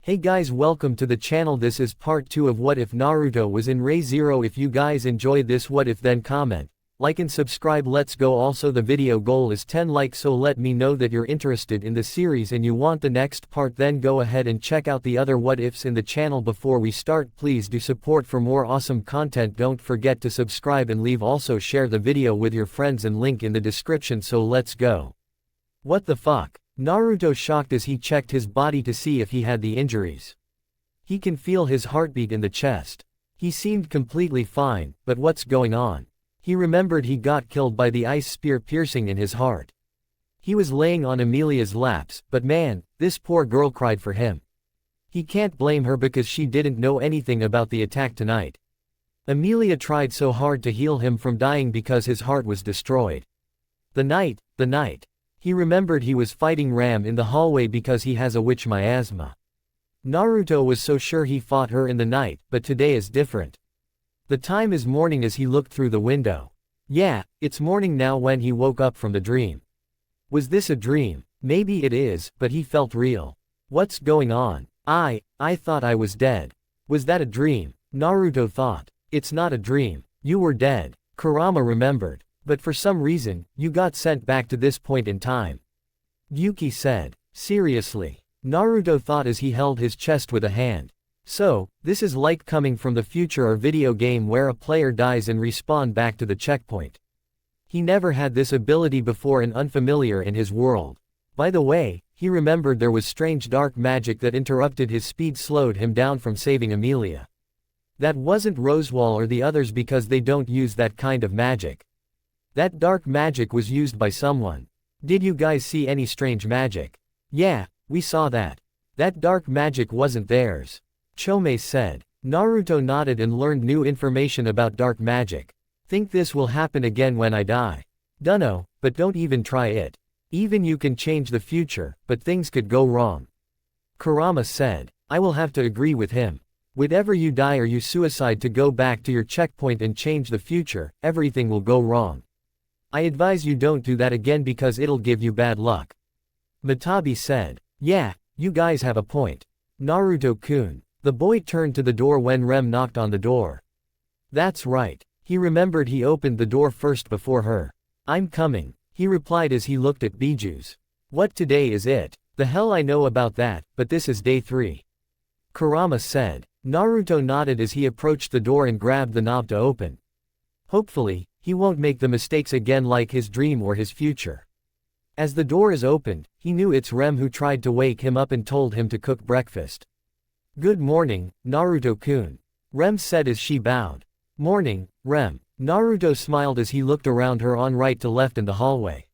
Hey guys, welcome to the channel. This is part 2 of What If Naruto was in Ray Zero. If you guys enjoyed this what if, then comment, like and subscribe. Let's go. Also the video goal is 10 likes, so let me know that you're interested in the series and you want the next part. Then go ahead and check out the other what ifs in the channel. Before we start, please do support for more awesome content. Don't forget to subscribe and leave. Also share the video with your friends and link in the description. So let's go. What the fuck? Naruto shocked as he checked his body to see if he had the injuries. He can feel his heartbeat in the chest. He seemed completely fine, but what's going on? He remembered he got killed by the ice spear piercing in his heart. He was laying on Emilia's laps, but man, this poor girl cried for him. He can't blame her because she didn't know anything about the attack tonight. Emilia tried so hard to heal him from dying because his heart was destroyed. The night. He remembered he was fighting Ram in the hallway because he has a witch miasma. Naruto was so sure he fought her in the night, but today is different. The time is morning as he looked through the window. Yeah, it's morning now when he woke up from the dream. Was this a dream? Maybe it is, but he felt real. What's going on? I thought I was dead. Was that a dream? Naruto thought. It's not a dream. You were dead. Kurama remembered. But for some reason, you got sent back to this point in time. Yuki said. Seriously? Naruto thought as he held his chest with a hand. So, this is like coming from the future or video game where a player dies and respawn back to the checkpoint. He never had this ability before and unfamiliar in his world. By the way, he remembered there was strange dark magic that interrupted his speed, slowed him down from saving Emilia. That wasn't Rosewall or the others because they don't use that kind of magic. That dark magic was used by someone. Did you guys see any strange magic? Yeah, we saw that. That dark magic wasn't theirs. Chome said. Naruto nodded and learned new information about dark magic. Think this will happen again when I die? Dunno, but don't even try it. Even you can change the future, but things could go wrong. Kurama said. I will have to agree with him. Whatever you die or you suicide to go back to your checkpoint and change the future, everything will go wrong. I advise you don't do that again because it'll give you bad luck. Matabi said. Yeah, you guys have a point. Naruto-kun. The boy turned to the door when Rem knocked on the door. That's right. He remembered he opened the door first before her. I'm coming, he replied as he looked at Biju's. What, today is it? The hell I know about that, but this is day 3. Kurama said. Naruto nodded as he approached the door and grabbed the knob to open. Hopefully, he won't make the mistakes again like his dream or his future. As the door is opened, he knew it's Rem who tried to wake him up and told him to cook breakfast. Good morning, Naruto-kun. Rem said as she bowed. Morning, Rem. Naruto smiled as he looked around her on right to left in the hallway.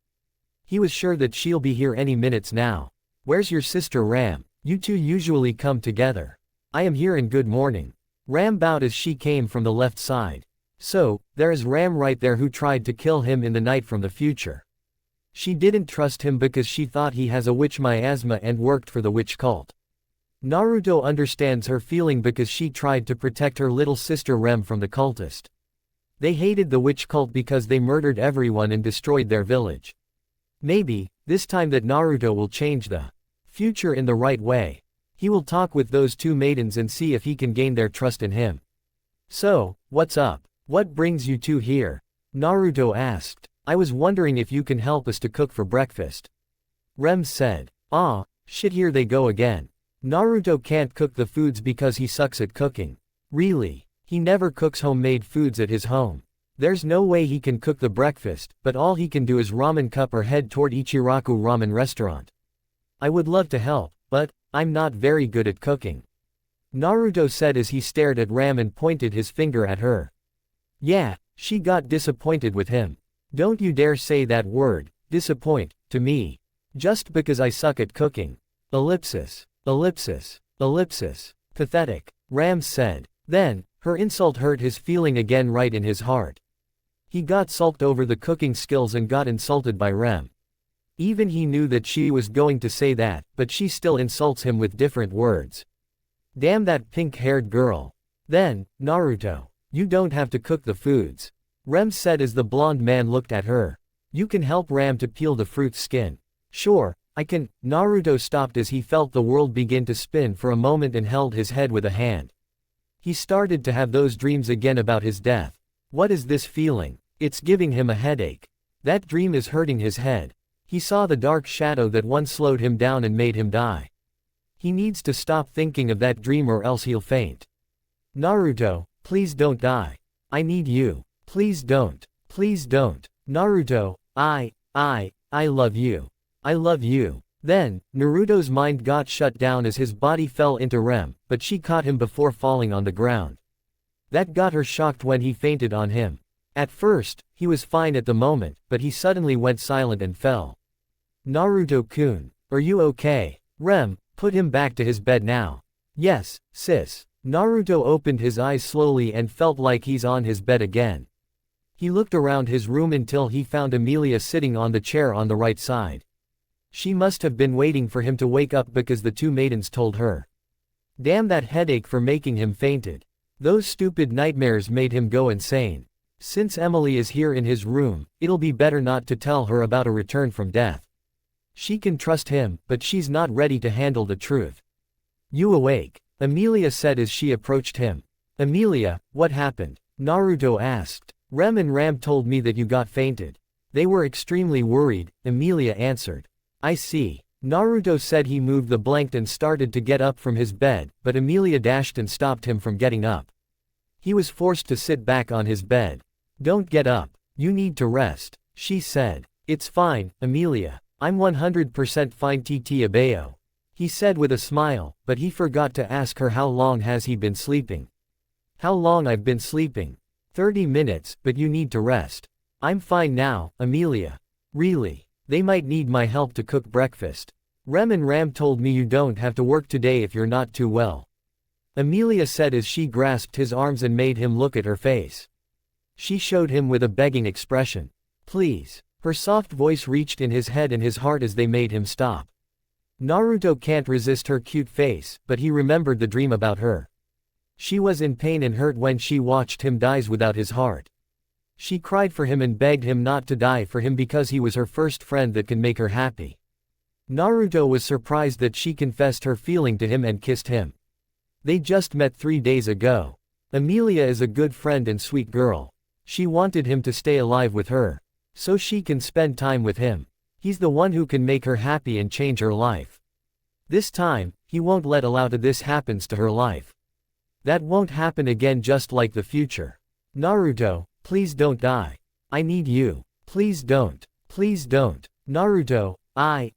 He was sure that she'll be here any minutes now. Where's your sister Ram? You two usually come together. I am here and good morning. Ram bowed as she came from the left side. So, there is Ram right there who tried to kill him in the night from the future. She didn't trust him because she thought he has a witch miasma and worked for the witch cult. Naruto understands her feeling because she tried to protect her little sister Rem from the cultist. They hated the witch cult because they murdered everyone and destroyed their village. Maybe, this time that Naruto will change the future in the right way. He will talk with those two maidens and see if he can gain their trust in him. So, what's up? What brings you two here? Naruto asked. I was wondering if you can help us to cook for breakfast. Rem said. Ah, shit, here they go again. Naruto can't cook the foods because he sucks at cooking. Really? He never cooks homemade foods at his home. There's no way he can cook the breakfast, but all he can do is ramen cup or head toward Ichiraku ramen restaurant. I would love to help, but I'm not very good at cooking. Naruto said as he stared at Ram and pointed his finger at her. Yeah, she got disappointed with him. Don't you dare say that word, disappoint, to me. Just because I suck at cooking. Ellipsis. Pathetic. Ram said. Then, her insult hurt his feeling again right in his heart. He got sulked over the cooking skills and got insulted by Rem. Even he knew that she was going to say that, but she still insults him with different words. Damn that pink-haired girl. Then, Naruto. You don't have to cook the foods. Rem said as the blonde man looked at her. You can help Ram to peel the fruit's skin. Sure, Naruto stopped as he felt the world begin to spin for a moment and held his head with a hand. He started to have those dreams again about his death. What is this feeling? It's giving him a headache. That dream is hurting his head. He saw the dark shadow that once slowed him down and made him die. He needs to stop thinking of that dream or else he'll faint. Naruto, please don't die. I need you. Please don't. Please don't. Naruto, I love you. I love you. Then, Naruto's mind got shut down as his body fell into REM, but she caught him before falling on the ground. That got her shocked when he fainted on him. At first, he was fine at the moment, but he suddenly went silent and fell. Naruto-kun, are you okay? REM, put him back to his bed now. Yes, sis. Naruto opened his eyes slowly and felt like he's on his bed again. He looked around his room until he found Emilia sitting on the chair on the right side. She must have been waiting for him to wake up because the two maidens told her. Damn that headache for making him fainted. Those stupid nightmares made him go insane. Since Emily is here in his room, it'll be better not to tell her about a return from death. She can trust him, but she's not ready to handle the truth. You awake? Emilia said as she approached him. Emilia, what happened? Naruto asked. Rem and Ram told me that you got fainted. They were extremely worried, Emilia answered. I see. Naruto said he moved the blanket and started to get up from his bed, but Emilia dashed and stopped him from getting up. He was forced to sit back on his bed. Don't get up. You need to rest, she said. It's fine, Emilia. I'm 100% fine TT Abayo. He said with a smile, but he forgot to ask her how long has he been sleeping. How long I've been sleeping? 30 minutes, but you need to rest. I'm fine now, Emilia. Really? They might need my help to cook breakfast. Rem and Ram told me you don't have to work today if you're not too well. Emilia said as she grasped his arms and made him look at her face. She showed him with a begging expression. Please. Her soft voice reached in his head and his heart as they made him stop. Naruto can't resist her cute face, but he remembered the dream about her. She was in pain and hurt when she watched him die without his heart. She cried for him and begged him not to die for him because he was her first friend that can make her happy. Naruto was surprised that she confessed her feeling to him and kissed him. They just met 3 days ago. Emilia is a good friend and sweet girl. She wanted him to stay alive with her, so she can spend time with him. He's the one who can make her happy and change her life. This time, he won't allow this happens to her life. That won't happen again just like the future. Naruto, please don't die. I need you. Please don't. Please don't. Naruto, I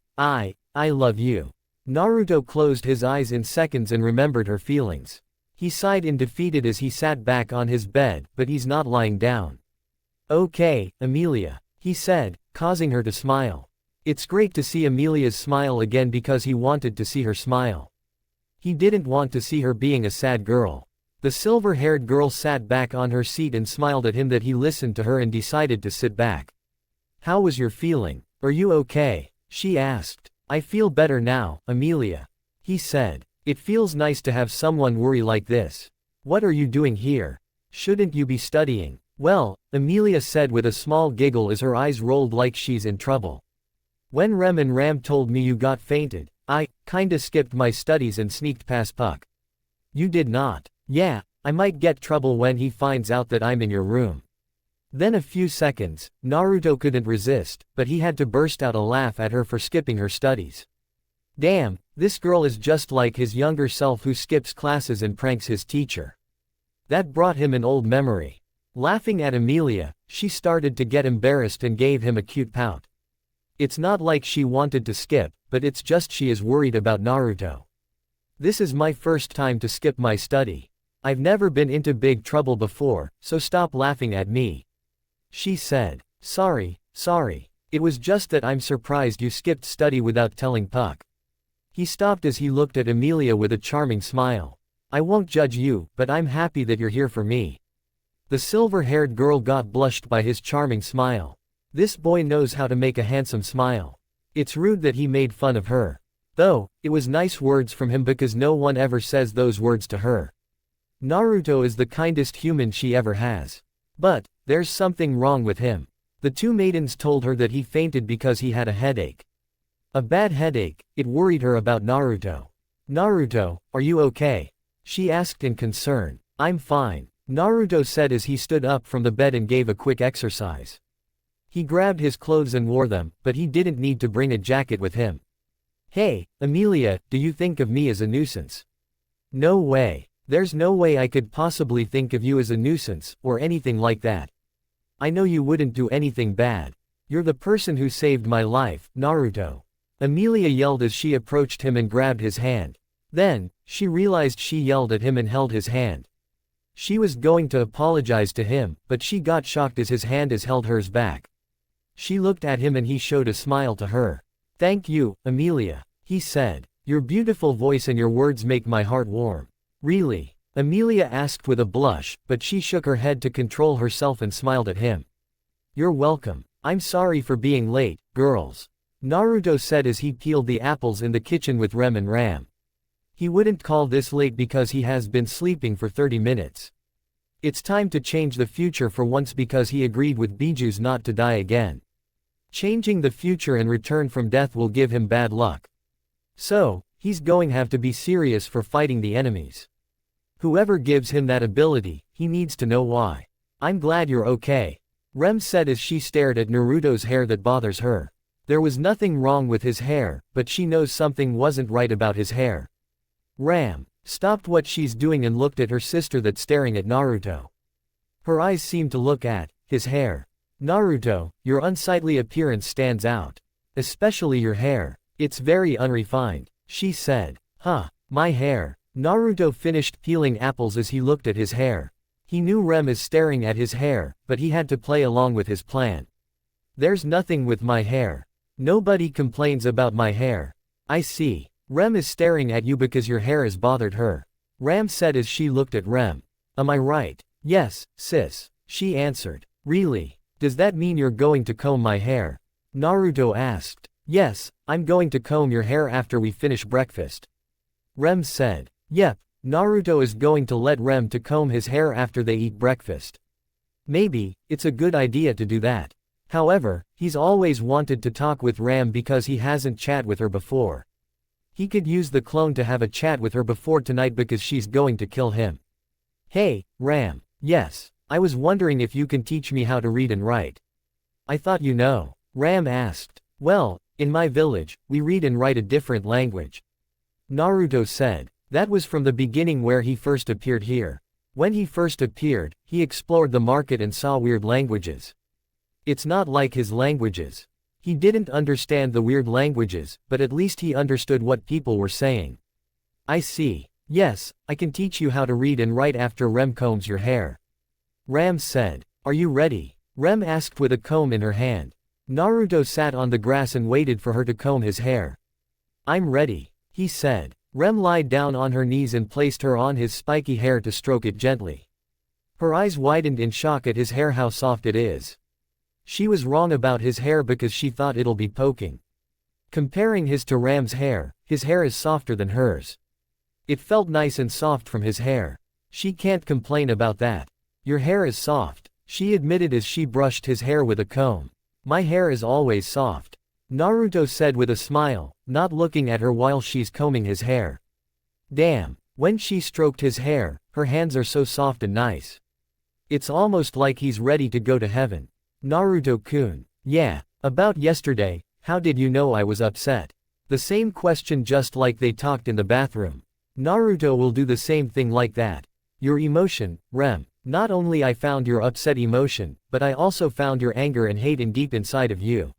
love you. Naruto closed his eyes in seconds and remembered her feelings. He sighed in defeated as he sat back on his bed, but he's not lying down. Okay, Emilia, he said, causing her to smile. It's great to see Emilia's smile again because he wanted to see her smile. He didn't want to see her being a sad girl. The silver-haired girl sat back on her seat and smiled at him that he listened to her and decided to sit back. How was your feeling? Are you okay? She asked. I feel better now, Emilia. He said. It feels nice to have someone worry like this. What are you doing here? Shouldn't you be studying? Well, Emilia said with a small giggle as her eyes rolled like she's in trouble. When Rem and Ram told me you got fainted, I kinda skipped my studies and sneaked past Puck. You did not. Yeah, I might get trouble when he finds out that I'm in your room. Then a few seconds, Naruto couldn't resist, but he had to burst out a laugh at her for skipping her studies. Damn, this girl is just like his younger self who skips classes and pranks his teacher. That brought him an old memory. Laughing at Emilia, she started to get embarrassed and gave him a cute pout. It's not like she wanted to skip, but it's just she is worried about Naruto. This is my first time to skip my study. I've never been into big trouble before, so stop laughing at me. She said. Sorry. It was just that I'm surprised you skipped study without telling Puck. He stopped as he looked at Emilia with a charming smile. I won't judge you, but I'm happy that you're here for me. The silver-haired girl got blushed by his charming smile. This boy knows how to make a handsome smile. It's rude that he made fun of her. Though, it was nice words from him because no one ever says those words to her. Naruto is the kindest human she ever has. But, there's something wrong with him. The two maidens told her that he fainted because he had a headache. A bad headache, it worried her about Naruto. Naruto, are you okay? She asked in concern. I'm fine, Naruto said as he stood up from the bed and gave a quick exercise. He grabbed his clothes and wore them, but he didn't need to bring a jacket with him. Hey, Emilia, do you think of me as a nuisance? No way. There's no way I could possibly think of you as a nuisance, or anything like that. I know you wouldn't do anything bad. You're the person who saved my life, Naruto. Emilia yelled as she approached him and grabbed his hand. Then, she realized she yelled at him and held his hand. She was going to apologize to him, but she got shocked as his hand held hers back. She looked at him and he showed a smile to her. Thank you, Emilia, he said. Your beautiful voice and your words make my heart warm. Really? Emilia asked with a blush, but she shook her head to control herself and smiled at him. You're welcome. I'm sorry for being late, girls. Naruto said as he peeled the apples in the kitchen with Rem and Ram. He wouldn't call this late because he has been sleeping for 30 minutes. It's time to change the future for once because he agreed with Bijou's not to die again. Changing the future and return from death will give him bad luck. So, he's going to have to be serious for fighting the enemies. Whoever gives him that ability, he needs to know why. I'm glad you're okay, Rem said as she stared at Naruto's hair that bothers her. There was nothing wrong with his hair, but she knows something wasn't right about his hair. Ram stopped what she's doing and looked at her sister that's staring at Naruto. Her eyes seemed to look at his hair. Naruto, your unsightly appearance stands out. Especially your hair. It's very unrefined, she said. Huh, my hair. Naruto finished peeling apples as he looked at his hair. He knew Rem is staring at his hair, but he had to play along with his plan. There's nothing with my hair. Nobody complains about my hair. I see. Rem is staring at you because your hair has bothered her, Ram said as she looked at Rem. Am I right? Yes, sis, she answered. Really? Does that mean you're going to comb my hair? Naruto asked. Yes, I'm going to comb your hair after we finish breakfast. Rem said. Yep, Naruto is going to let Rem to comb his hair after they eat breakfast. Maybe, it's a good idea to do that. However, he's always wanted to talk with Ram because he hasn't chat with her before. He could use the clone to have a chat with her before tonight because she's going to kill him. Hey, Ram. Yes, I was wondering if you can teach me how to read and write. I thought you know, Ram asked. Well, in my village, we read and write a different language. Naruto said. That was from the beginning where he first appeared here. When he first appeared, he explored the market and saw weird languages. It's not like his languages. He didn't understand the weird languages, but at least he understood what people were saying. I see. Yes, I can teach you how to read and write after Rem combs your hair. Ram said. Are you ready? Rem asked with a comb in her hand. Naruto sat on the grass and waited for her to comb his hair. I'm ready, he said. Rem lied down on her knees and placed her on his spiky hair to stroke it gently. Her eyes widened in shock at his hair, how soft it is. She was wrong about his hair because she thought it'll be poking. Comparing his to Ram's hair, his hair is softer than hers. It felt nice and soft from his hair. She can't complain about that. Your hair is soft, she admitted as she brushed his hair with a comb. My hair is always soft, Naruto said with a smile, not looking at her while she's combing his hair. Damn, when she stroked his hair, her hands are so soft and nice. It's almost like he's ready to go to heaven. Naruto-kun. Yeah, about yesterday, how did you know I was upset? The same question, just like they talked in the bathroom. Naruto will do the same thing like that. Your emotion, Rem. Not only I found your upset emotion, but I also found your anger and hate in deep inside of you.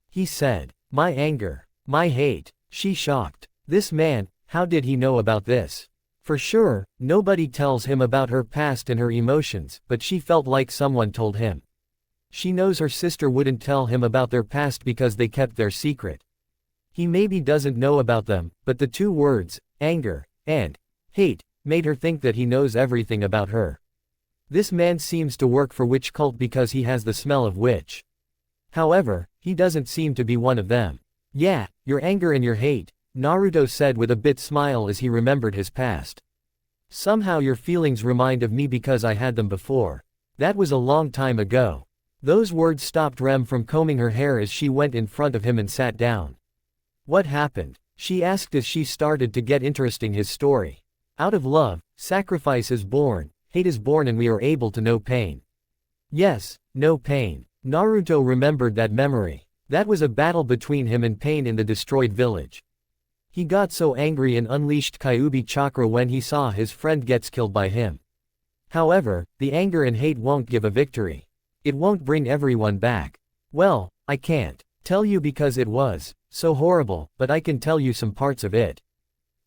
He said. My anger. My hate. She shocked. This man, how did he know about this? For sure, nobody tells him about her past and her emotions, but she felt like someone told him. She knows her sister wouldn't tell him about their past because they kept their secret. He maybe doesn't know about them, but the two words, anger and hate, made her think that he knows everything about her. This man seems to work for witch cult because he has the smell of witch. However, he doesn't seem to be one of them. Yeah, your anger and your hate, Naruto said with a bit smile as he remembered his past. Somehow your feelings remind of me because I had them before. That was a long time ago. Those words stopped Rem from combing her hair as she went in front of him and sat down. What happened? She asked as she started to get interesting his story. Out of love, sacrifice is born, hate is born, and we are able to know pain. Yes, no pain. Naruto remembered that memory. That was a battle between him and pain in the destroyed village. He got so angry and unleashed Kyuubi chakra when he saw his friend gets killed by him. However, the anger and hate won't give a victory. It won't bring everyone back. Well, I can't tell you because it was so horrible, but I can tell you some parts of it.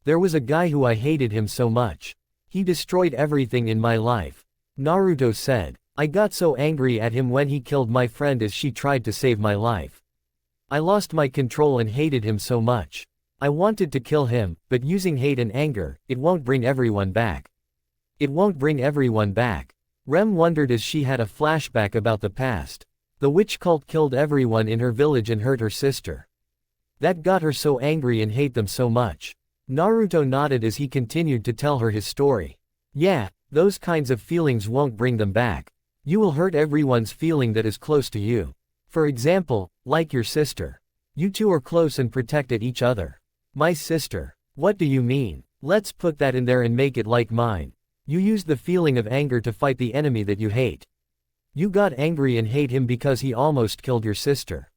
There was a guy who I hated him so much. He destroyed everything in my life. Naruto said. I got so angry at him when he killed my friend as she tried to save my life. I lost my control and hated him so much. I wanted to kill him, but using hate and anger, it won't bring everyone back. It won't bring everyone back. Rem wondered as she had a flashback about the past. The witch cult killed everyone in her village and hurt her sister. That got her so angry and hate them so much. Naruto nodded as he continued to tell her his story. Yeah, those kinds of feelings won't bring them back. You will hurt everyone's feeling that is close to you. For example, like your sister. You two are close and protected each other. My sister. What do you mean? Let's put that in there and make it like mine. You used the feeling of anger to fight the enemy that you hate. You got angry and hate him because he almost killed your sister.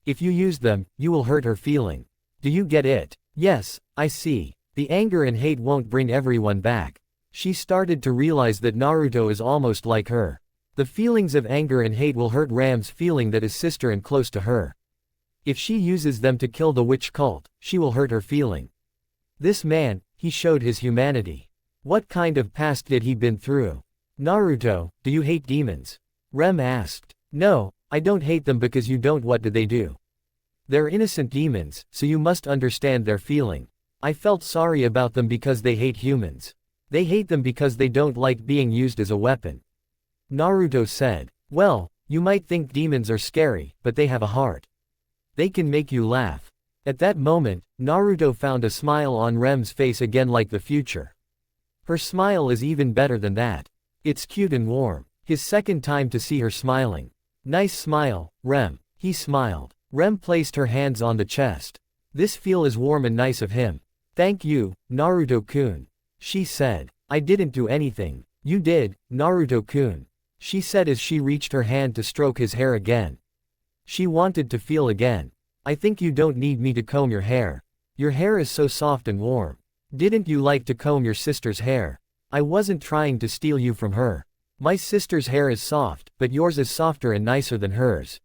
If you use them, you will hurt her feeling. Do you get it? Yes, I see. The anger and hate won't bring everyone back. She started to realize that Naruto is almost like her. The feelings of anger and hate will hurt Ram's feeling that is sister and close to her. If she uses them to kill the witch cult, she will hurt her feeling. This man, he showed his humanity. What kind of past did he been through? Naruto, do you hate demons? Rem asked. No, I don't hate them because you don't. What do they do? They're innocent demons, so you must understand their feeling. I felt sorry about them because they hate humans. They hate them because they don't like being used as a weapon. Naruto said. Well, you might think demons are scary, but they have a heart. They can make you laugh. At that moment, Naruto found a smile on Rem's face again like the future. Her smile is even better than that. It's cute and warm. His second time to see her smiling. Nice smile, Rem. He smiled. Rem placed her hands on the chest. This feel is warm and nice of him. Thank you, Naruto-kun. She said. I didn't do anything. You did, Naruto-kun. She said as she reached her hand to stroke his hair again. She wanted to feel again. I think you don't need me to comb your hair. Your hair is so soft and warm. Didn't you like to comb your sister's hair? I wasn't trying to steal you from her. My sister's hair is soft, but yours is softer and nicer than hers.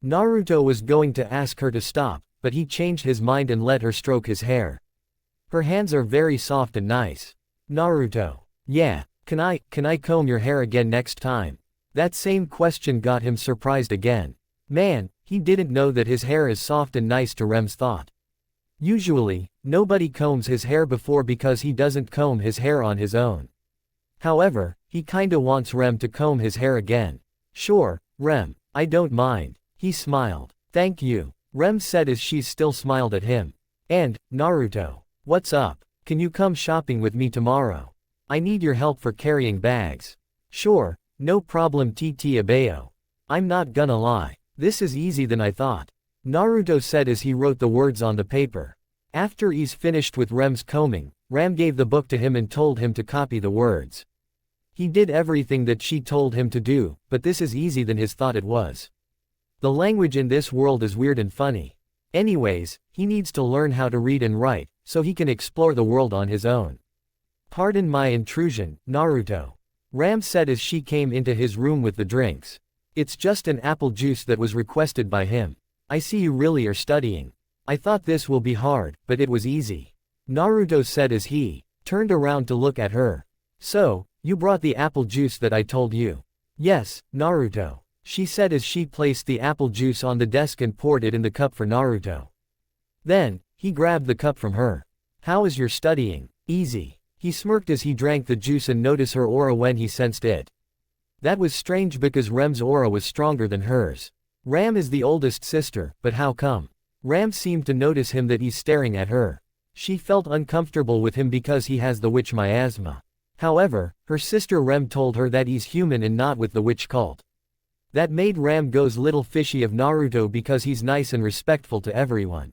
Naruto was going to ask her to stop, but he changed his mind and let her stroke his hair. Her hands are very soft and nice. Naruto. Yeah, can I comb your hair again next time? That same question got him surprised again. Man, he didn't know that his hair is soft and nice to Rem's thought. Usually, nobody combs his hair before because he doesn't comb his hair on his own. However, he kinda wants Rem to comb his hair again. Sure, Rem, I don't mind. He smiled. Thank you, Rem said as she still smiled at him. And, Naruto. What's up? Can you come shopping with me tomorrow? I need your help for carrying bags. Sure, no problem TT Abayo. I'm not gonna lie. This is easy than I thought. Naruto said as he wrote the words on the paper. After he's finished with Rem's combing, Ram gave the book to him and told him to copy the words. He did everything that she told him to do, but this is easy than his thought it was. The language in this world is weird and funny. Anyways, he needs to learn how to read and write, so he can explore the world on his own. Pardon my intrusion, Naruto. Ram said as she came into his room with the drinks. It's just an apple juice that was requested by him. I see you really are studying. I thought this will be hard, but it was easy. Naruto said as he turned around to look at her. So, you brought the apple juice that I told you? Yes, Naruto. She said as she placed the apple juice on the desk and poured it in the cup for Naruto. Then, he grabbed the cup from her. How is your studying? Easy. He smirked as he drank the juice and noticed her aura when he sensed it. That was strange because Rem's aura was stronger than hers. Ram is the oldest sister, but how come? Ram seemed to notice him that he's staring at her. She felt uncomfortable with him because he has the witch miasma. However, her sister Rem told her that he's human and not with the witch cult. That made Ram goes little fishy of Naruto because he's nice and respectful to everyone.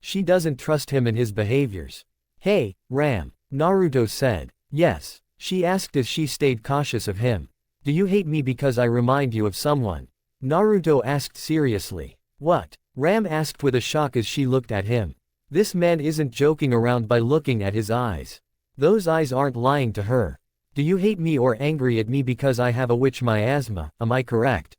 She doesn't trust him and his behaviors. Hey, Ram, Naruto said. Yes, she asked as she stayed cautious of him. Do you hate me because I remind you of someone? Naruto asked seriously. What? Ram asked with a shock as she looked at him. This man isn't joking around by looking at his eyes. Those eyes aren't lying to her. Do you hate me or angry at me because I have a witch miasma, am I correct?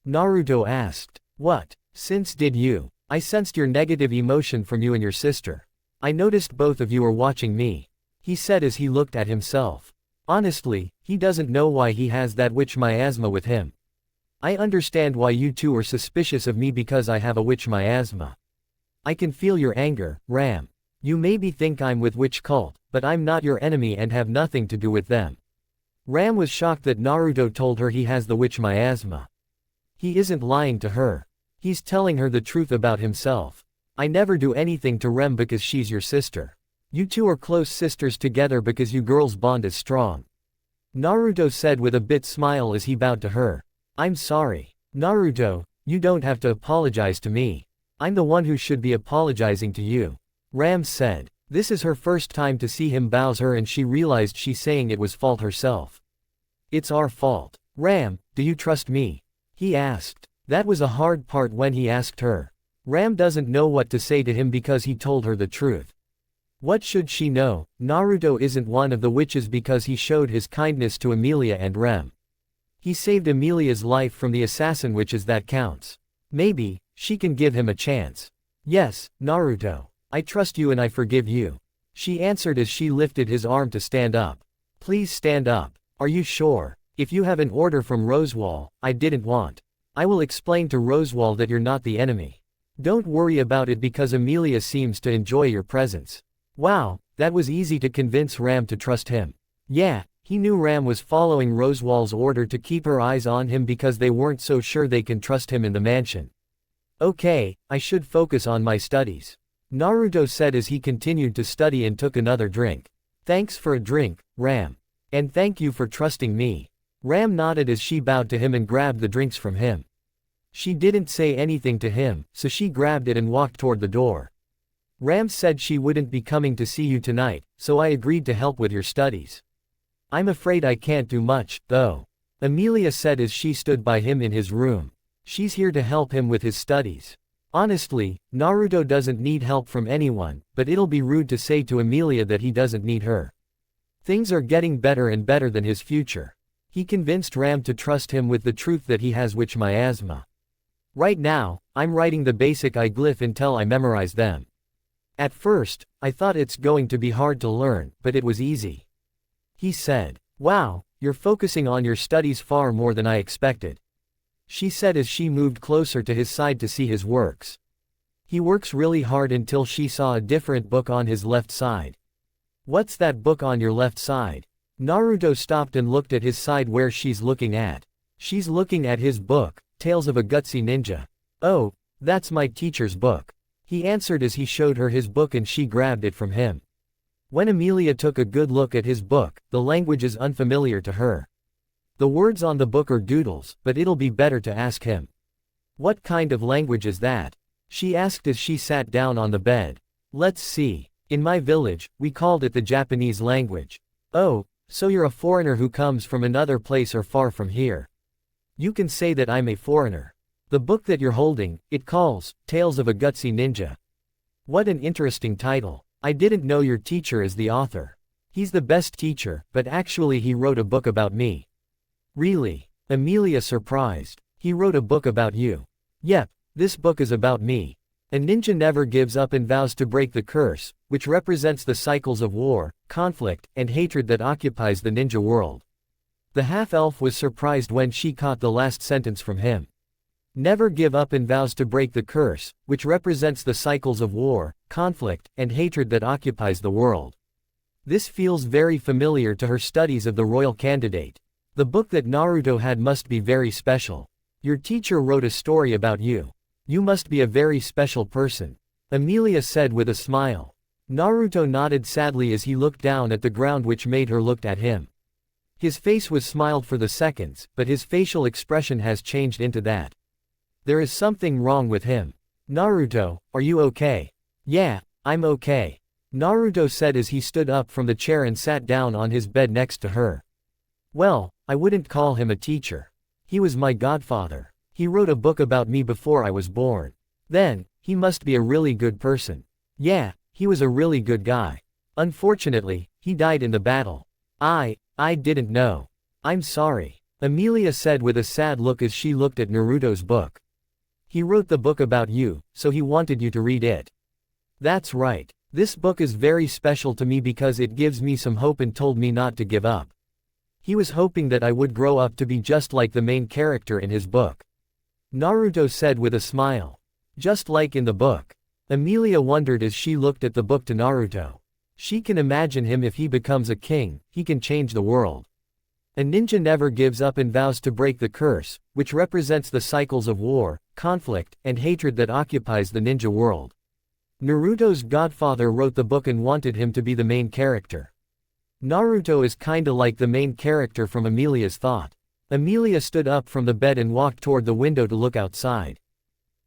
Naruto asked. What? Since did you? I sensed your negative emotion from you and your sister. I noticed both of you are watching me. He said as he looked at himself. Honestly, he doesn't know why he has that witch miasma with him. I understand why you two are suspicious of me because I have a witch miasma. I can feel your anger, Ram. You maybe think I'm with witch cult, but I'm not your enemy and have nothing to do with them. Ram was shocked that Naruto told her he has the witch miasma. He isn't lying to her. He's telling her the truth about himself. I never do anything to Rem because she's your sister. You two are close sisters together because you girls' bond is strong. Naruto said with a bit smile as he bowed to her. I'm sorry. Naruto, you don't have to apologize to me. I'm the one who should be apologizing to you. Ram said. This is her first time to see him bows her and she realized she's saying it was fault herself. It's our fault. Ram, do you trust me? He asked. That was a hard part when he asked her. Ram doesn't know what to say to him because he told her the truth. What should she know? Naruto isn't one of the witches because he showed his kindness to Emilia and Rem. He saved Emilia's life from the assassin witches, that counts. Maybe, she can give him a chance. Yes, Naruto. I trust you and I forgive you. She answered as she lifted his arm to stand up. Please stand up. Are you sure? If you have an order from Rosewall, I didn't want. I will explain to Rosewall that you're not the enemy. Don't worry about it because Emilia seems to enjoy your presence. Wow, that was easy to convince Ram to trust him. Yeah, he knew Ram was following Rosewall's order to keep her eyes on him because they weren't so sure they can trust him in the mansion. Okay, I should focus on my studies. Naruto said as he continued to study and took another drink. Thanks for a drink, Ram. And thank you for trusting me. Ram nodded as she bowed to him and grabbed the drinks from him. She didn't say anything to him, so she grabbed it and walked toward the door. Ram said she wouldn't be coming to see you tonight, so I agreed to help with your studies. I'm afraid I can't do much, though. Emilia said as she stood by him in his room. She's here to help him with his studies. Honestly, Naruto doesn't need help from anyone, but it'll be rude to say to Emilia that he doesn't need her. Things are getting better and better than his future. He convinced Ram to trust him with the truth that he has witch miasma. Right now, I'm writing the basic glyph until I memorize them. At first, I thought it's going to be hard to learn, but it was easy. He said. Wow, you're focusing on your studies far more than I expected. She said as she moved closer to his side to see his works. He works really hard until she saw a different book on his left side. What's that book on your left side? Naruto stopped and looked at his side where she's looking at. She's looking at his book, Tales of a Gutsy Ninja. Oh, that's my teacher's book. He answered as he showed her his book and she grabbed it from him. When Emilia took a good look at his book, the language is unfamiliar to her. The words on the book are doodles, but it'll be better to ask him. What kind of language is that? She asked as she sat down on the bed. Let's see. In my village, we called it the Japanese language. Oh, so you're a foreigner who comes from another place or far from here. You can say that I'm a foreigner. The book that you're holding, it calls, Tales of a Gutsy Ninja. What an interesting title. I didn't know your teacher is the author. He's the best teacher, but actually he wrote a book about me. Really? Emilia surprised. He wrote a book about you. Yep, this book is about me. A ninja never gives up and vows to break the curse, which represents the cycles of war, conflict, and hatred that occupies the ninja world. The half-elf was surprised when she caught the last sentence from him. Never give up and vows to break the curse, which represents the cycles of war, conflict, and hatred that occupies the world. This feels very familiar to her studies of the royal candidate. The book that Naruto had must be very special. Your teacher wrote a story about you. You must be a very special person. Emilia said with a smile. Naruto nodded sadly as he looked down at the ground, which made her look at him. His face was smiled for the seconds, but his facial expression has changed into that. There is something wrong with him. Naruto, are you okay? Yeah, I'm okay. Naruto said as he stood up from the chair and sat down on his bed next to her. Well, I wouldn't call him a teacher. He was my godfather. He wrote a book about me before I was born. Then, he must be a really good person. Yeah, he was a really good guy. Unfortunately, he died in the battle. I didn't know. I'm sorry. Emilia said with a sad look as she looked at Naruto's book. He wrote the book about you, so he wanted you to read it. That's right. This book is very special to me because it gives me some hope and told me not to give up. He was hoping that I would grow up to be just like the main character in his book. Naruto said with a smile. Just like in the book. Emilia wondered as she looked at the book to Naruto. She can imagine him if he becomes a king, he can change the world. A ninja never gives up and vows to break the curse, which represents the cycles of war, conflict, and hatred that occupies the ninja world. Naruto's godfather wrote the book and wanted him to be the main character. Naruto is kinda like the main character from Emilia's thought. Emilia stood up from the bed and walked toward the window to look outside.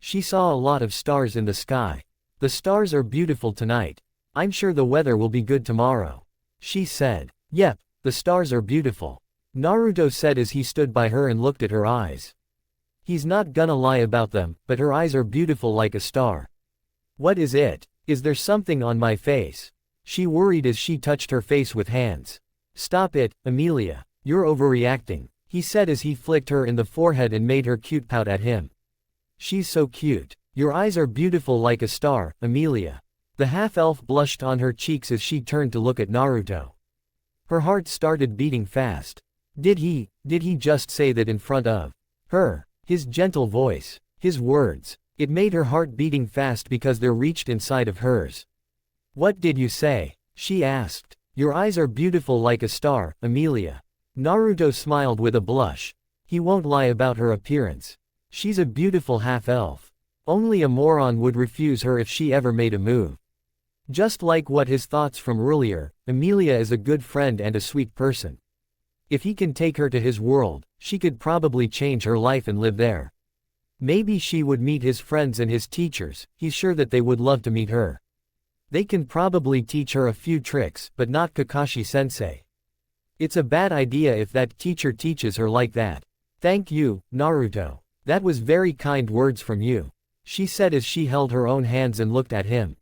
She saw a lot of stars in the sky. The stars are beautiful tonight. I'm sure the weather will be good tomorrow. She said. Yep, the stars are beautiful. Naruto said as he stood by her and looked at her eyes. He's not gonna lie about them, but her eyes are beautiful like a star. What is it? Is there something on my face? She worried as she touched her face with hands. Stop it, Emilia. You're overreacting, he said as he flicked her in the forehead and made her cute pout at him. She's so cute. Your eyes are beautiful like a star, Emilia. The half-elf blushed on her cheeks as she turned to look at Naruto. Her heart started beating fast. Did he just say that in front of her? His gentle voice, his words, it made her heart beating fast because they reached inside of hers. What did you say? She asked. Your eyes are beautiful like a star, Emilia. Naruto smiled with a blush. He won't lie about her appearance. She's a beautiful half-elf. Only a moron would refuse her if she ever made a move. Just like what his thoughts from earlier, Emilia is a good friend and a sweet person. If he can take her to his world, she could probably change her life and live there. Maybe she would meet his friends and his teachers, he's sure that they would love to meet her. They can probably teach her a few tricks, but not Kakashi-sensei. It's a bad idea if that teacher teaches her like that. Thank you, Naruto. That was very kind words from you, she said as she held her own hands and looked at him.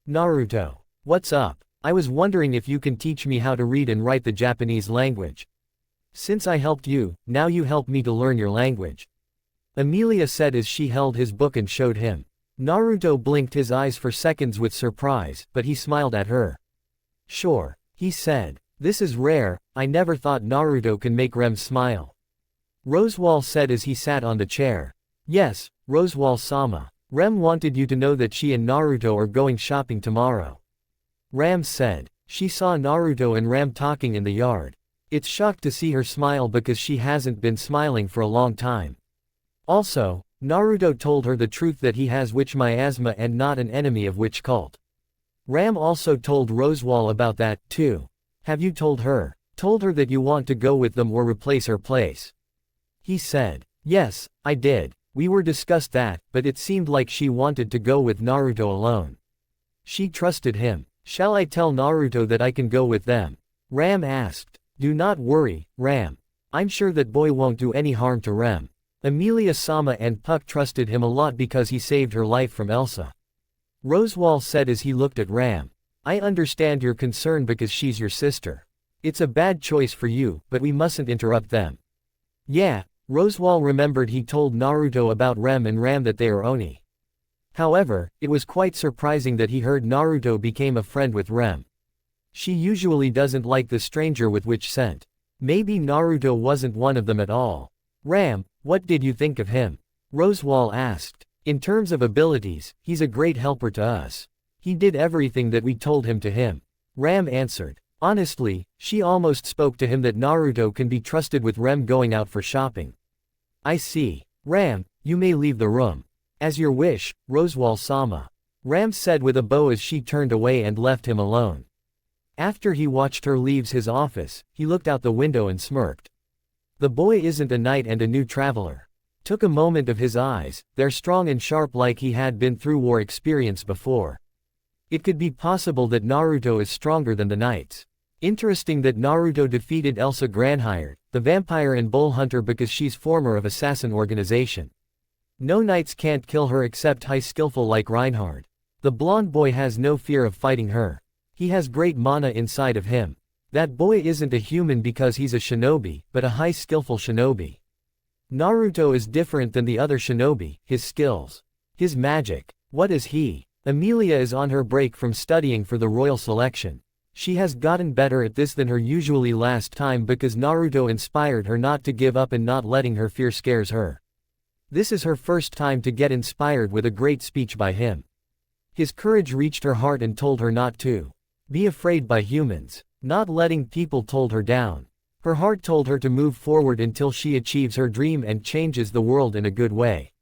Naruto. What's up? I was wondering if you can teach me how to read and write the Japanese language. Since I helped you, now you help me to learn your language. Emilia said as she held his book and showed him. Naruto blinked his eyes for seconds with surprise, but he smiled at her. Sure, he said. This is rare, I never thought Naruto can make Rem smile. Rosewall said as he sat on the chair. Yes, Rosewall-sama. Rem wanted you to know that she and Naruto are going shopping tomorrow. Ram said. She saw Naruto and Ram talking in the yard. It's shocked to see her smile because she hasn't been smiling for a long time. Also, Naruto told her the truth that he has witch miasma and not an enemy of witch cult. Ram also told Rosewall about that, too. Have you told her? Told her that you want to go with them or replace her place? He said. Yes, I did. We were discussed that, but it seemed like she wanted to go with Naruto alone. She trusted him. Shall I tell Naruto that I can go with them? Ram asked. Do not worry, Ram. I'm sure that boy won't do any harm to Rem. Emilia-sama and Puck trusted him a lot because he saved her life from Elsa. Rosewall said as he looked at Ram. I understand your concern because she's your sister. It's a bad choice for you, but we mustn't interrupt them. Yeah, Rosewall remembered he told Naruto about Rem and Ram that they are Oni. However, it was quite surprising that he heard Naruto became a friend with Rem. She usually doesn't like the stranger with witch scent. Maybe Naruto wasn't one of them at all. Ram, what did you think of him? Rosewall asked. In terms of abilities, he's a great helper to us. He did everything that we told him to him. Ram answered. Honestly, she almost spoke to him that Naruto can be trusted with Rem going out for shopping. I see. Ram, you may leave the room. As your wish, Rosewall-sama. Ram said with a bow as she turned away and left him alone. After he watched her leave his office, he looked out the window and smirked. The boy isn't a knight and a new traveler. Took a moment of his eyes, they're strong and sharp like he had been through war experience before. It could be possible that Naruto is stronger than the knights. Interesting that Naruto defeated Elsa Granhired, the vampire and bull hunter, because she's former of assassin organization. No knights can't kill her except high skillful like Reinhard. The blonde boy has no fear of fighting her. He has great mana inside of him. That boy isn't a human because he's a shinobi, but a high skillful shinobi. Naruto is different than the other shinobi, his skills. His magic. What is he? Emilia is on her break from studying for the royal selection. She has gotten better at this than her usually last time because Naruto inspired her not to give up and not letting her fear scares her. This is her first time to get inspired with a great speech by him. His courage reached her heart and told her not to be afraid by humans. Not letting people told her down. Her heart told her to move forward until she achieves her dream and changes the world in a good way.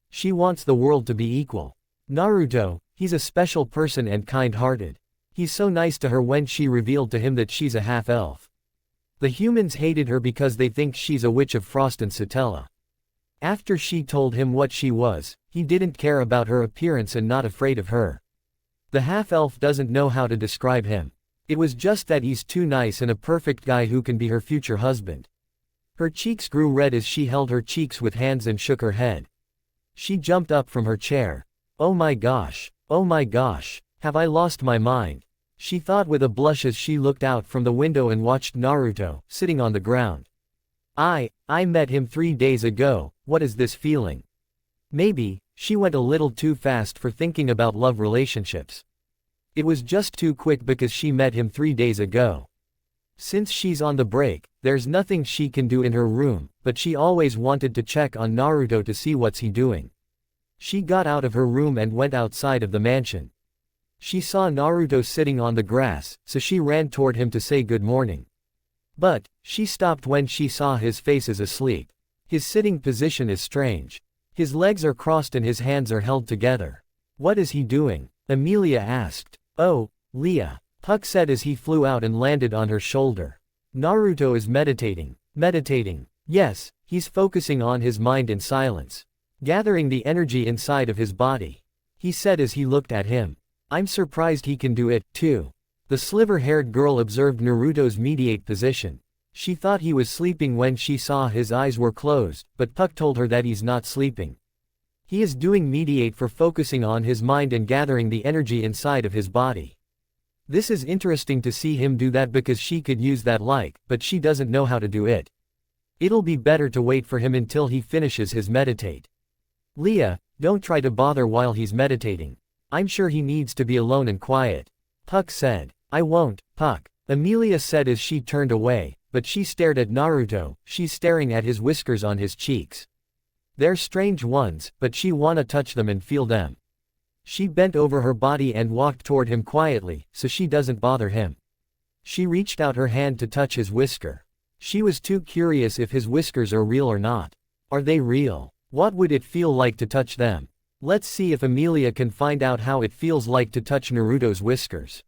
She wants the world to be equal. Naruto, he's a special person and kind-hearted. He's so nice to her when she revealed to him that she's a half-elf. The humans hated her because they think she's a witch of frost and Satella. After she told him what she was, he didn't care about her appearance and not afraid of her. The half-elf doesn't know how to describe him. It was just that he's too nice and a perfect guy who can be her future husband. Her cheeks grew red as she held her cheeks with hands and shook her head. She jumped up from her chair. Oh my gosh, have I lost my mind? She thought with a blush as she looked out from the window and watched Naruto, sitting on the ground. I met him 3 days ago, what is this feeling? Maybe, she went a little too fast for thinking about love relationships. It was just too quick because she met him 3 days ago. Since she's on the break, there's nothing she can do in her room, but she always wanted to check on Naruto to see what's he doing. She got out of her room and went outside of the mansion. She saw Naruto sitting on the grass, so she ran toward him to say good morning. But, she stopped when she saw his face is asleep. His sitting position is strange. His legs are crossed and his hands are held together. What is he doing? Emilia asked. Oh, Leah, Puck said as he flew out and landed on her shoulder. Naruto is meditating. Meditating. Yes, he's focusing on his mind in silence. Gathering the energy inside of his body. He said as he looked at him. I'm surprised he can do it, too. The sliver-haired girl observed Naruto's meditate position. She thought he was sleeping when she saw his eyes were closed, but Puck told her that he's not sleeping. He is doing meditate for focusing on his mind and gathering the energy inside of his body. This is interesting to see him do that because she could use that but she doesn't know how to do it. It'll be better to wait for him until he finishes his meditate. Leah, don't try to bother while he's meditating. I'm sure he needs to be alone and quiet. Puck said. I won't, Puck. Emilia said as she turned away, but she stared at Naruto, she's staring at his whiskers on his cheeks. They're strange ones, but she wanna touch them and feel them. She bent over her body and walked toward him quietly, so she doesn't bother him. She reached out her hand to touch his whisker. She was too curious if his whiskers are real or not. Are they real? What would it feel like to touch them? Let's see if Emilia can find out how it feels like to touch Naruto's whiskers.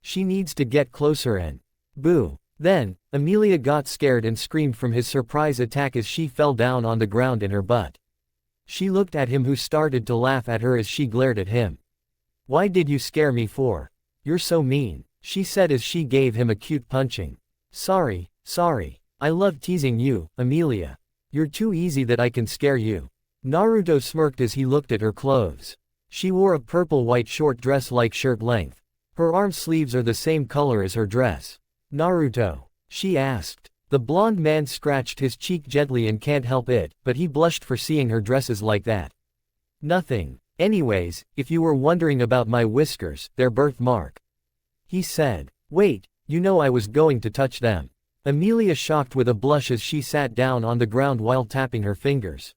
She needs to get closer and... Boo! Then, Emilia got scared and screamed from his surprise attack as she fell down on the ground in her butt. She looked at him, who started to laugh at her as she glared at him. Why did you scare me for? You're so mean, she said as she gave him a cute punching. Sorry. I love teasing you, Emilia. You're too easy that I can scare you. Naruto smirked as he looked at her clothes. She wore a purple-white short dress like shirt length. Her arm sleeves are the same color as her dress. Naruto? She asked. The blonde man scratched his cheek gently and can't help it, but he blushed for seeing her dresses like that. Nothing. Anyways, if you were wondering about my whiskers, they're birthmark. He said. Wait, you know I was going to touch them. Emilia shocked with a blush as she sat down on the ground while tapping her fingers.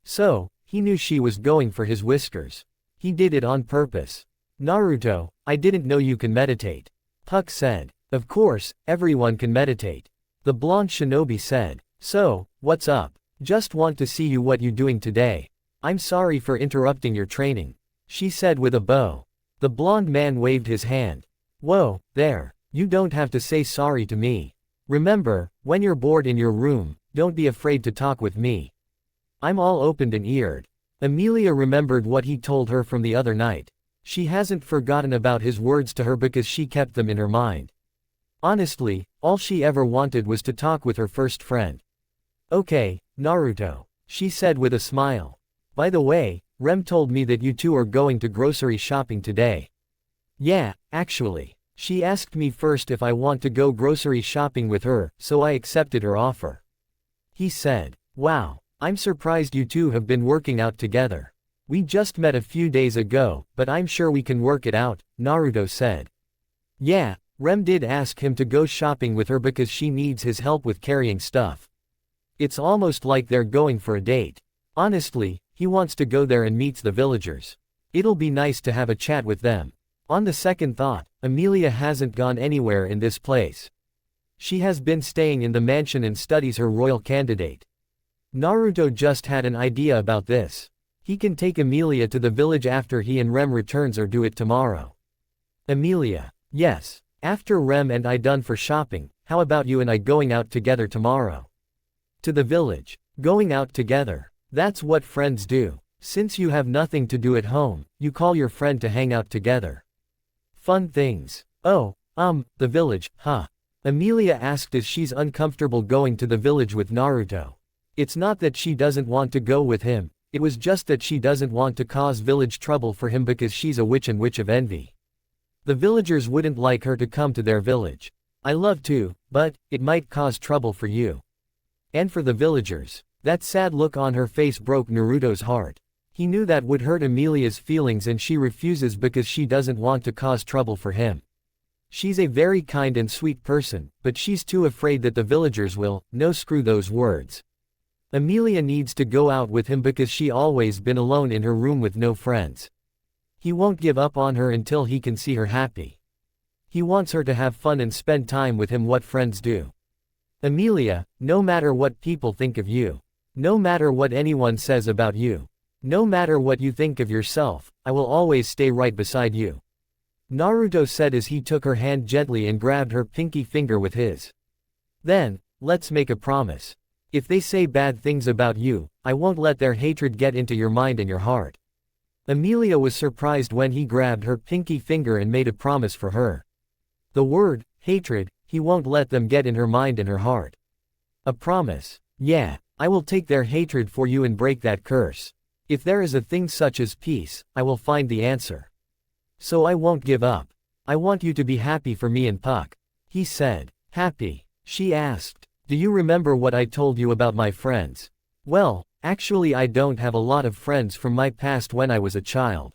So, he knew she was going for his whiskers. He did it on purpose. Naruto, I didn't know you can meditate. Puck said. Of course, everyone can meditate. The blonde shinobi said. So, what's up? Just want to see you what you doing today. I'm sorry for interrupting your training. She said with a bow. The blonde man waved his hand. Whoa, there. You don't have to say sorry to me. Remember, when you're bored in your room, don't be afraid to talk with me. I'm all opened and eared. Emilia remembered what he told her from the other night. She hasn't forgotten about his words to her because she kept them in her mind. Honestly, all she ever wanted was to talk with her first friend. Okay, Naruto, she said with a smile. By the way, Rem told me that you two are going to grocery shopping today. Yeah, actually. She asked me first if I want to go grocery shopping with her, so I accepted her offer. He said, wow, I'm surprised you two have been working out together. We just met a few days ago, but I'm sure we can work it out, Naruto said. Yeah, Rem did ask him to go shopping with her because she needs his help with carrying stuff. It's almost like they're going for a date. Honestly, he wants to go there and meets the villagers. It'll be nice to have a chat with them. On the second thought, Emilia hasn't gone anywhere in this place. She has been staying in the mansion and studies her royal candidate. Naruto just had an idea about this. He can take Emilia to the village after he and Rem returns or do it tomorrow. Emilia, yes, after Rem and I done for shopping, how about you and I going out together tomorrow? To the village. Going out together. That's what friends do. Since you have nothing to do at home, you call your friend to hang out together. Fun things. Oh, the village, huh? Emilia asked as she's uncomfortable going to the village with Naruto. It's not that she doesn't want to go with him, it was just that she doesn't want to cause village trouble for him because she's a witch and witch of envy. The villagers wouldn't like her to come to their village. I love to, but it might cause trouble for you. And for the villagers. That sad look on her face broke Naruto's heart. He knew that would hurt Emilia's feelings and she refuses because she doesn't want to cause trouble for him. She's a very kind and sweet person, but she's too afraid that the villagers will, no screw those words. Emilia needs to go out with him because she always been alone in her room with no friends. He won't give up on her until he can see her happy. He wants her to have fun and spend time with him what friends do. Emilia, no matter what people think of you, no matter what anyone says about you, no matter what you think of yourself, I will always stay right beside you. Naruto said as he took her hand gently and grabbed her pinky finger with his. Then, let's make a promise. If they say bad things about you, I won't let their hatred get into your mind and your heart. Emilia was surprised when he grabbed her pinky finger and made a promise for her. The word, hatred, he won't let them get in her mind and her heart. A promise. Yeah, I will take their hatred for you and break that curse. If there is a thing such as peace, I will find the answer. So I won't give up. I want you to be happy for me and Puck. He said. Happy? She asked. Do you remember what I told you about my friends? Well, actually I don't have a lot of friends from my past when I was a child.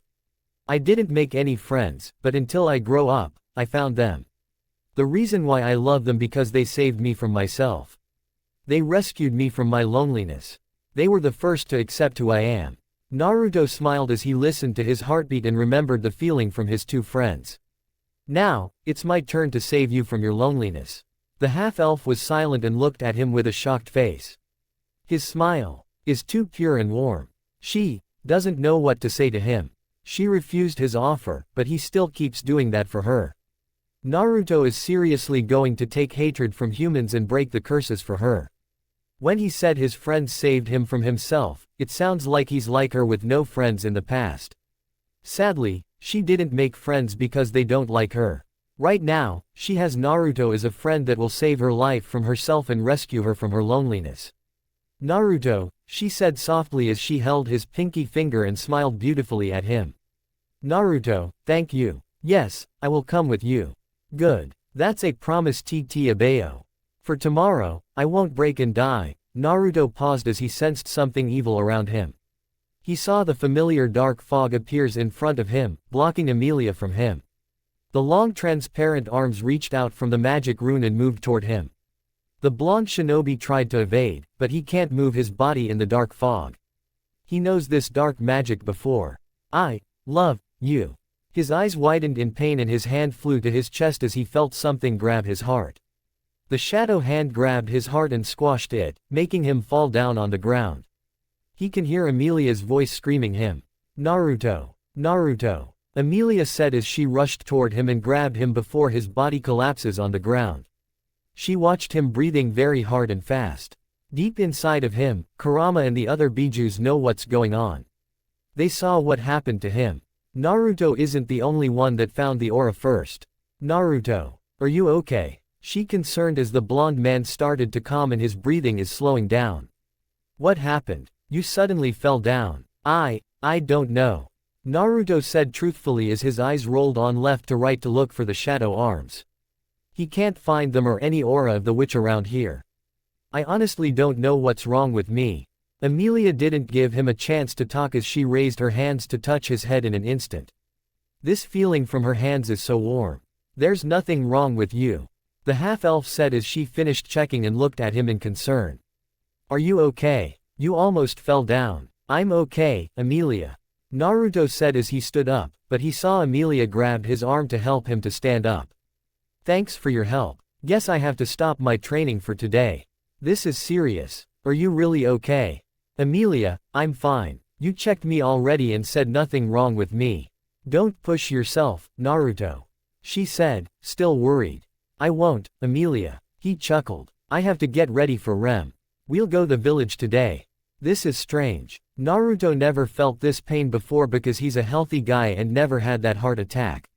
I didn't make any friends, but until I grow up, I found them. The reason why I love them because they saved me from myself. They rescued me from my loneliness. They were the first to accept who I am. Naruto smiled as he listened to his heartbeat and remembered the feeling from his two friends. Now, it's my turn to save you from your loneliness. The half-elf was silent and looked at him with a shocked face. His smile is too pure and warm. She doesn't know what to say to him. She refused his offer, but he still keeps doing that for her. Naruto is seriously going to take hatred from humans and break the curses for her. When he said his friends saved him from himself, it sounds like he's like her with no friends in the past. Sadly, she didn't make friends because they don't like her. Right now, she has Naruto as a friend that will save her life from herself and rescue her from her loneliness. Naruto, she said softly as she held his pinky finger and smiled beautifully at him. Naruto, thank you. Yes, I will come with you. Good. That's a promise Tt Abayo. For tomorrow, I won't break and die. Naruto paused as he sensed something evil around him. He saw the familiar dark fog appears in front of him, blocking Emilia from him. The long transparent arms reached out from the magic rune and moved toward him. The blonde shinobi tried to evade, but he can't move his body in the dark fog. He knows this dark magic before. I love you. His eyes widened in pain and his hand flew to his chest as he felt something grab his heart. The shadow hand grabbed his heart and squashed it, making him fall down on the ground. He can hear Emilia's voice screaming him. Naruto. Naruto. Emilia said as she rushed toward him and grabbed him before his body collapses on the ground. She watched him breathing very hard and fast. Deep inside of him, Kurama and the other Bijus know what's going on. They saw what happened to him. Naruto isn't the only one that found the aura first. Naruto, are you okay? She concerned as the blonde man started to calm and his breathing is slowing down. What happened? You suddenly fell down. I don't know. Naruto said truthfully as his eyes rolled on left to right to look for the shadow arms. He can't find them or any aura of the witch around here. I honestly don't know what's wrong with me. Emilia didn't give him a chance to talk as she raised her hands to touch his head in an instant. This feeling from her hands is so warm. There's nothing wrong with you. The half-elf said as she finished checking and looked at him in concern. Are you okay? You almost fell down. I'm okay, Emilia. Naruto said as he stood up, but he saw Emilia grab his arm to help him to stand up. Thanks for your help. Guess I have to stop my training for today. This is serious. Are you really okay? Emilia, I'm fine. You checked me already and said nothing wrong with me. Don't push yourself, Naruto. She said, still worried. I won't, Emilia. He chuckled. I have to get ready for Rem. We'll go the village today. This is strange. Naruto never felt this pain before because he's a healthy guy and never had that heart attack.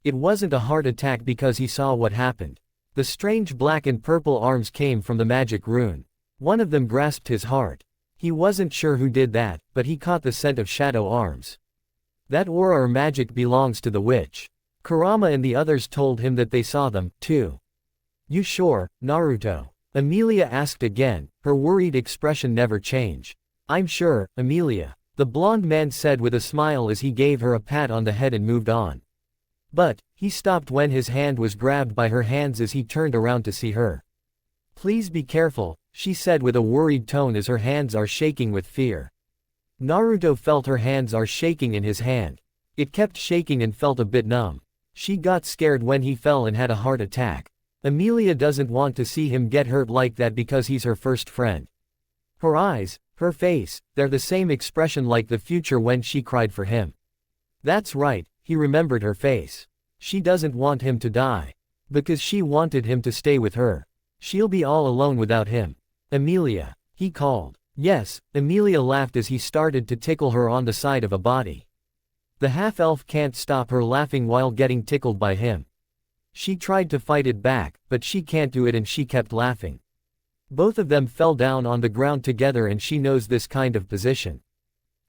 It wasn't a heart attack because he saw what happened. The strange black and purple arms came from the magic rune. One of them grasped his heart. He wasn't sure who did that, but he caught the scent of shadow arms. That aura or magic belongs to the witch. Kurama and the others told him that they saw them, too. You sure, Naruto? Emilia asked again, her worried expression never changed. I'm sure, Emilia. The blonde man said with a smile as he gave her a pat on the head and moved on. But, he stopped when his hand was grabbed by her hands as he turned around to see her. Please be careful, she said with a worried tone as her hands are shaking with fear. Naruto felt her hands are shaking in his hand. It kept shaking and felt a bit numb. She got scared when he fell and had a heart attack. Emilia doesn't want to see him get hurt like that because he's her first friend. Her eyes, her face, they're the same expression like the future when she cried for him. That's right, he remembered her face. She doesn't want him to die. Because she wanted him to stay with her. She'll be all alone without him. Emilia, he called. Yes, Emilia laughed as he started to tickle her on the side of a body. The half-elf can't stop her laughing while getting tickled by him. She tried to fight it back, but she can't do it and she kept laughing. Both of them fell down on the ground together and she knows this kind of position.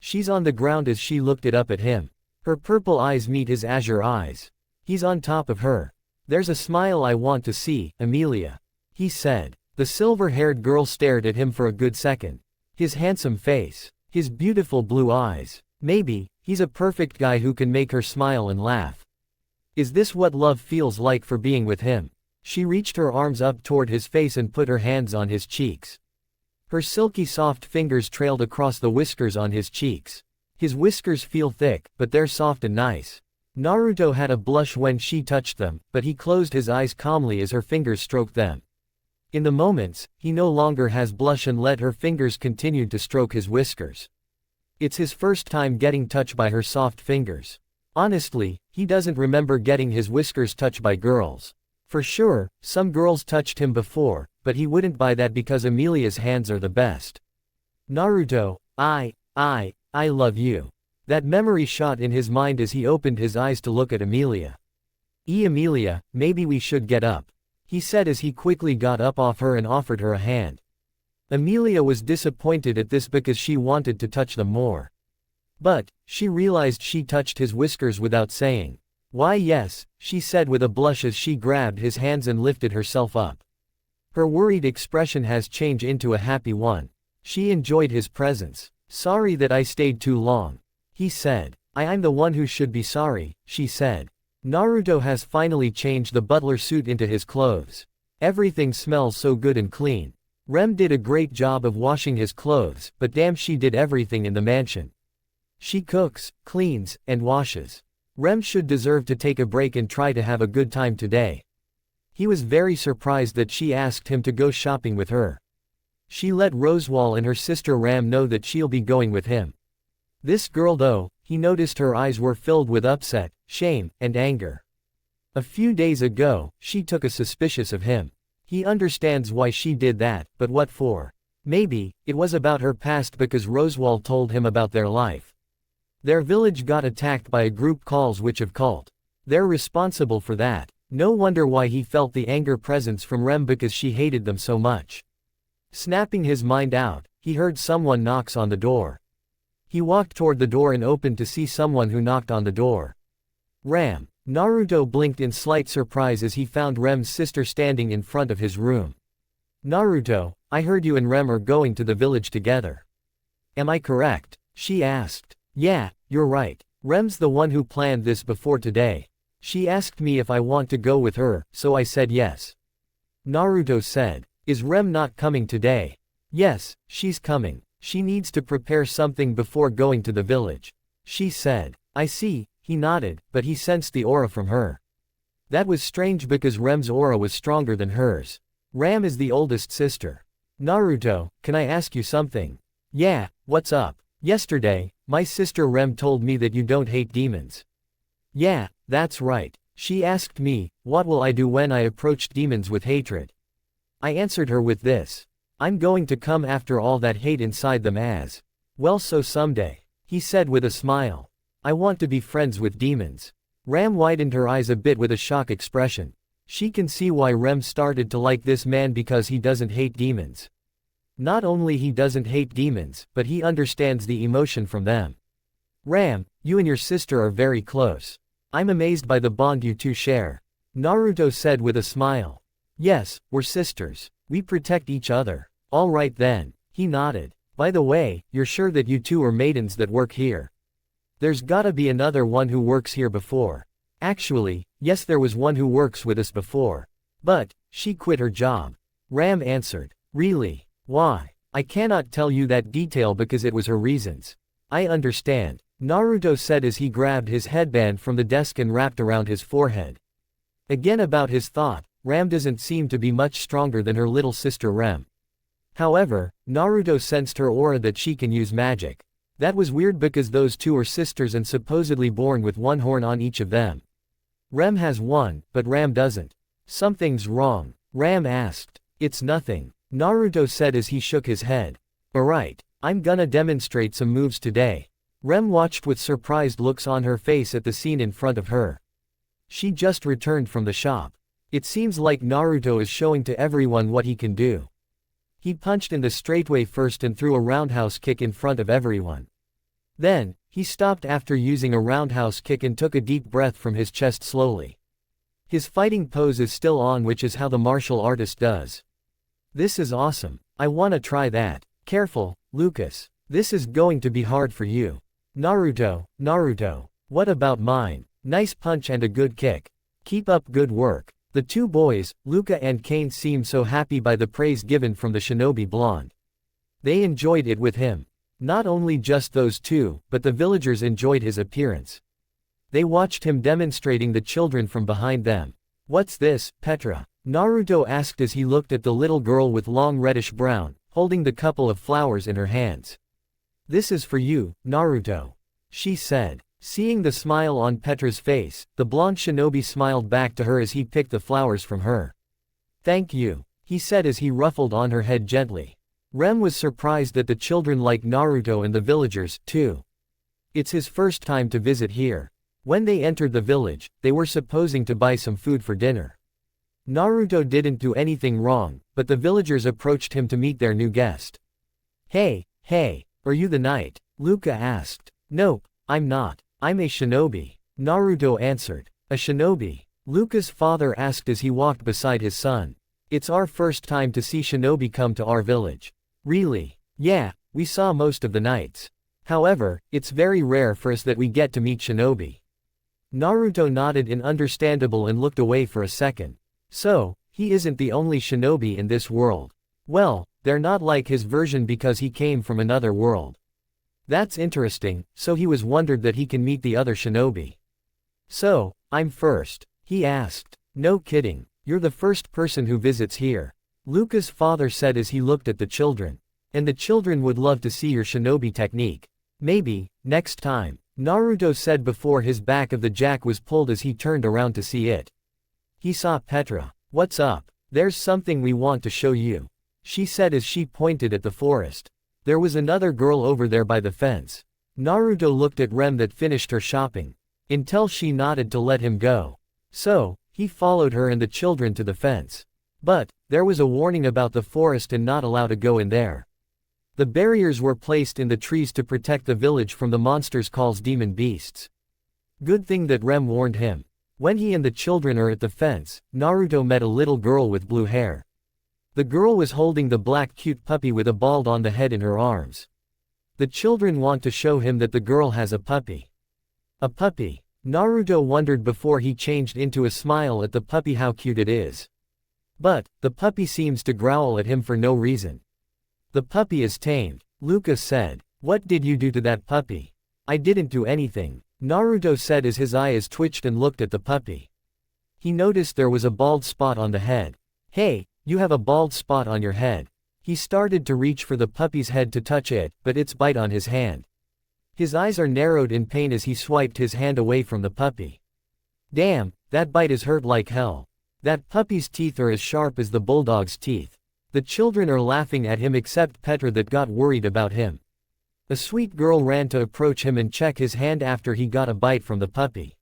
She's on the ground as she looked it up at him. Her purple eyes meet his azure eyes. He's on top of her. There's a smile I want to see, Emilia. He said. The silver-haired girl stared at him for a good second. His handsome face. His beautiful blue eyes. Maybe, he's a perfect guy who can make her smile and laugh. Is this what love feels like for being with him? She reached her arms up toward his face and put her hands on his cheeks. Her silky soft fingers trailed across the whiskers on his cheeks. His whiskers feel thick, but they're soft and nice. Naruto had a blush when she touched them, but he closed his eyes calmly as her fingers stroked them. In the moments, he no longer has blush and let her fingers continue to stroke his whiskers. It's his first time getting touched by her soft fingers. Honestly, he doesn't remember getting his whiskers touched by girls. For sure, some girls touched him before, but he wouldn't buy that because Emilia's hands are the best. Naruto, I love you. That memory shot in his mind as he opened his eyes to look at Emilia. Emilia, maybe we should get up. He said as he quickly got up off her and offered her a hand. Emilia was disappointed at this because she wanted to touch them more. But, she realized she touched his whiskers without saying. Why yes, she said with a blush as she grabbed his hands and lifted herself up. Her worried expression has changed into a happy one. She enjoyed his presence. Sorry that I stayed too long. He said. I'm the one who should be sorry, she said. Naruto has finally changed the butler suit into his clothes. Everything smells so good and clean. Rem did a great job of washing his clothes, but damn she did everything in the mansion. She cooks, cleans, and washes. Rem should deserve to take a break and try to have a good time today. He was very surprised that she asked him to go shopping with her. She let Rosewall and her sister Ram know that she'll be going with him. This girl though, he noticed her eyes were filled with upset, shame, and anger. A few days ago, she took a suspicious of him. He understands why she did that, but what for? Maybe, it was about her past because Rosewall told him about their life. Their village got attacked by a group calls witch of cult. They're responsible for that. No wonder why he felt the anger presence from Rem because she hated them so much. Snapping his mind out, he heard someone knocks on the door. He walked toward the door and opened to see someone who knocked on the door. Ram. Naruto blinked in slight surprise as he found Rem's sister standing in front of his room. Naruto, I heard you and Rem are going to the village together. Am I correct? She asked. Yeah, you're right. Rem's the one who planned this before today. She asked me if I want to go with her, so I said yes. Naruto said. Is Rem not coming today? Yes, she's coming. She needs to prepare something before going to the village. She said. I see, he nodded, but he sensed the aura from her. That was strange because Rem's aura was stronger than hers. Ram is the oldest sister. Naruto, can I ask you something? Yeah, what's up? Yesterday, my sister Rem told me that you don't hate demons. Yeah, that's right. She asked me, what will I do when I approach demons with hatred? I answered her with this. I'm going to come after all that hate inside them as well so someday. He said with a smile. I want to be friends with demons. Ram widened her eyes a bit with a shock expression. She can see why Rem started to like this man because he doesn't hate demons. Not only he doesn't hate demons, but he understands the emotion from them. Ram, you and your sister are very close. I'm amazed by the bond you two share. Naruto said with a smile. Yes, we're sisters. We protect each other. All right then. He nodded. By the way, you're sure that you two are maidens that work here? There's gotta be another one who works here before. Actually, yes, there was one who works with us before. But, she quit her job. Ram answered. Really? Why? I cannot tell you that detail because it was her reasons. I understand. Naruto said as he grabbed his headband from the desk and wrapped around his forehead. Again about his thought, Ram doesn't seem to be much stronger than her little sister Rem. However, Naruto sensed her aura that she can use magic. That was weird because those two are sisters and supposedly born with one horn on each of them. Rem has one, but Ram doesn't. Something's wrong. Ram asked. It's nothing. Naruto said as he shook his head. Alright, I'm gonna demonstrate some moves today. Rem watched with surprised looks on her face at the scene in front of her. She just returned from the shop. It seems like Naruto is showing to everyone what he can do. He punched in the straightway first and threw a roundhouse kick in front of everyone. Then, he stopped after using a roundhouse kick and took a deep breath from his chest slowly. His fighting pose is still on, which is how the martial artist does. This is awesome. I wanna try that. Careful, Lucas. This is going to be hard for you. Naruto, what about mine? Nice punch and a good kick. Keep up good work. The two boys, Luca and Kane, seemed so happy by the praise given from the shinobi blonde. They enjoyed it with him. Not only just those two, but the villagers enjoyed his appearance. They watched him demonstrating the children from behind them. What's this, Petra? Naruto asked as he looked at the little girl with long reddish brown, holding the couple of flowers in her hands. This is for you, Naruto. She said. Seeing the smile on Petra's face, the blonde shinobi smiled back to her as he picked the flowers from her. Thank you, he said as he ruffled on her head gently. Rem was surprised that the children liked Naruto and the villagers, too. It's his first time to visit here. When they entered the village, they were supposing to buy some food for dinner. Naruto didn't do anything wrong, but the villagers approached him to meet their new guest. Hey, are you the knight? Luca asked. Nope, I'm not. I'm a shinobi. Naruto answered. A shinobi? Luca's father asked as he walked beside his son. It's our first time to see shinobi come to our village. Really? Yeah, we saw most of the knights. However, it's very rare for us that we get to meet shinobi. Naruto nodded in understandable and looked away for a second. So, he isn't the only shinobi in this world. Well, they're not like his version because he came from another world. That's interesting, so he was wondered that he can meet the other shinobi. So, I'm first? He asked. No kidding, you're the first person who visits here. Luca's father said as he looked at the children. And the children would love to see your shinobi technique. Maybe, next time, Naruto said before his back of the jack was pulled as he turned around to see it. He saw Petra. What's up? There's something we want to show you. She said as she pointed at the forest. There was another girl over there by the fence. Naruto looked at Rem that finished her shopping. Until she nodded to let him go. So, he followed her and the children to the fence. But, there was a warning about the forest and not allowed to go in there. The barriers were placed in the trees to protect the village from the monsters called demon beasts. Good thing that Rem warned him. When he and the children are at the fence, Naruto met a little girl with blue hair. The girl was holding the black cute puppy with a bald on the head in her arms. The children want to show him that the girl has a puppy. A puppy. Naruto wondered before he changed into a smile at the puppy how cute it is. But, the puppy seems to growl at him for no reason. The puppy is tamed, Lucas said. What did you do to that puppy? I didn't do anything, Naruto said as his eyes twitched and looked at the puppy. He noticed there was a bald spot on the head. Hey, you have a bald spot on your head. He started to reach for the puppy's head to touch it, but its bite on his hand. His eyes are narrowed in pain as he swiped his hand away from the puppy. Damn, that bite is hurt like hell. That puppy's teeth are as sharp as the bulldog's teeth. The children are laughing at him except Petra that got worried about him. A sweet girl ran to approach him and check his hand after he got a bite from the puppy.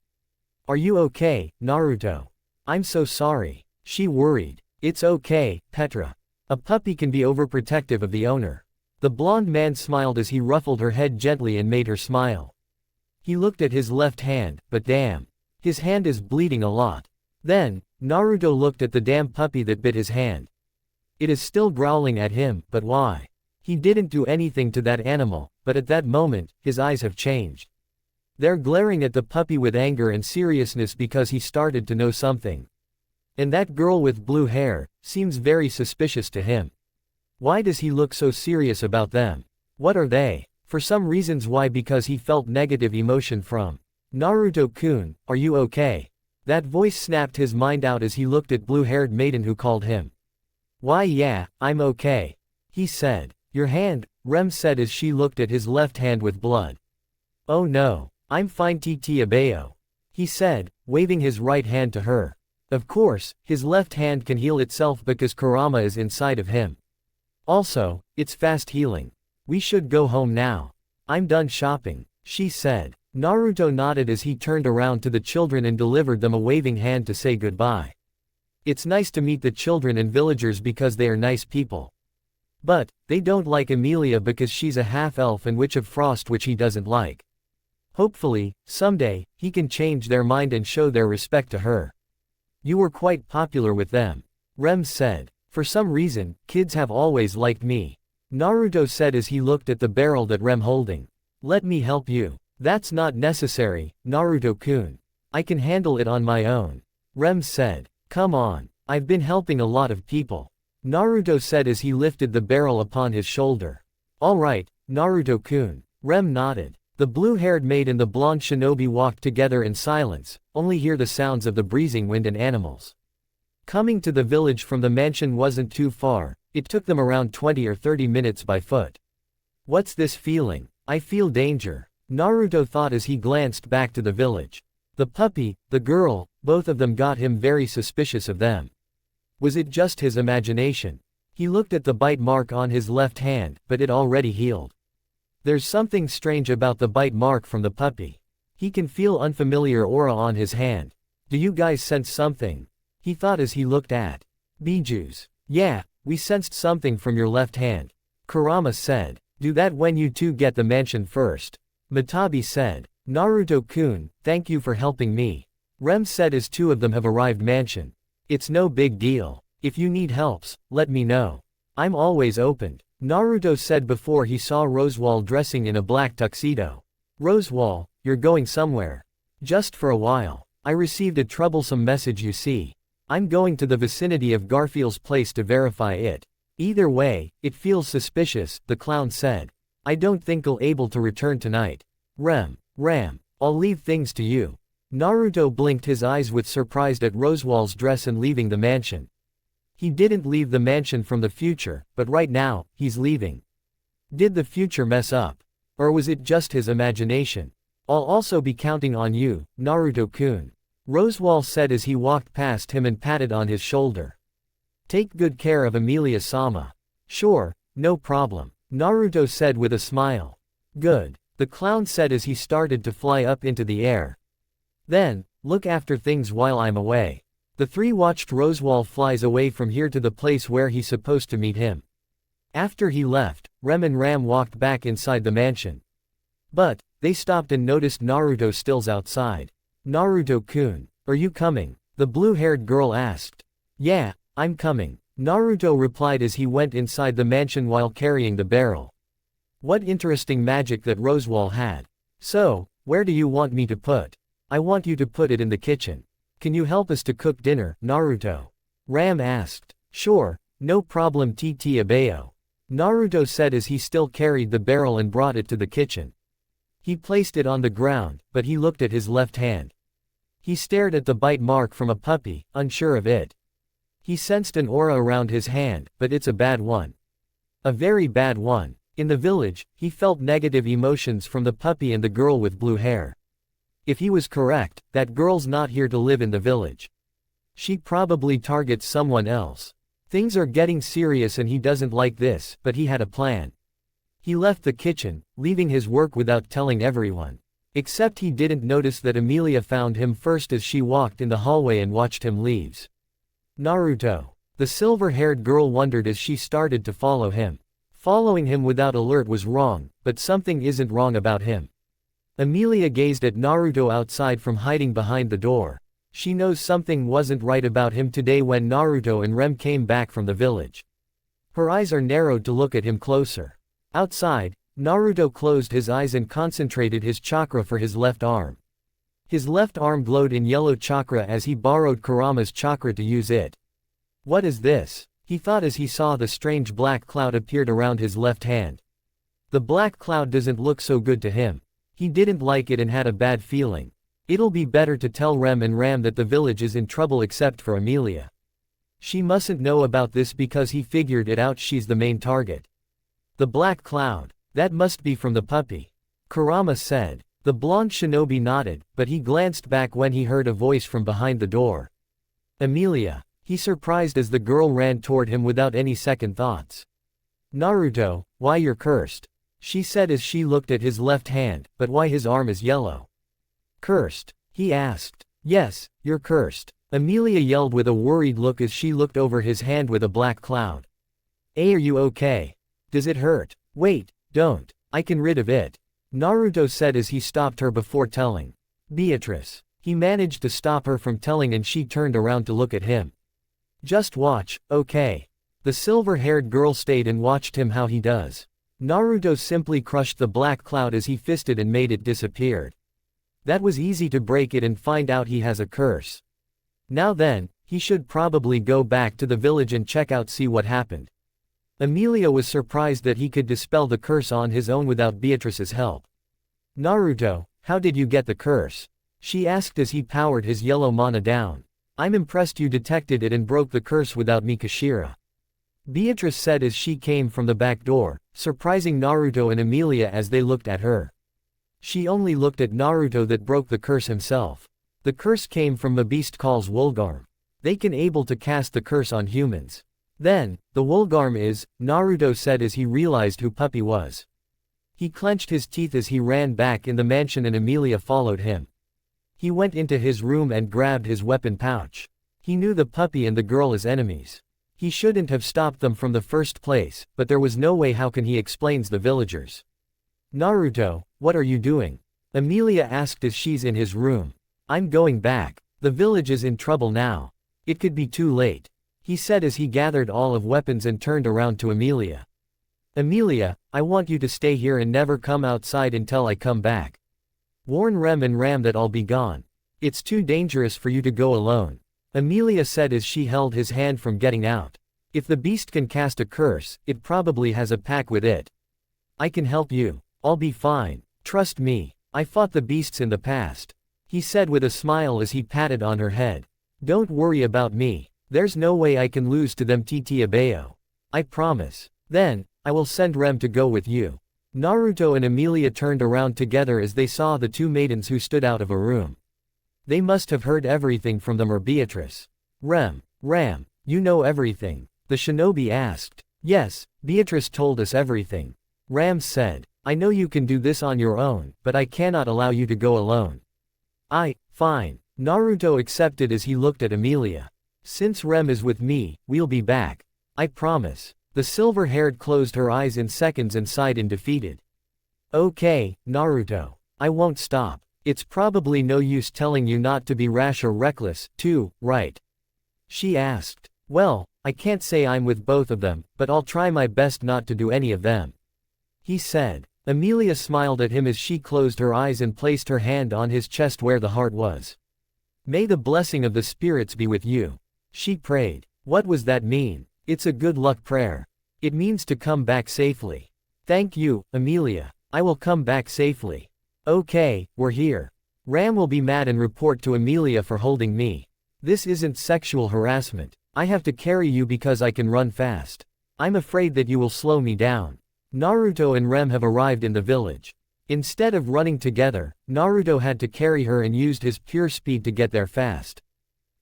Are you okay, Naruto? I'm so sorry. She worried. It's okay, Petra. A puppy can be overprotective of the owner. The blonde man smiled as he ruffled her head gently and made her smile. He looked at his left hand, but damn. His hand is bleeding a lot. Then, Naruto looked at the damn puppy that bit his hand. It is still growling at him, but why? He didn't do anything to that animal, but at that moment, his eyes have changed. They're glaring at the puppy with anger and seriousness because he started to know something. And that girl with blue hair seems very suspicious to him. Why does he look so serious about them? What are they? For some reasons why because he felt negative emotion from Naruto-kun, are you okay? That voice snapped his mind out as he looked at blue-haired maiden who called him. Why yeah, I'm okay. He said. Your hand, Rem said as she looked at his left hand with blood. Oh no, I'm fine Tt Abayo. He said, waving his right hand to her. Of course, his left hand can heal itself because Kurama is inside of him. Also, it's fast healing. We should go home now. I'm done shopping, she said. Naruto nodded as he turned around to the children and delivered them a waving hand to say goodbye. It's nice to meet the children and villagers because they are nice people. But, they don't like Emilia because she's a half-elf and witch of frost which he doesn't like. Hopefully, someday, he can change their mind and show their respect to her. You were quite popular with them. Rem said. For some reason, kids have always liked me. Naruto said as he looked at the barrel that Rem holding. Let me help you. That's not necessary, Naruto-kun. I can handle it on my own. Rem said. Come on, I've been helping a lot of people. Naruto said as he lifted the barrel upon his shoulder. Alright, Naruto-kun. Rem nodded. The blue-haired maid and the blonde shinobi walked together in silence, only hear the sounds of the breezing wind and animals. Coming to the village from the mansion wasn't too far, it took them around 20 or 30 minutes by foot. What's this feeling? I feel danger, Naruto thought as he glanced back to the village. The puppy, the girl, both of them got him very suspicious of them. Was it just his imagination? He looked at the bite mark on his left hand, but it already healed. There's something strange about the bite mark from the puppy. He can feel unfamiliar aura on his hand. Do you guys sense something? He thought as he looked at Biju's. Yeah, we sensed something from your left hand. Kurama said. Do that when you two get the mansion first. Matabi said. Naruto-kun, thank you for helping me. Rem said as two of them have arrived mansion. It's no big deal. If you need helps, let me know. I'm always open, Naruto said before he saw Rosewall dressing in a black tuxedo. Rosewall, you're going somewhere. Just for a while. I received a troublesome message you see. I'm going to the vicinity of Garfield's place to verify it. Either way, it feels suspicious, the clown said. I don't think I'll able to return tonight. Ram, I'll leave things to you. Naruto blinked his eyes with surprise at Rosewall's dress and leaving the mansion. He didn't leave the mansion from the future, but right now, he's leaving. Did the future mess up? Or was it just his imagination? I'll also be counting on you, Naruto-kun. Rosewall said as he walked past him and patted on his shoulder. Take good care of Emilia-sama. Sure, no problem, Naruto said with a smile. Good. the clown said as he started to fly up into the air. Then, look after things while I'm away. The three watched Roswaal flies away from here to the place where he's supposed to meet him. After he left, Rem and Ram walked back inside the mansion. But, they stopped and noticed Naruto stills outside. Naruto-kun, are you coming? The blue-haired girl asked. Yeah, I'm coming, Naruto replied as he went inside the mansion while carrying the barrel. What interesting magic that Roswaal had. So, where do you want me to put? I want you to put it in the kitchen. Can you help us to cook dinner, Naruto? Ram asked. Sure, no problem TT Abayo. Naruto said as he still carried the barrel and brought it to the kitchen. He placed it on the ground, but he looked at his left hand. He stared at the bite mark from a puppy, unsure of it. He sensed an aura around his hand, but it's a bad one. A very bad one. In the village, he felt negative emotions from the puppy and the girl with blue hair. If he was correct, that girl's not here to live in the village. She probably targets someone else. Things are getting serious and he doesn't like this, but he had a plan. He left the kitchen, leaving his work without telling everyone. Except he didn't notice that Emilia found him first as she walked in the hallway and watched him leave. Naruto. The silver-haired girl wondered as she started to follow him. Following him without alert was wrong, but something isn't wrong about him. Emilia gazed at Naruto outside from hiding behind the door. She knows something wasn't right about him today when Naruto and Rem came back from the village. Her eyes are narrowed to look at him closer. Outside, Naruto closed his eyes and concentrated his chakra for his left arm. His left arm glowed in yellow chakra as he borrowed Kurama's chakra to use it. What is this? He thought as he saw the strange black cloud appeared around his left hand. The black cloud doesn't look so good to him. He didn't like it and had a bad feeling. It'll be better to tell Rem and Ram that the village is in trouble except for Emilia. She mustn't know about this because he figured it out, she's the main target. The black cloud. That must be from the puppy. Kurama said. The blonde shinobi nodded, but he glanced back when he heard a voice from behind the door. Emilia. He surprised as the girl ran toward him without any second thoughts. Naruto, why you're cursed? She said as she looked at his left hand, but why his arm is yellow? Cursed? He asked. Yes, you're cursed. Emilia yelled with a worried look as she looked over his hand with a black cloud. Hey, are you okay? Does it hurt? Wait, don't. I can rid of it. Naruto said as he stopped her before telling. Beatrice. He managed to stop her from telling and she turned around to look at him. Just watch, okay? The silver-haired girl stayed and watched him how he does. Naruto simply crushed the black cloud as he fisted and made it disappear. That was easy to break it and find out he has a curse. Now then, he should probably go back to the village and check out see what happened. Emilia was surprised that he could dispel the curse on his own without Beatrice's help. Naruto, how did you get the curse? She asked as he powered his yellow mana down. I'm impressed you detected it and broke the curse without me, Kashira. Beatrice said as she came from the back door, surprising Naruto and Emilia as they looked at her. She only looked at Naruto that broke the curse himself. The curse came from a beast called Wolgarm. They can able to cast the curse on humans. Then, the Wolgarm is, Naruto said as he realized who Puppy was. He clenched his teeth as he ran back in the mansion and Emilia followed him. He went into his room and grabbed his weapon pouch. He knew the puppy and the girl as enemies. He shouldn't have stopped them from the first place, but there was no way. How can he explains the villagers? Naruto, what are you doing? Emilia asked as she's in his room. I'm going back. The village is in trouble now. It could be too late. He said as he gathered all of weapons and turned around to Emilia. Emilia, I want you to stay here and never come outside until I come back. Warn Rem and Ram that I'll be gone. It's too dangerous for you to go alone. Emilia said as she held his hand from getting out. If the beast can cast a curse, it probably has a pack with it. I can help you. I'll be fine. Trust me. I fought the beasts in the past. He said with a smile as he patted on her head. Don't worry about me. There's no way I can lose to them TT Abayo. I promise. Then, I will send Rem to go with you. Naruto and Emilia turned around together as they saw the two maidens who stood out of a room. They must have heard everything from them or Beatrice. Ram, you know everything? The shinobi asked. Yes, Beatrice told us everything. Ram said. I know you can do this on your own, but I cannot allow you to go alone. Fine. Naruto accepted as he looked at Emilia. Since Rem is with me, we'll be back. I promise. The silver-haired closed her eyes in seconds and sighed in defeated. Okay, Naruto. I won't stop. It's probably no use telling you not to be rash or reckless, too, right? She asked. Well, I can't say I'm with both of them, but I'll try my best not to do any of them. He said. Emilia smiled at him as she closed her eyes and placed her hand on his chest where the heart was. May the blessing of the spirits be with you. She prayed. What was that mean? It's a good luck prayer. It means to come back safely. Thank you, Emilia. I will come back safely. Okay, we're here. Ram will be mad and report to Emilia for holding me. This isn't sexual harassment. I have to carry you because I can run fast. I'm afraid that you will slow me down. Naruto and Rem have arrived in the village. Instead of running together, Naruto had to carry her and used his pure speed to get there fast.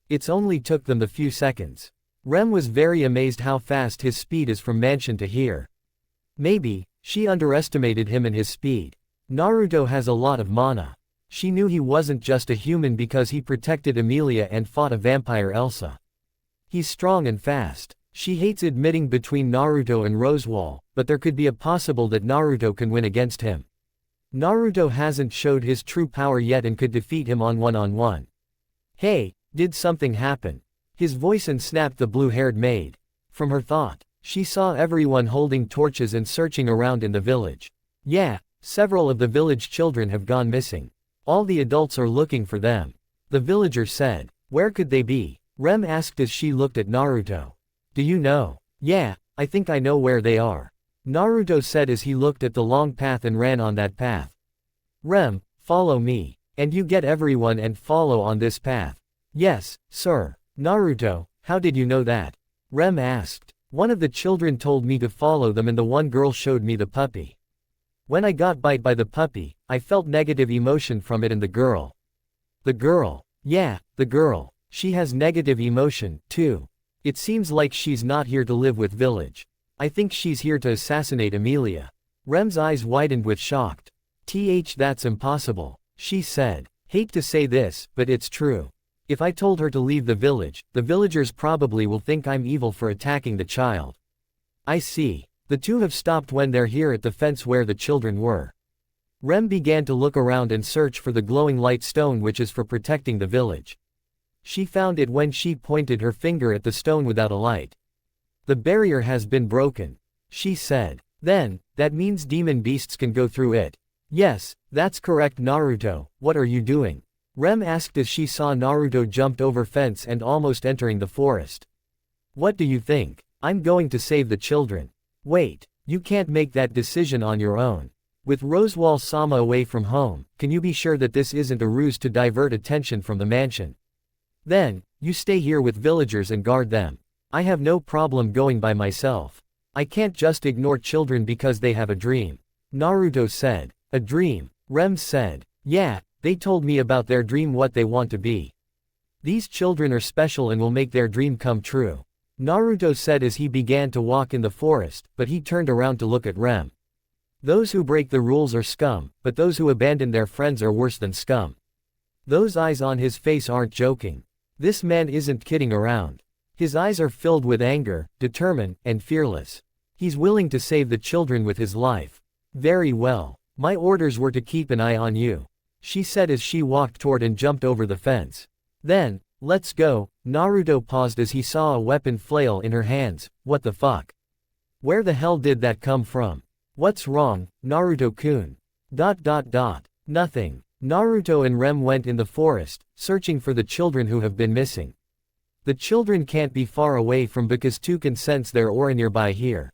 It's only took them the few seconds. Rem was very amazed how fast his speed is from mansion to here. Maybe, she underestimated him and his speed. Naruto has a lot of mana. She knew he wasn't just a human because he protected Emilia and fought a vampire Elsa. He's strong and fast. She hates admitting between Naruto and Rosewall, but there could be a possible that Naruto can win against him. Naruto hasn't showed his true power yet and could defeat him on one-on-one. Hey, did something happen? His voice and snapped the blue-haired maid. From her thought, she saw everyone holding torches and searching around in the village. Yeah, several of the village children have gone missing. All the adults are looking for them. The villager said. Where could they be? Rem asked as she looked at Naruto. Do you know? Yeah, I think I know where they are. Naruto said as he looked at the long path and ran on that path. Rem, follow me. And you get everyone and follow on this path. Yes, sir. Naruto, how did you know that? Rem asked. One of the children told me to follow them and the one girl showed me the puppy. When I got bit by the puppy, I felt negative emotion from it and the girl. The girl. Yeah, the girl. She has negative emotion, too. It seems like she's not here to live with village. I think she's here to assassinate Emilia. Rem's eyes widened with shocked. That's impossible. She said. Hate to say this, but it's true. If I told her to leave the village, the villagers probably will think I'm evil for attacking the child. I see. The two have stopped when they're here at the fence where the children were. Rem began to look around and search for the glowing light stone which is for protecting the village. She found it when she pointed her finger at the stone without a light. The barrier has been broken. She said. Then, that means demon beasts can go through it. Yes, that's correct Naruto, what are you doing? Rem asked as she saw Naruto jumped over fence and almost entering the forest. What do you think? I'm going to save the children. Wait, you can't make that decision on your own. With Rosewall-sama away from home, can you be sure that this isn't a ruse to divert attention from the mansion? Then, you stay here with villagers and guard them. I have no problem going by myself. I can't just ignore children because they have a dream. Naruto said. A dream? Rem said. Yeah, they told me about their dream what they want to be. These children are special and will make their dream come true. Naruto said as he began to walk in the forest, but he turned around to look at Rem. Those who break the rules are scum, but those who abandon their friends are worse than scum. Those eyes on his face aren't joking. This man isn't kidding around. His eyes are filled with anger, determined, and fearless. He's willing to save the children with his life. Very well. My orders were to keep an eye on you. She said as she walked toward and jumped over the fence. Then, let's go. Naruto paused as he saw a weapon flail in her hands. What the fuck? Where the hell did that come from? What's wrong, Naruto-kun? Nothing. Naruto and Rem went in the forest, searching for the children who have been missing. The children can't be far away from because two can sense their aura nearby here.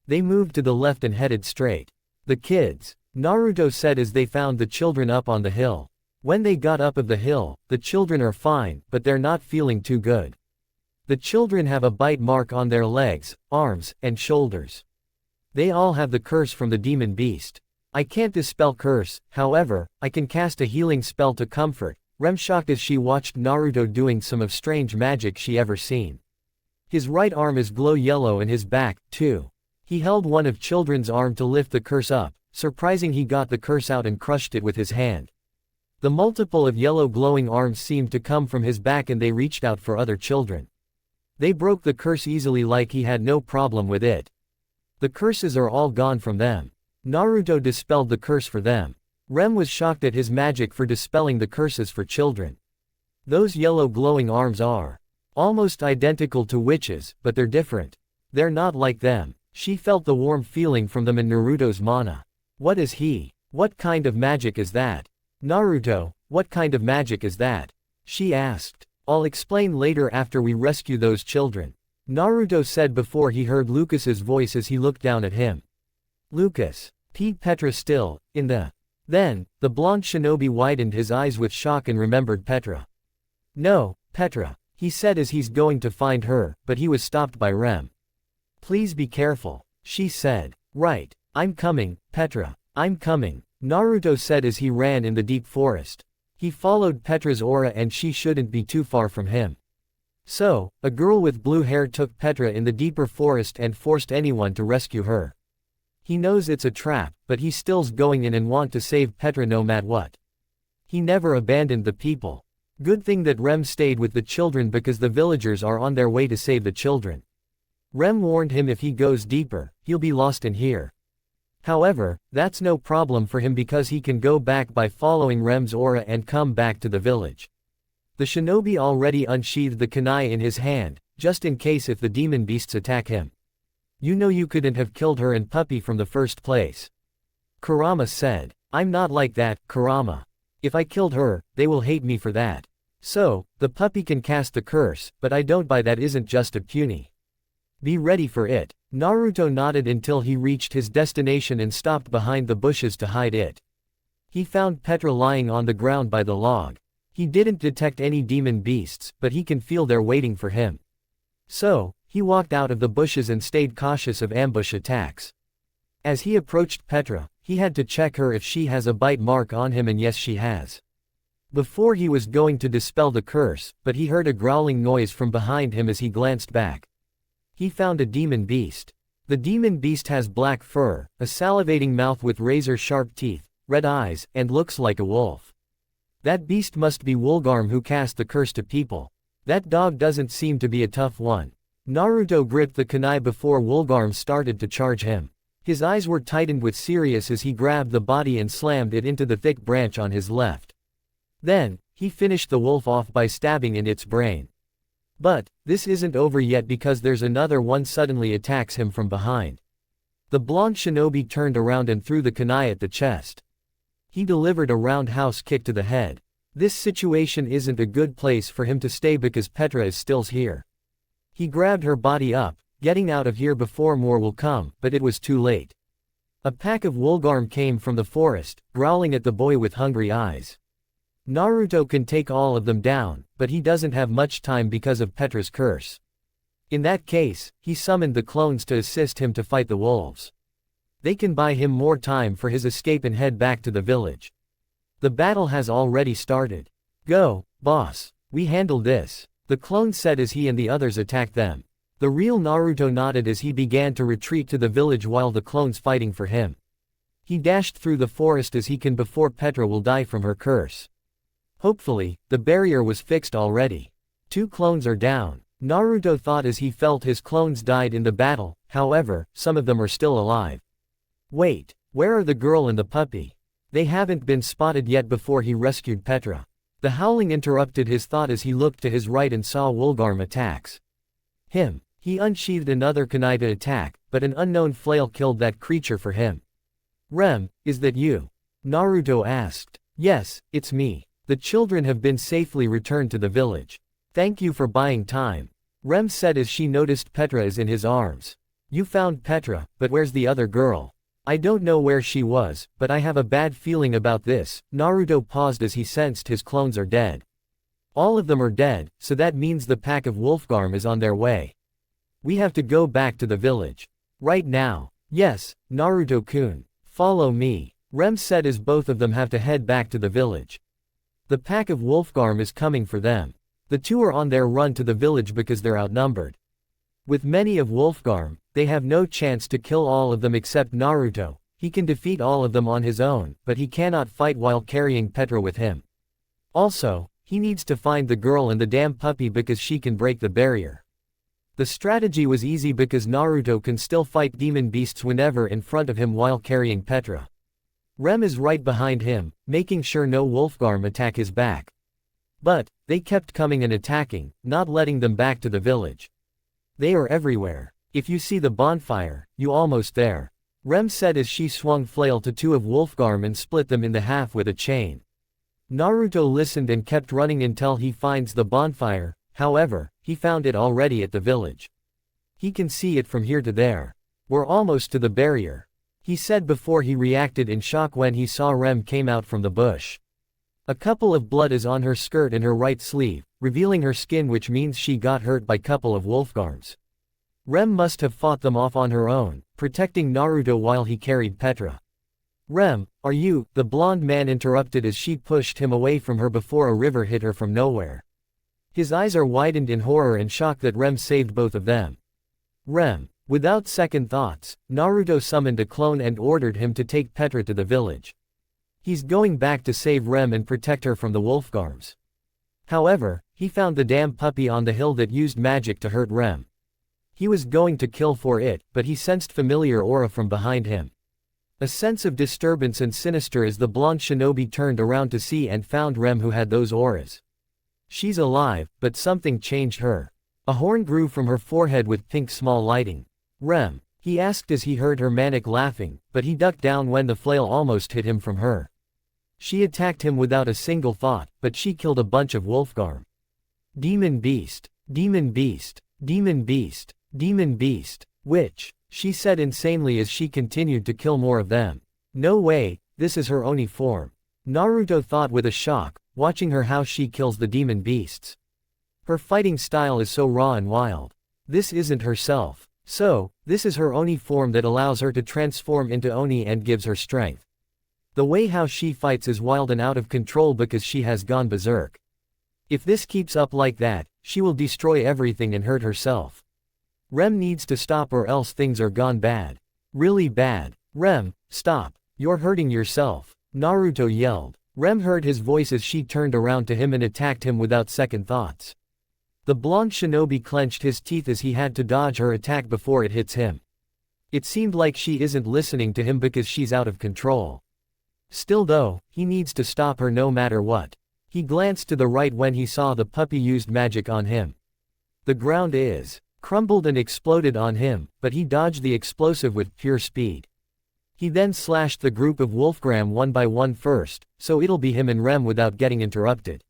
They moved to the left and headed straight. The kids, Naruto said as they found the children up on the hill. When they got up of the hill, the children are fine, but they're not feeling too good. The children have a bite mark on their legs, arms, and shoulders. They all have the curse from the demon beast. I can't dispel curse, however, I can cast a healing spell to comfort. Rem shocked as she watched Naruto doing some of strange magic she ever seen. His right arm is glow yellow and his back, too. He held one of children's arm to lift the curse up, Surprising, he got the curse out and crushed it with his hand. The multiple of yellow glowing arms seemed to come from his back and they reached out for other children. They broke the curse easily like he had no problem with it. The curses are all gone from them. Naruto dispelled the curse for them. Rem was shocked at his magic for dispelling the curses for children. Those yellow glowing arms are almost identical to witches, but they're different. They're not like them. She felt the warm feeling from them in Naruto's mana. What is he? What kind of magic is that? Naruto, what kind of magic is that? She asked. I'll explain later after we rescue those children, Naruto said before he heard Lucas's voice as he looked down at him. Lucas. Petra still, in the. Then, the blonde shinobi widened his eyes with shock and remembered Petra. No, Petra, he said as he's going to find her, but he was stopped by Rem. Please be careful, she said. Right, I'm coming, Petra, I'm coming, Naruto said as he ran in the deep forest. He followed Petra's aura and she shouldn't be too far from him. So, a girl with blue hair took Petra in the deeper forest and forced anyone to rescue her. He knows it's a trap, but he's still's going in and want to save Petra no matter what. He never abandoned the people. Good thing that Rem stayed with the children because the villagers are on their way to save the children. Rem warned him if he goes deeper, he'll be lost in here. However, that's no problem for him because he can go back by following Rem's aura and come back to the village. The shinobi already unsheathed the kunai in his hand, just in case if the demon beasts attack him. You know you couldn't have killed her and puppy from the first place. Kurama said. I'm not like that, Kurama. If I killed her, they will hate me for that. So, the puppy can cast the curse, but I don't buy that isn't just a puny. Be ready for it. Naruto nodded until he reached his destination and stopped behind the bushes to hide it. He found Petra lying on the ground by the log. He didn't detect any demon beasts, but he can feel they're waiting for him. So, he walked out of the bushes and stayed cautious of ambush attacks. As he approached Petra, he had to check her if she has a bite mark on him, and yes, she has. Before he was going to dispel the curse, but he heard a growling noise from behind him as he glanced back. He found a demon beast. The demon beast has black fur, a salivating mouth with razor-sharp teeth, red eyes, and looks like a wolf. That beast must be Wolgarm who cast the curse to people. That dog doesn't seem to be a tough one. Naruto gripped the kunai before Wolgarm started to charge him. His eyes were tightened with serious as he grabbed the body and slammed it into the thick branch on his left. Then, he finished the wolf off by stabbing in its brain. But, this isn't over yet because there's another one suddenly attacks him from behind. The blonde shinobi turned around and threw the kunai at the chest. He delivered a roundhouse kick to the head. This situation isn't a good place for him to stay because Petra is still here. He grabbed her body up, getting out of here before more will come, but it was too late. A pack of Wolgarm came from the forest, growling at the boy with hungry eyes. Naruto can take all of them down, but he doesn't have much time because of Petra's curse. In that case, he summoned the clones to assist him to fight the wolves. They can buy him more time for his escape and head back to the village. The battle has already started. Go, boss. We handled this, the clones said as he and the others attacked them. The real Naruto nodded as he began to retreat to the village while the clones fighting for him. He dashed through the forest as he can before Petra will die from her curse. Hopefully, the barrier was fixed already. 2 clones are down, Naruto thought as he felt his clones died in the battle, however, some of them are still alive. Wait, where are the girl and the puppy? They haven't been spotted yet before he rescued Petra. The howling interrupted his thought as he looked to his right and saw Wolgarm attacks him. He unsheathed another kunai to attack, but an unknown flail killed that creature for him. Rem, is that you? Naruto asked. Yes, it's me. The children have been safely returned to the village. Thank you for buying time, Rem said as she noticed Petra is in his arms. You found Petra, but where's the other girl? I don't know where she was, but I have a bad feeling about this. Naruto paused as he sensed his clones are dead. All of them are dead, so that means the pack of Wolgarm is on their way. We have to go back to the village. Right now. Yes, Naruto-kun. Follow me, Rem said as both of them have to head back to the village. The pack of Wolgarm is coming for them. The 2 are on their run to the village because they're outnumbered. With many of Wolgarm, they have no chance to kill all of them except Naruto. he can defeat all of them on his own, but he cannot fight while carrying Petra with him. Also, he needs to find the girl and the damn puppy because she can break the barrier. The strategy was easy because Naruto can still fight demon beasts whenever in front of him while carrying Petra. Rem is right behind him, making sure no Wolfgarm attack his back. But, they kept coming and attacking, not letting them back to the village. They are everywhere. If you see the bonfire, you almost there. Rem said as she swung flail to two of Wolfgarm and split them in the half with a chain. Naruto listened and kept running until he finds the bonfire, however, he found it already at the village. He can see it from here to there. We're almost to the barrier, he said before he reacted in shock when he saw Rem came out from the bush. A couple of blood is on her skirt and her right sleeve, revealing her skin, which means she got hurt by couple of Wolfgarms. Rem must have fought them off on her own, protecting Naruto while he carried Petra. Rem, are you? The blonde man interrupted as she pushed him away from her before a river hit her from nowhere. His eyes are widened in horror and shock that Rem saved both of them. Rem. Without second thoughts, Naruto summoned a clone and ordered him to take Petra to the village. He's going back to save Rem and protect her from the Wolfgarms. However, he found the damn puppy on the hill that used magic to hurt Rem. He was going to kill for it, but he sensed familiar aura from behind him. A sense of disturbance and sinister as the blonde shinobi turned around to see and found Rem, who had those auras. She's alive, but something changed her. A horn grew from her forehead with pink small lighting. Rem, he asked as he heard her manic laughing, but he ducked down when the flail almost hit him from her. She attacked him without a single thought, but she killed a bunch of Wolfgarm. Demon beast, demon beast, demon beast, demon beast, witch, she said insanely as she continued to kill more of them. No way, this is her Oni form. Naruto thought with a shock, watching her how she kills the demon beasts. Her fighting style is so raw and wild. This isn't herself. So, this is her Oni form that allows her to transform into Oni and gives her strength. The way how she fights is wild and out of control because she has gone berserk. If this keeps up like that, she will destroy everything and hurt herself. Rem needs to stop or else things are gone bad. Really bad. Rem, stop. You're hurting yourself, Naruto yelled. Rem heard his voice as she turned around to him and attacked him without second thoughts. The blonde shinobi clenched his teeth as he had to dodge her attack before it hits him. It seemed like she isn't listening to him because she's out of control. Still though, he needs to stop her no matter what. He glanced to the right when he saw the puppy used magic on him. The ground is crumbled and exploded on him, but he dodged the explosive with pure speed. He then slashed the group of Wolfgram one by one first, so it'll be him and Rem without getting interrupted.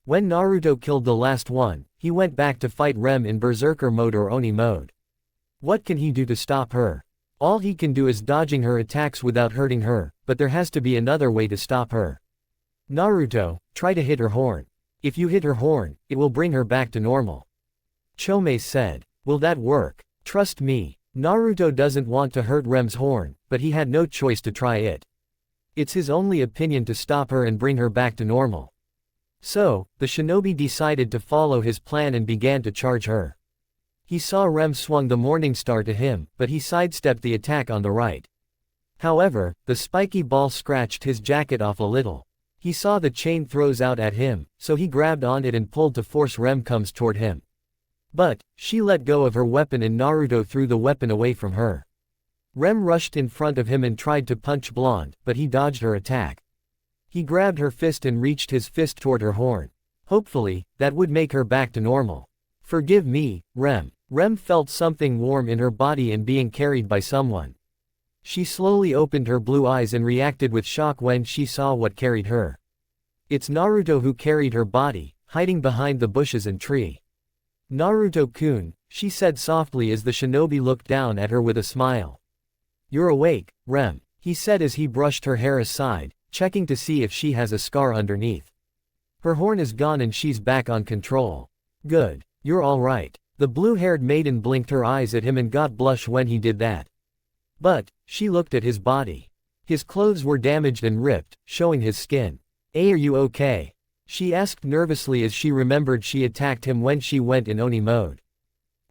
When Naruto killed the last one, he went back to fight Rem in Berserker mode or Oni mode. What can he do to stop her? All he can do is dodging her attacks without hurting her, but there has to be another way to stop her. Naruto, try to hit her horn. If you hit her horn, it will bring her back to normal. Chome said. Will that work? Trust me. Naruto doesn't want to hurt Rem's horn, but he had no choice to try it. It's his only opinion to stop her and bring her back to normal. So, the shinobi decided to follow his plan and began to charge her. He saw Rem swung the morning star to him, but he sidestepped the attack on the right. However, the spiky ball scratched his jacket off a little. He saw the chain throws out at him, so he grabbed on it and pulled to force Rem comes toward him. But, she let go of her weapon and Naruto threw the weapon away from her. Rem rushed in front of him and tried to punch Blonde, but he dodged her attack. He grabbed her fist and reached his fist toward her horn. Hopefully, that would make her back to normal. Forgive me, Rem. Rem felt something warm in her body and being carried by someone. She slowly opened her blue eyes and reacted with shock when she saw what carried her. It's Naruto who carried her body, hiding behind the bushes and tree. Naruto-kun, she said softly as the shinobi looked down at her with a smile. You're awake, Rem, he said as he brushed her hair aside, checking to see if she has a scar underneath. Her horn is gone and she's back on control. Good, you're all right. The blue-haired maiden blinked her eyes at him and got blush when he did that. But, she looked at his body. His clothes were damaged and ripped, showing his skin. Hey, are you okay? She asked nervously as she remembered she attacked him when she went in Oni mode.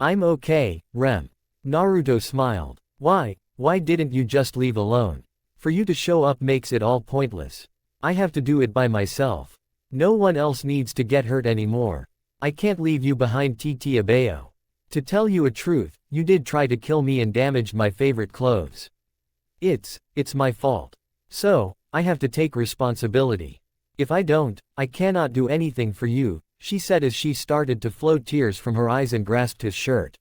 I'm okay, Rem. Naruto smiled. Why didn't you just leave alone? For you to show up makes it all pointless. I have to do it by myself. No one else needs to get hurt anymore. I can't leave you behind Titi Abayo. To tell you a truth, you did try to kill me and damaged my favorite clothes. It's my fault. So, I have to take responsibility. If I don't, I cannot do anything for you, she said as she started to flow tears from her eyes and grasped his shirt.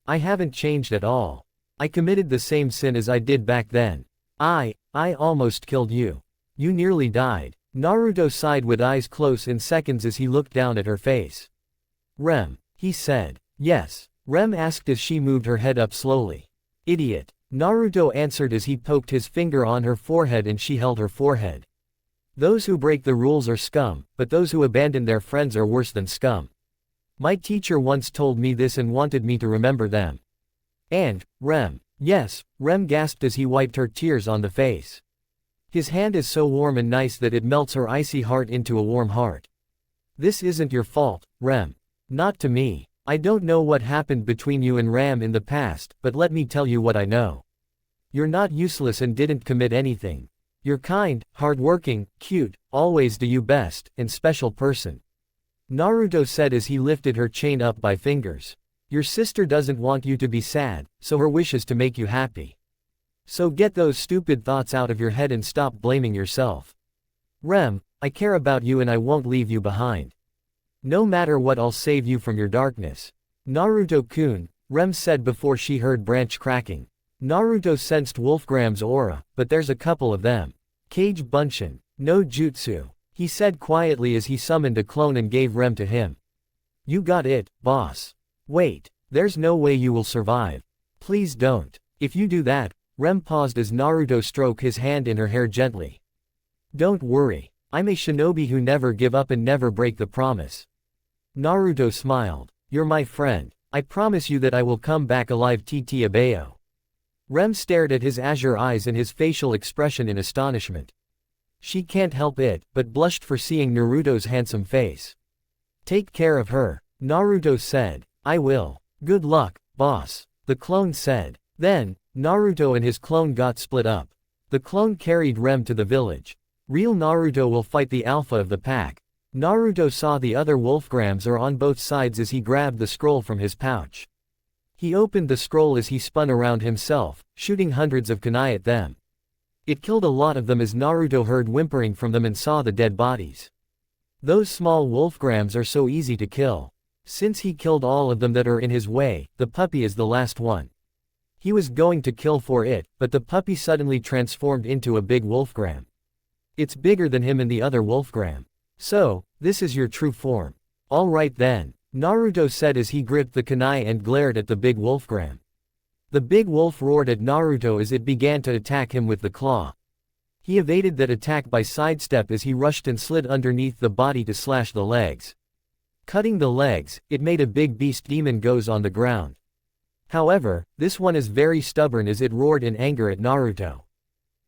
I haven't changed at all. I committed the same sin as I did back then. I almost killed you. You nearly died. Naruto sighed with eyes closed in seconds as he looked down at her face. Rem, he said. Yes, Rem asked as she moved her head up slowly. Idiot. Naruto answered as he poked his finger on her forehead and she held her forehead. Those who break the rules are scum, but those who abandon their friends are worse than scum. My teacher once told me this and wanted me to remember them. And, Rem. Yes, Rem gasped as he wiped her tears on the face. His hand is so warm and nice that it melts her icy heart into a warm heart. This isn't your fault, Rem. Not to me. I don't know what happened between you and Ram in the past, but let me tell you what I know. You're not useless and didn't commit anything. You're kind, hardworking, cute, always do you best, and special person. Naruto said as he lifted her chain up by fingers. Your sister doesn't want you to be sad, so her wish is to make you happy. So get those stupid thoughts out of your head and stop blaming yourself. Rem, I care about you and I won't leave you behind. No matter what, I'll save you from your darkness. Naruto-kun, Rem said before she heard branch cracking. Naruto sensed Wolfgram's aura, but there's a couple of them. Kage Bunshin, no jutsu, he said quietly as he summoned a clone and gave Rem to him. You got it, boss. Wait, there's no way you will survive. Please don't. If you do that, Rem paused as Naruto stroked his hand in her hair gently. Don't worry, I'm a shinobi who never give up and never break the promise. Naruto smiled. You're my friend. I promise you that I will come back alive. Titi Abayo. Rem stared at his azure eyes and his facial expression in astonishment. She can't help it, but blushed for seeing Naruto's handsome face. Take care of her, Naruto said. I will. Good luck, boss, the clone said. Then, Naruto and his clone got split up. The clone carried Rem to the village. Real Naruto will fight the alpha of the pack. Naruto saw the other Wolfgrams are on both sides as he grabbed the scroll from his pouch. He opened the scroll as he spun around himself, shooting hundreds of kunai at them. It killed a lot of them as Naruto heard whimpering from them and saw the dead bodies. Those small Wolfgrams are so easy to kill. Since he killed all of them that are in his way, the puppy is the last one. He was going to kill for it, but the puppy suddenly transformed into a big Wolfgram. It's bigger than him and the other Wolfgram. So, this is your true form. Alright then, Naruto said as he gripped the kunai and glared at the big Wolfgram. The big wolf roared at Naruto as it began to attack him with the claw. He evaded that attack by sidestep as he rushed and slid underneath the body to slash the legs. Cutting the legs, it made a big beast demon goes on the ground. However, this one is very stubborn as it roared in anger at Naruto.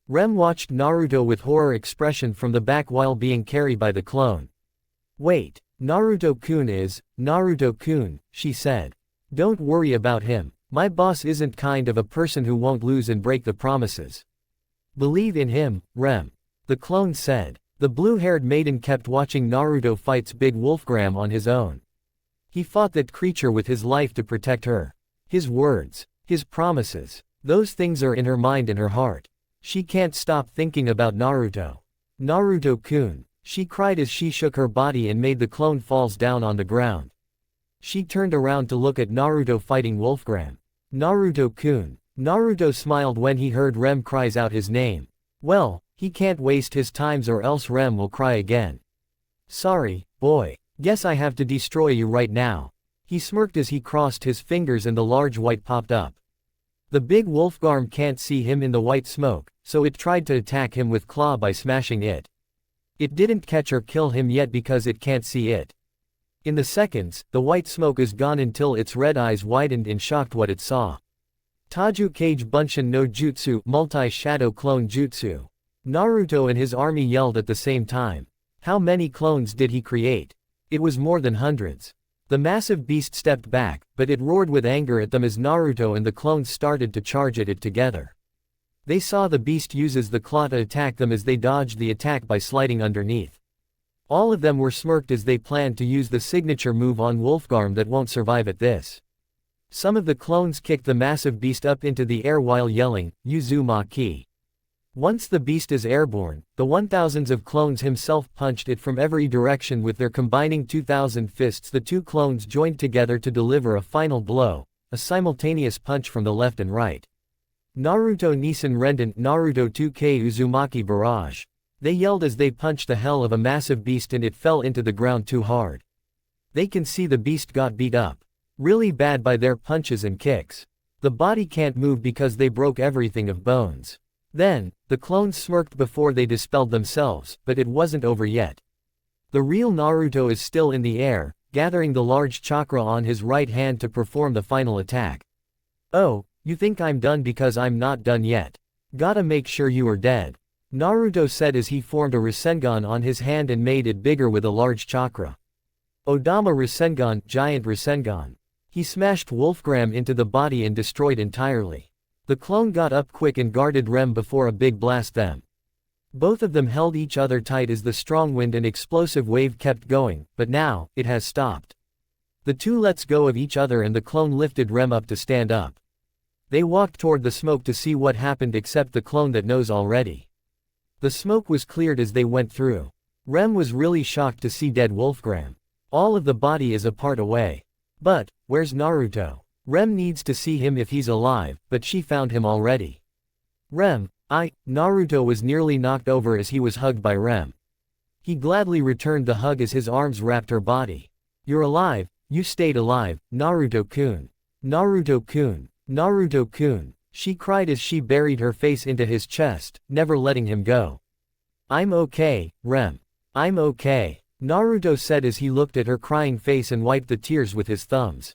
Rem watched Naruto with horror expression from the back while being carried by the clone. Wait, Naruto-kun is, Naruto-kun, she said. Don't worry about him, my boss isn't kind of a person who won't lose and break the promises. Believe in him, Rem. The clone said. The blue-haired maiden kept watching Naruto fights Big Wolfgram on his own. He fought that creature with his life to protect her. His words, his promises, those things are in her mind and her heart. She can't stop thinking about Naruto. Naruto-kun, she cried as she shook her body and made the clone falls down on the ground. She turned around to look at Naruto fighting Wolfgram. Naruto-kun. Naruto smiled when he heard Rem cries out his name. Well, he can't waste his times or else Rem will cry again. Sorry, boy. Guess I have to destroy you right now. He smirked as he crossed his fingers and the large white popped up. The big Wolfgarm can't see him in the white smoke, so it tried to attack him with claw by smashing it. It didn't catch or kill him yet because it can't see it. In the seconds, the white smoke is gone until its red eyes widened in shocked what it saw. Taju Kage Bunshin no Jutsu Multi-Shadow Clone Jutsu. Naruto and his army yelled at the same time. How many clones did he create? It was more than hundreds. The massive beast stepped back, but it roared with anger at them as Naruto and the clones started to charge at it together. They saw the beast uses the claw to attack them as they dodged the attack by sliding underneath. All of them were smirked as they planned to use the signature move on Wolfgarm that won't survive at this. Some of the clones kicked the massive beast up into the air while yelling, Uzumaki. Once the beast is airborne, the 1000s of clones himself punched it from every direction with their combining 2000 fists. The two clones joined together to deliver a final blow, a simultaneous punch from the left and right. Naruto Nisan Rendant Naruto 2K Uzumaki Barrage. They yelled as they punched the hell of a massive beast and it fell into the ground too hard. They can see the beast got beat up really bad by their punches and kicks. The body can't move because they broke everything of bones. Then, the clones smirked before they dispelled themselves, but it wasn't over yet. The real Naruto is still in the air, gathering the large chakra on his right hand to perform the final attack. Oh, you think I'm done because I'm not done yet. Gotta make sure you are dead. Naruto said as he formed a Rasengan on his hand and made it bigger with a large chakra. Odama Rasengan, Giant Rasengan. He smashed Wolfgram into the body and destroyed entirely. The clone got up quick and guarded Rem before a big blast them. Both of them held each other tight as the strong wind and explosive wave kept going, but now, it has stopped. The two let go of each other and the clone lifted Rem up to stand up. They walked toward the smoke to see what happened except the clone that knows already. The smoke was cleared as they went through. Rem was really shocked to see dead Wolfgram. All of the body is a part away. But, where's Naruto? Rem needs to see him if he's alive, but she found him already. Naruto was nearly knocked over as he was hugged by Rem. He gladly returned the hug as his arms wrapped her body. You're alive, you stayed alive, Naruto-kun. Naruto-kun. Naruto-kun. She cried as she buried her face into his chest, never letting him go. I'm okay, Rem. I'm okay, Naruto said as he looked at her crying face and wiped the tears with his thumbs.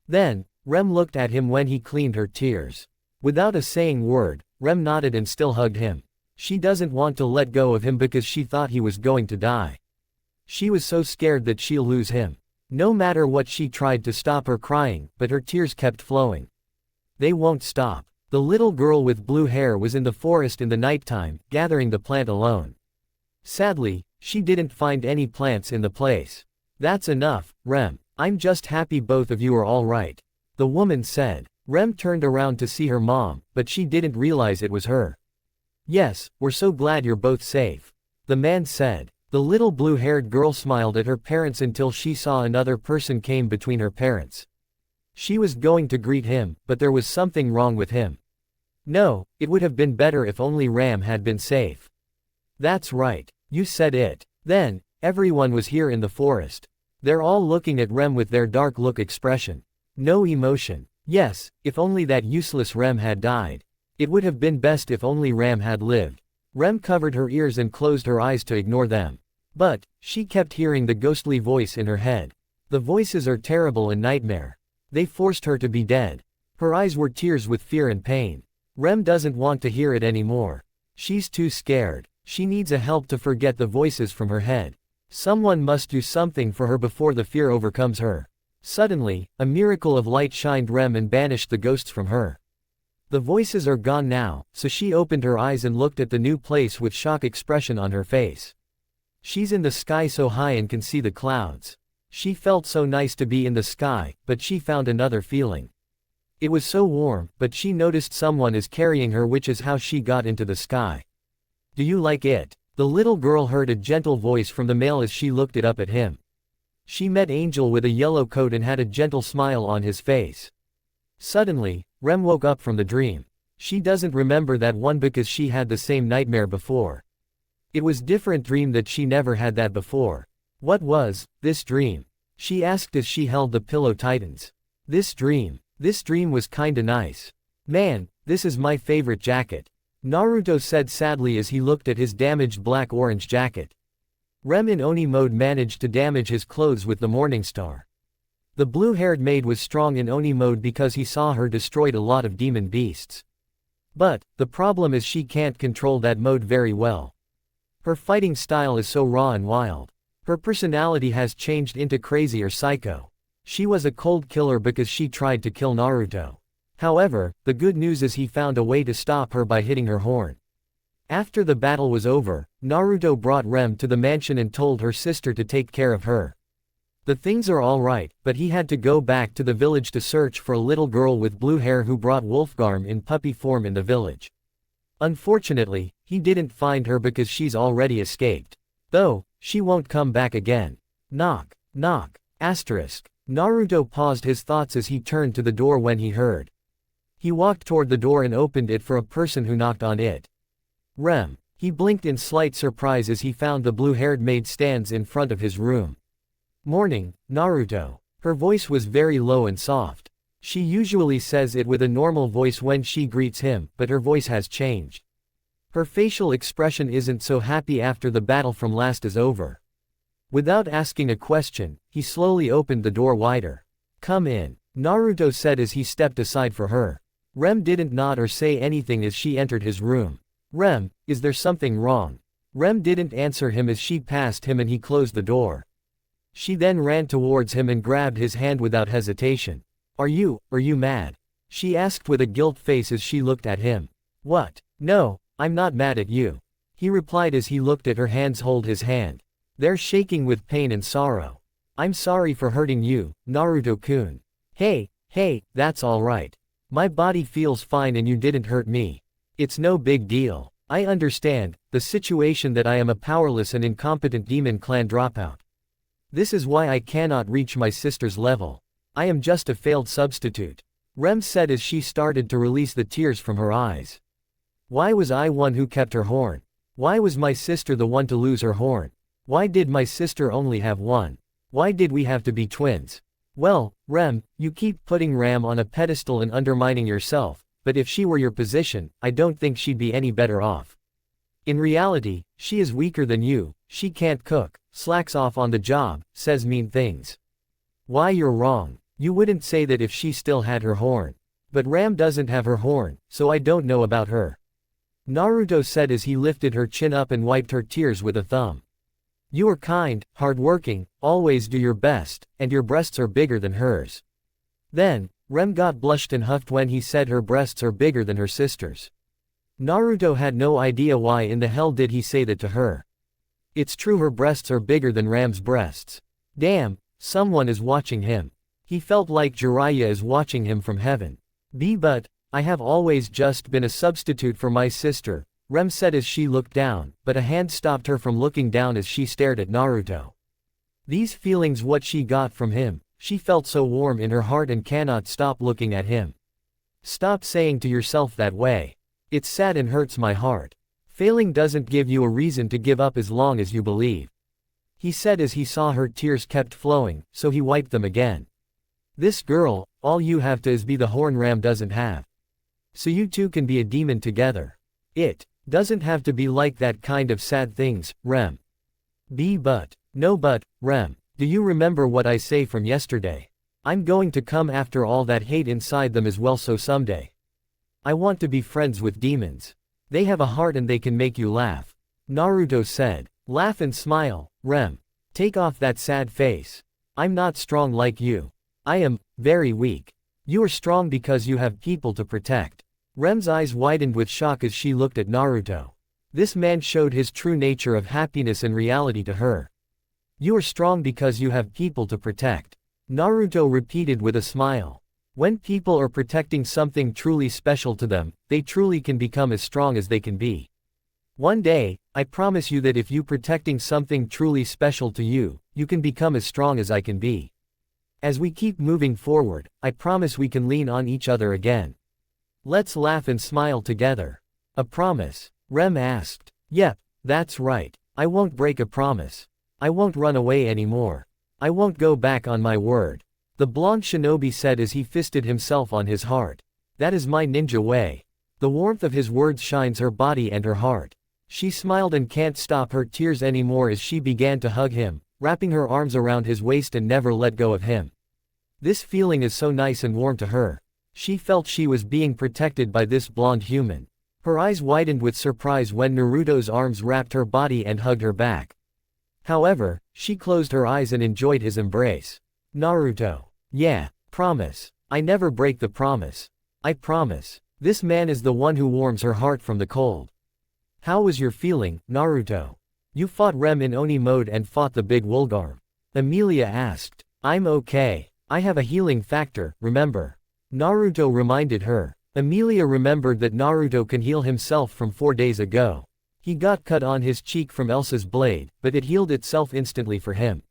Then, Rem looked at him when he cleaned her tears. Without a saying word, Rem nodded and still hugged him. She doesn't want to let go of him because she thought he was going to die. She was so scared that she'll lose him. No matter what, she tried to stop her crying, but her tears kept flowing. They won't stop. The little girl with blue hair was in the forest in the nighttime, gathering the plant alone. Sadly, she didn't find any plants in the place. That's enough, Rem. I'm just happy both of you are all right. The woman said. Rem turned around to see her mom, but she didn't realize it was her. Yes, we're so glad you're both safe. The man said. The little blue-haired girl smiled at her parents until she saw another person came between her parents. She was going to greet him, but there was something wrong with him. No, it would have been better if only Ram had been safe. That's right, you said it. Then, everyone was here in the forest. They're all looking at Rem with their dark look expression. No emotion. Yes, if only that useless Rem had died. It would have been best if only Ram had lived. Rem covered her ears and closed her eyes to ignore them. But, she kept hearing the ghostly voice in her head. The voices are terrible and nightmare. They forced her to be dead. Her eyes were tears with fear and pain. Rem doesn't want to hear it anymore. She's too scared. She needs a help to forget the voices from her head. Someone must do something for her before the fear overcomes her. Suddenly, a miracle of light shined Rem and banished the ghosts from her. The voices are gone now, so she opened her eyes and looked at the new place with shock expression on her face. She's in the sky so high and can see the clouds. She felt so nice to be in the sky, but she found another feeling. It was so warm, but she noticed someone is carrying her, which is how she got into the sky. Do you like it? The little girl heard a gentle voice from the male as she looked it up at him. She met Angel with a yellow coat and had a gentle smile on his face. Suddenly, Rem woke up from the dream. She doesn't remember that one because she had the same nightmare before. It was different dream that she never had that before. What was this dream? She asked as she held the pillow tightens. This dream was kinda nice. Man, this is my favorite jacket. Naruto said sadly as he looked at his damaged black-orange jacket. Rem in Oni mode managed to damage his clothes with the Morning Star. The blue-haired maid was strong in Oni mode because he saw her destroyed a lot of demon beasts. But, the problem is she can't control that mode very well. Her fighting style is so raw and wild. Her personality has changed into crazy or psycho. She was a cold killer because she tried to kill Naruto. However, the good news is he found a way to stop her by hitting her horn. After the battle was over, Naruto brought Rem to the mansion and told her sister to take care of her. The things are alright, but he had to go back to the village to search for a little girl with blue hair who brought Wolfgarm in puppy form in the village. Unfortunately, he didn't find her because she's already escaped. Though, she won't come back again. Knock, knock, asterisk. Naruto paused his thoughts as he turned to the door when he heard. He walked toward the door and opened it for a person who knocked on it. Rem. He blinked in slight surprise as he found the blue-haired maid stands in front of his room. Morning, Naruto. Her voice was very low and soft. She usually says it with a normal voice when she greets him, but her voice has changed. Her facial expression isn't so happy after the battle from last is over. Without asking a question, he slowly opened the door wider. Come in, Naruto said as he stepped aside for her. Rem didn't nod or say anything as she entered his room. Rem, is there something wrong? Rem didn't answer him as she passed him and he closed the door. She then ran towards him and grabbed his hand without hesitation. Are you mad? She asked with a guilt face as she looked at him. What? No, I'm not mad at you. He replied as he looked at her hands hold his hand. They're shaking with pain and sorrow. I'm sorry for hurting you, Naruto-kun. Hey, that's alright. My body feels fine and you didn't hurt me. It's no big deal. I understand the situation that I am a powerless and incompetent demon clan dropout. This is why I cannot reach my sister's level. I am just a failed substitute. Rem said as she started to release the tears from her eyes. Why was I one who kept her horn? Why was my sister the one to lose her horn? Why did my sister only have one? Why did we have to be twins? Well, Rem, you keep putting Ram on a pedestal and undermining yourself, but if she were your position, I don't think she'd be any better off. In reality, she is weaker than you, she can't cook, slacks off on the job, says mean things. Why, you're wrong. You wouldn't say that if she still had her horn. But Ram doesn't have her horn, so I don't know about her. Naruto said as he lifted her chin up and wiped her tears with a thumb. You are kind, hardworking, always do your best, and your breasts are bigger than hers. Then, Rem got blushed and huffed when he said her breasts are bigger than her sister's. Naruto had no idea why in the hell did he say that to her. It's true her breasts are bigger than Ram's breasts. Damn, someone is watching him. He felt like Jiraiya is watching him from heaven. But, I have always just been a substitute for my sister, Rem said as she looked down, but a hand stopped her from looking down as she stared at Naruto. These feelings what she got from him, she felt so warm in her heart and cannot stop looking at him. Stop saying to yourself that way. It's sad and hurts my heart. Failing doesn't give you a reason to give up as long as you believe. He said as he saw her tears kept flowing, so he wiped them again. This girl, all you have to is be the horn Ram doesn't have. So you two can be a demon together. It doesn't have to be like that kind of sad things, Rem. No but, Rem, do you remember what I say from yesterday? I'm going to come after all that hate inside them as well so someday. I want to be friends with demons. They have a heart and they can make you laugh. Naruto said. Laugh and smile, Rem. Take off that sad face. I'm not strong like you. I am very weak. You are strong because you have people to protect. Rem's eyes widened with shock as she looked at Naruto. This man showed his true nature of happiness and reality to her. You are strong because you have people to protect. Naruto repeated with a smile. When people are protecting something truly special to them, they truly can become as strong as they can be. One day, I promise you that if you protecting something truly special to you, you can become as strong as I can be. As we keep moving forward, I promise we can lean on each other again. Let's laugh and smile together. A promise? Rem asked. Yep, that's right. I won't break a promise. I won't run away anymore. I won't go back on my word. The blonde shinobi said as he fisted himself on his heart. That is my ninja way. The warmth of his words shines her body and her heart. She smiled and can't stop her tears anymore as she began to hug him, wrapping her arms around his waist and never let go of him. This feeling is so nice and warm to her. She felt she was being protected by this blonde human. Her eyes widened with surprise when Naruto's arms wrapped her body and hugged her back. However, she closed her eyes and enjoyed his embrace. Naruto. Yeah, promise. I never break the promise. I promise. This man is the one who warms her heart from the cold. How was your feeling, Naruto? You fought Rem in Oni mode and fought the big Woolgarm. Emilia asked. I'm okay. I have a healing factor, remember? Naruto reminded her. Emilia remembered that Naruto can heal himself from 4 days ago. He got cut on his cheek from Elsa's blade, but it healed itself instantly for him.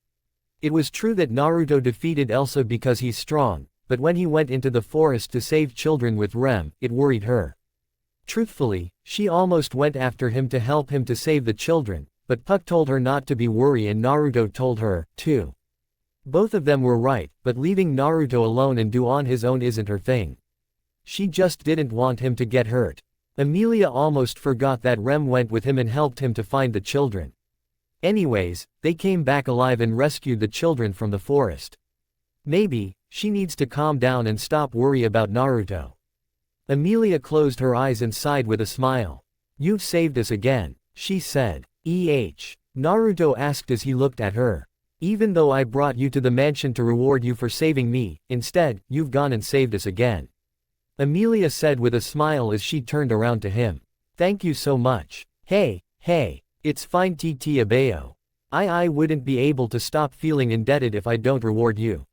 It was true that Naruto defeated Elsa because he's strong, but when he went into the forest to save children with Rem, it worried her. Truthfully, she almost went after him to help him to save the children, but Puck told her not to be worried and Naruto told her, too. Both of them were right, but leaving Naruto alone and do on his own isn't her thing. She just didn't want him to get hurt. Emilia almost forgot that Rem went with him and helped him to find the children. Anyways, they came back alive and rescued the children from the forest. Maybe, she needs to calm down and stop worry about Naruto. Emilia closed her eyes and sighed with a smile. You've saved us again, she said. Naruto asked as he looked at her. Even though I brought you to the mansion to reward you for saving me, instead, you've gone and saved us again. Emilia said with a smile as she turned around to him. Thank you so much. Hey, it's fine TT Abayo. I wouldn't be able to stop feeling indebted if I don't reward you.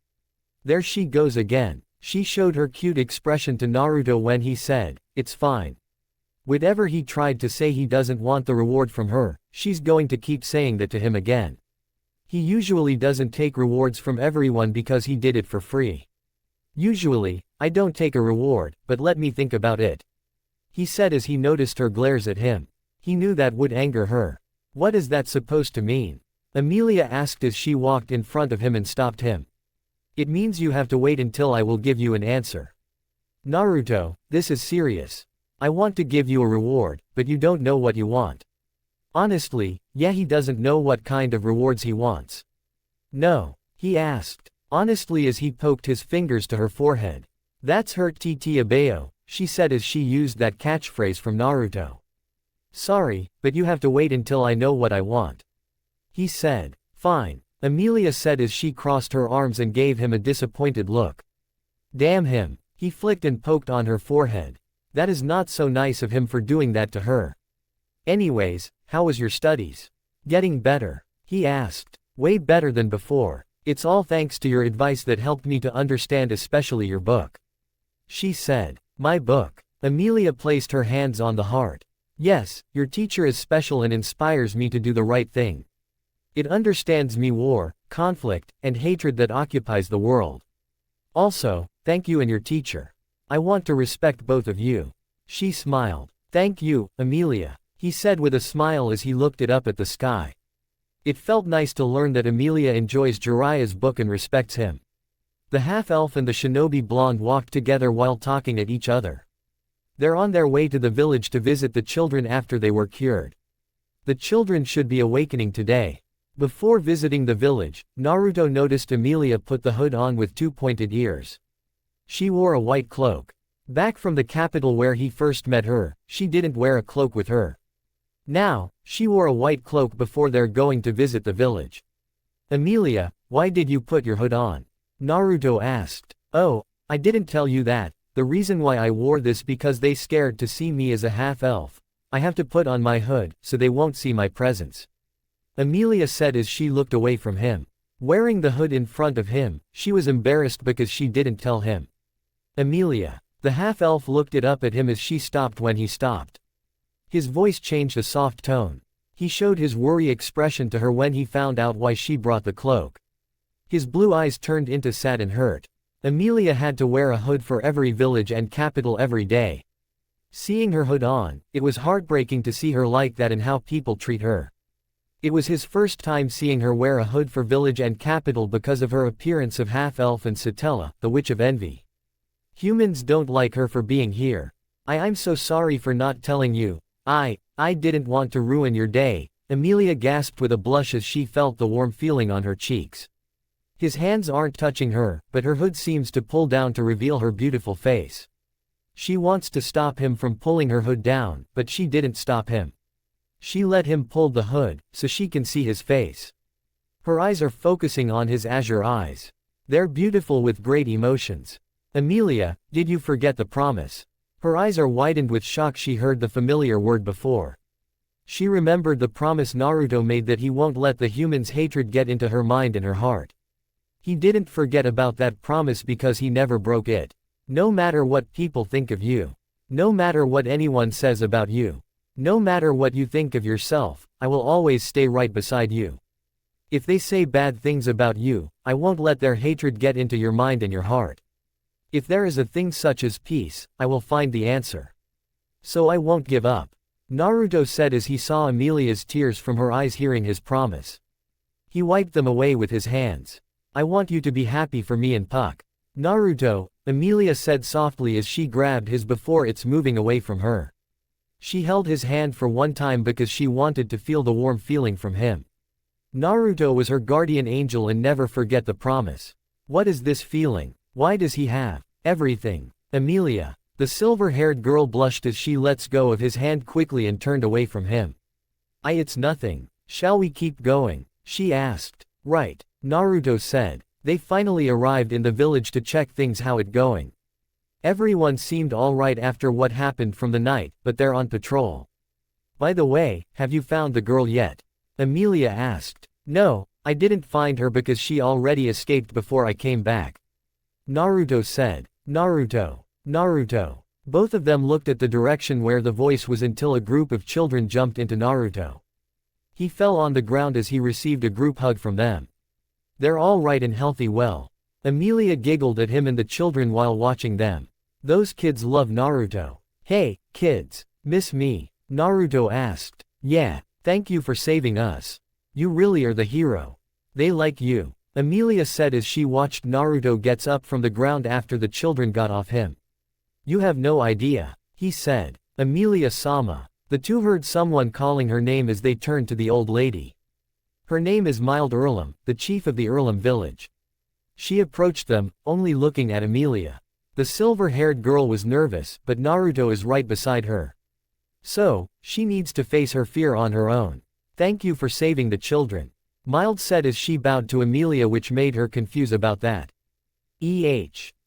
There she goes again. She showed her cute expression to Naruto when he said, it's fine. Whatever he tried to say he doesn't want the reward from her, she's going to keep saying that to him again. He usually doesn't take rewards from everyone because he did it for free. Usually, I don't take a reward, but let me think about it. He said as he noticed her glares at him. He knew that would anger her. What is that supposed to mean? Emilia asked as she walked in front of him and stopped him. It means you have to wait until I will give you an answer. Naruto, this is serious. I want to give you a reward, but you don't know what you want. Honestly, yeah, he doesn't know what kind of rewards he wants. No, he asked, honestly as he poked his fingers to her forehead. That's hurt TT Abayo, she said as she used that catchphrase from Naruto. Sorry, but you have to wait until I know what I want. He said. Fine, Emilia said as she crossed her arms and gave him a disappointed look. Damn him, he flicked and poked on her forehead. That is not so nice of him for doing that to her. Anyways, how was your studies? Getting better? He asked. Way better than before. It's all thanks to your advice that helped me to understand, especially your book. She said. My book? Emilia placed her hands on the heart. Yes, your teacher is special and inspires me to do the right thing. It understands me war, conflict, and hatred that occupies the world. Also, thank you and your teacher. I want to respect both of you. She smiled. Thank you, Emilia, he said with a smile as he looked it up at the sky. It felt nice to learn that Emilia enjoys Jiraiya's book and respects him. The half-elf and the shinobi blonde walked together while talking at each other. They're on their way to the village to visit the children after they were cured. The children should be awakening today. Before visiting the village, Naruto noticed Emilia put the hood on with 2 pointed ears. She wore a white cloak. Back from the capital where he first met her, she didn't wear a cloak with her. Now, she wore a white cloak before they're going to visit the village. Emilia, why did you put your hood on? Naruto asked. Oh, I didn't tell you that. The reason why I wore this because they scared to see me as a half-elf. I have to put on my hood, so they won't see my presence. Emilia said as she looked away from him. Wearing the hood in front of him, she was embarrassed because she didn't tell him. Emilia. The half-elf looked it up at him as she stopped when he stopped. His voice changed a soft tone. He showed his worry expression to her when he found out why she brought the cloak. His blue eyes turned into sad and hurt. Emilia had to wear a hood for every village and capital every day. Seeing her hood on, it was heartbreaking to see her like that and how people treat her. It was his first time seeing her wear a hood for village and capital because of her appearance of half-elf and Satella, the Witch of Envy. Humans don't like her for being here. I'm so sorry for not telling you. I didn't want to ruin your day, Emilia gasped with a blush as she felt the warm feeling on her cheeks. His hands aren't touching her, but her hood seems to pull down to reveal her beautiful face. She wants to stop him from pulling her hood down, but she didn't stop him. She let him pull the hood, so she can see his face. Her eyes are focusing on his azure eyes. They're beautiful with great emotions. Emilia, did you forget the promise? Her eyes are widened with shock. She heard the familiar word before. She remembered the promise Naruto made that he won't let the humans' hatred get into her mind and her heart. He didn't forget about that promise because he never broke it. No matter what people think of you. No matter what anyone says about you. No matter what you think of yourself, I will always stay right beside you. If they say bad things about you, I won't let their hatred get into your mind and your heart. If there is a thing such as peace, I will find the answer. So I won't give up. Naruto said as he saw Emilia's tears from her eyes hearing his promise. He wiped them away with his hands. I want you to be happy for me and Puck. Naruto, Emilia said softly as she grabbed his before it's moving away from her. She held his hand for one time because she wanted to feel the warm feeling from him. Naruto was her guardian angel and never forget the promise. What is this feeling? Why does he have everything? Emilia. The silver-haired girl blushed as she lets go of his hand quickly and turned away from him. It's nothing. Shall we keep going? She asked. Right. Naruto said. They finally arrived in the village to check things how it going. Everyone seemed alright after what happened from the night, but they're on patrol. By the way, have you found the girl yet? Emilia asked. No, I didn't find her because she already escaped before I came back. Naruto said. Naruto. Naruto. Both of them looked at the direction where the voice was until a group of children jumped into Naruto. He fell on the ground as he received a group hug from them. They're all right and healthy well. Emilia giggled at him and the children while watching them. Those kids love Naruto. Hey, kids, miss me? Naruto asked. Yeah, thank you for saving us. You really are the hero. They like you. Emilia said as she watched Naruto gets up from the ground after the children got off him. You have no idea, he said. Emilia-sama. The two heard someone calling her name as they turned to the old lady. Her name is Mild Earlham, the chief of the Earlham village. She approached them, only looking at Emilia. The silver-haired girl was nervous, but Naruto is right beside her. So, she needs to face her fear on her own. Thank you for saving the children. Mild said as she bowed to Emilia, which made her confused about that.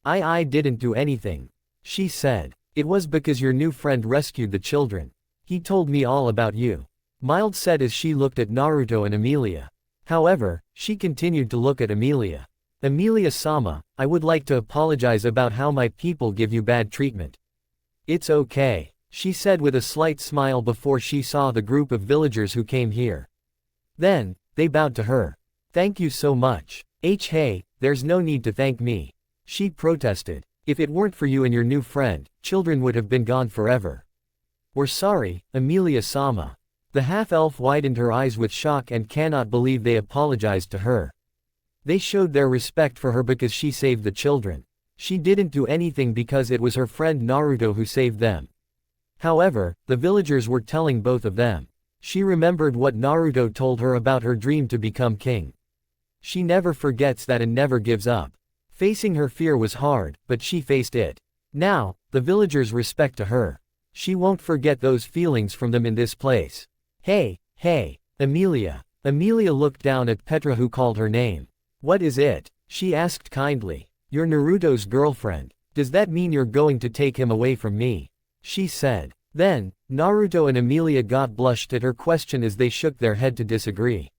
I didn't do anything. She said. It was because your new friend rescued the children. He told me all about you. Mild said as she looked at Naruto and Emilia. However, she continued to look at Emilia. Emilia-sama, I would like to apologize about how my people give you bad treatment. It's okay, she said with a slight smile before she saw the group of villagers who came here. Then, they bowed to her. Thank you so much. Hey, there's no need to thank me. She protested. If it weren't for you and your new friend, children would have been gone forever. We're sorry, Emilia-sama. The half-elf widened her eyes with shock and cannot believe they apologized to her. They showed their respect for her because she saved the children. She didn't do anything because it was her friend Naruto who saved them. However, the villagers were telling both of them. She remembered what Naruto told her about her dream to become king. She never forgets that and never gives up. Facing her fear was hard, but she faced it. Now, the villagers respect to her. She won't forget those feelings from them in this place. Hey, Emilia. Emilia looked down at Petra who called her name. What is it? She asked kindly. You're Naruto's girlfriend. Does that mean you're going to take him away from me? She said. Then, Naruto and Emilia got blushed at her question as they shook their head to disagree.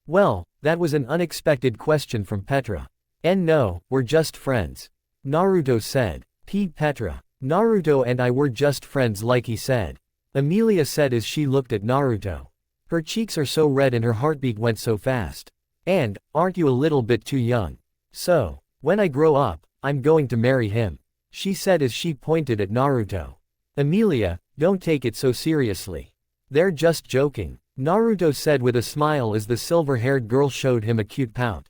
Well, that was an unexpected question from Petra. And no, we're just friends. Naruto said. Petra. Naruto and I were just friends like he said. Emilia said as she looked at Naruto. Her cheeks are so red and her heartbeat went so fast. And, aren't you a little bit too young? So, when I grow up, I'm going to marry him. She said as she pointed at Naruto. Emilia, don't take it so seriously. They're just joking. Naruto said with a smile as the silver-haired girl showed him a cute pout.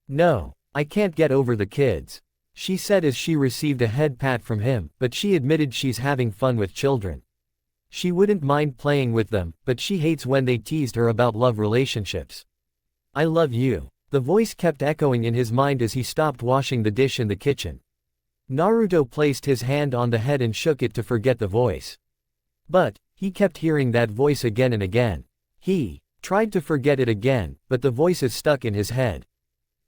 No, I can't get over the kids. She said as she received a head pat from him, but she admitted she's having fun with children. She wouldn't mind playing with them, but she hates when they teased her about love relationships. I love you. The voice kept echoing in his mind as he stopped washing the dish in the kitchen. Naruto placed his hand on the head and shook it to forget the voice. But, he kept hearing that voice again and again. He tried to forget it again, but the voice is stuck in his head.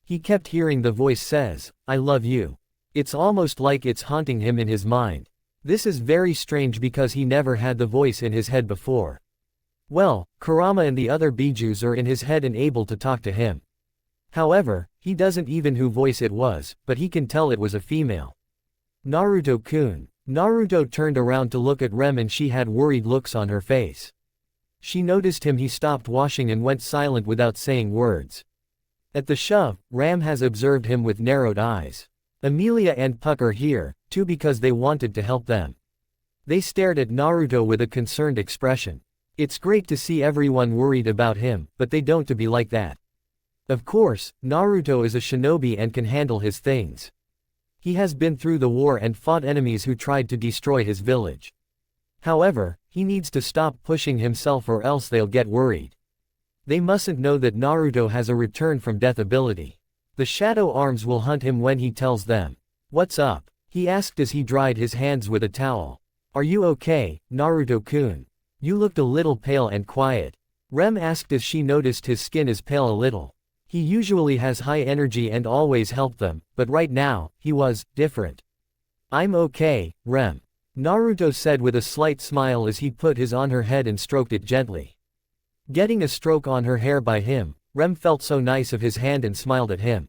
He kept hearing the voice says, I love you. It's almost like it's haunting him in his mind. This is very strange because he never had the voice in his head before. Well, Kurama and the other Bijus are in his head and able to talk to him. However, he doesn't even who voice it was, but he can tell it was a female. Naruto-kun. Naruto turned around to look at Rem and she had worried looks on her face. She noticed him. He stopped washing and went silent without saying words. At the shove, Ram has observed him with narrowed eyes. Emilia and Puck are here, too, because they wanted to help them. They stared at Naruto with a concerned expression. It's great to see everyone worried about him, but they don't to be like that. Of course, Naruto is a shinobi and can handle his things. He has been through the war and fought enemies who tried to destroy his village. However, he needs to stop pushing himself or else they'll get worried. They mustn't know that Naruto has a return from death ability. The shadow arms will hunt him when he tells them. What's up? He asked as he dried his hands with a towel. Are you okay, Naruto-kun? You looked a little pale and quiet. Rem asked as she noticed his skin is pale a little. He usually has high energy and always helped them, but right now, he was different. I'm okay, Rem. Naruto said with a slight smile as he put his on her head and stroked it gently. Getting a stroke on her hair by him, Rem felt so nice of his hand and smiled at him.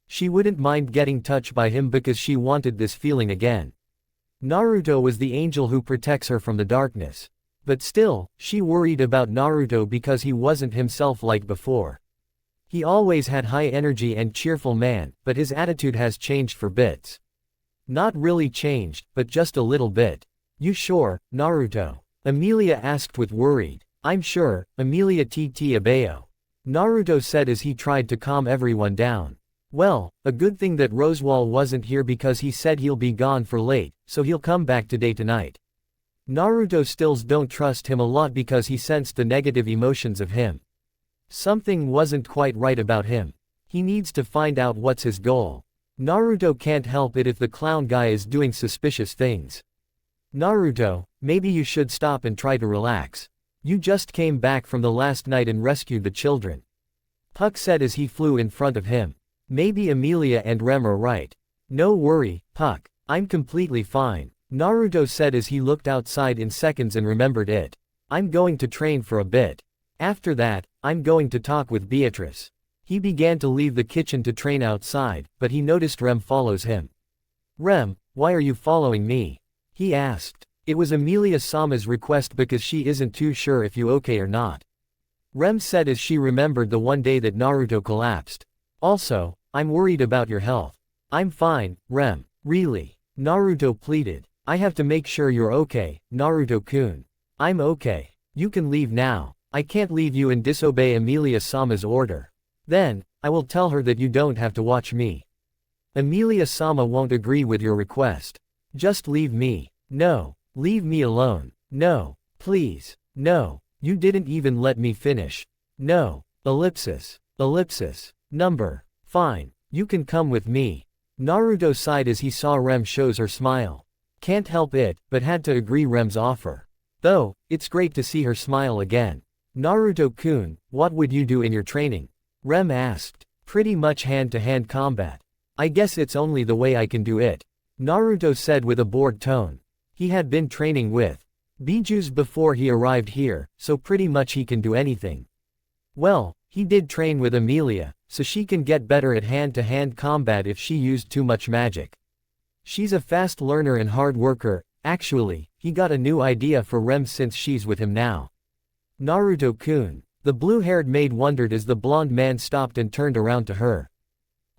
She wouldn't mind getting touched by him because she wanted this feeling again. Naruto was the angel who protects her from the darkness. But still, she worried about Naruto because he wasn't himself like before. He always had high energy and cheerful man, but his attitude has changed for bits. Not really changed, but just a little bit. You sure, Naruto? Emilia asked with worried. I'm sure, Emilia Tt Abayo. Naruto said as he tried to calm everyone down. Well, a good thing that Rosewall wasn't here because he said he'll be gone for late, so he'll come back today tonight. Naruto stills don't trust him a lot because he sensed the negative emotions of him. Something wasn't quite right about him. He needs to find out what's his goal. Naruto can't help it if the clown guy is doing suspicious things. Naruto, maybe you should stop and try to relax. You just came back from the last night and rescued the children. Puck said as he flew in front of him. Maybe Emilia and Rem are right. No worry, Puck. I'm completely fine. Naruto said as he looked outside in seconds and remembered it. I'm going to train for a bit. After that, I'm going to talk with Beatrice. He began to leave the kitchen to train outside, but he noticed Rem follows him. Rem, why are you following me? He asked. It was Emilia-sama's request because she isn't too sure if you okay or not. Rem said as she remembered the one day that Naruto collapsed. Also, I'm worried about your health. I'm fine, Rem. Really? Naruto pleaded. I have to make sure you're okay, Naruto-kun. I'm okay. You can leave now. I can't leave you and disobey Emilia-sama's order. Then, I will tell her that you don't have to watch me. Emilia-sama won't agree with your request. Just leave me. No. Leave me alone. No. Please. No. You didn't even let me finish. No. Ellipsis. Ellipsis. Number. Fine. You can come with me. Naruto sighed as he saw Rem shows her smile. Can't help it, but had to agree Rem's offer. Though, it's great to see her smile again. Naruto-kun, what would you do in your training? Rem asked. Pretty much hand-to-hand combat. I guess it's only the way I can do it. Naruto said with a bored tone. He had been training with Bijus before he arrived here, so pretty much he can do anything. Well, he did train with Emilia, so she can get better at hand-to-hand combat if she used too much magic. She's a fast learner and hard worker. Actually, he got a new idea for Rem since she's with him now. Naruto-kun. The blue-haired maid wondered as the blonde man stopped and turned around to her.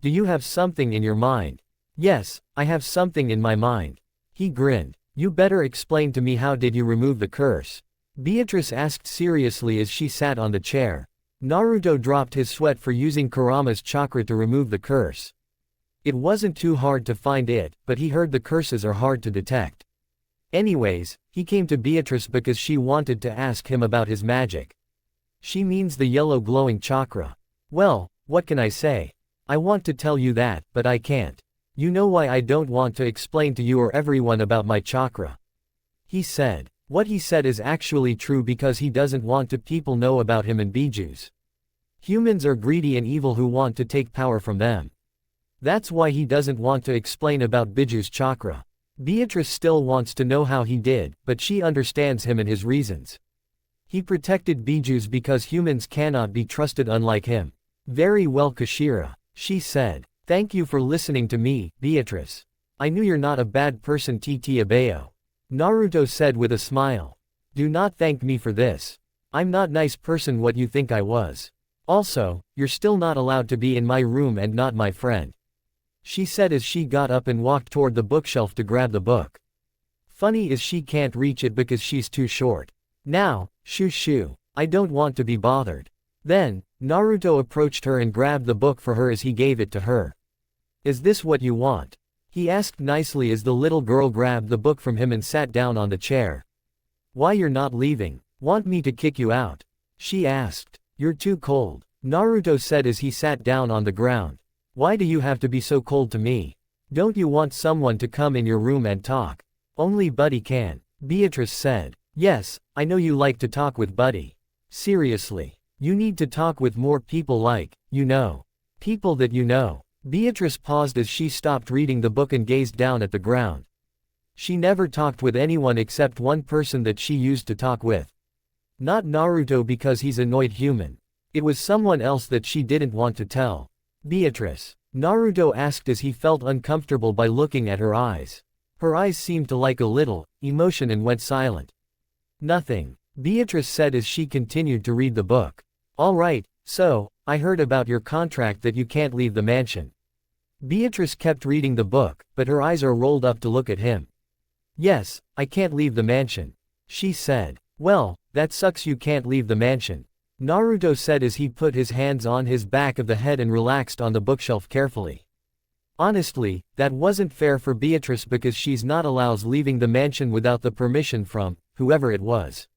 Do you have something in your mind? Yes, I have something in my mind. He grinned. You better explain to me, how did you remove the curse? Beatrice asked seriously as she sat on the chair. Naruto dropped his sweat for using Kurama's chakra to remove the curse. It wasn't too hard to find it, but he heard the curses are hard to detect. Anyways, he came to Beatrice because she wanted to ask him about his magic. She means the yellow glowing chakra. Well, what can I say? I want to tell you that, but I can't. You know why I don't want to explain to you or everyone about my chakra. He said. What he said is actually true because he doesn't want to people know about him and Bijus. Humans are greedy and evil who want to take power from them. That's why he doesn't want to explain about Biju's chakra. Beatrice still wants to know how he did, but she understands him and his reasons. He protected Biju's because humans cannot be trusted unlike him. Very well Kashira, she said. Thank you for listening to me, Beatrice. I knew you're not a bad person Tt Abayo. Naruto said with a smile. Do not thank me for this. I'm not nice person what you think I was. Also, you're still not allowed to be in my room and not my friend. She said as she got up and walked toward the bookshelf to grab the book. Funny is she can't reach it because she's too short. Now, shoo. I don't want to be bothered. Then, Naruto approached her and grabbed the book for her as he gave it to her. Is this what you want? He asked nicely as the little girl grabbed the book from him and sat down on the chair. Why you're not leaving? Want me to kick you out? She asked. You're too cold, Naruto said as he sat down on the ground. Why do you have to be so cold to me? Don't you want someone to come in your room and talk? Only Buddy can, Beatrice said. Yes, I know you like to talk with Buddy. Seriously, you need to talk with more people like, people that you know. Beatrice paused as she stopped reading the book and gazed down at the ground. She never talked with anyone except one person that she used to talk with. Not Naruto because he's annoyed human. It was someone else that she didn't want to tell. Beatrice, Naruto asked as he felt uncomfortable by looking at her eyes. Her eyes seemed to like a little emotion and went silent. Nothing, Beatrice said as she continued to read the book. All right, so, I heard about your contract that you can't leave the mansion. Beatrice kept reading the book, but her eyes are rolled up to look at him. Yes, I can't leave the mansion, she said. Well, that sucks you can't leave the mansion, Naruto said as he put his hands on his back of the head and relaxed on the bookshelf carefully. Honestly, that wasn't fair for Beatrice because she's not allowed leaving the mansion without the permission from whoever it was.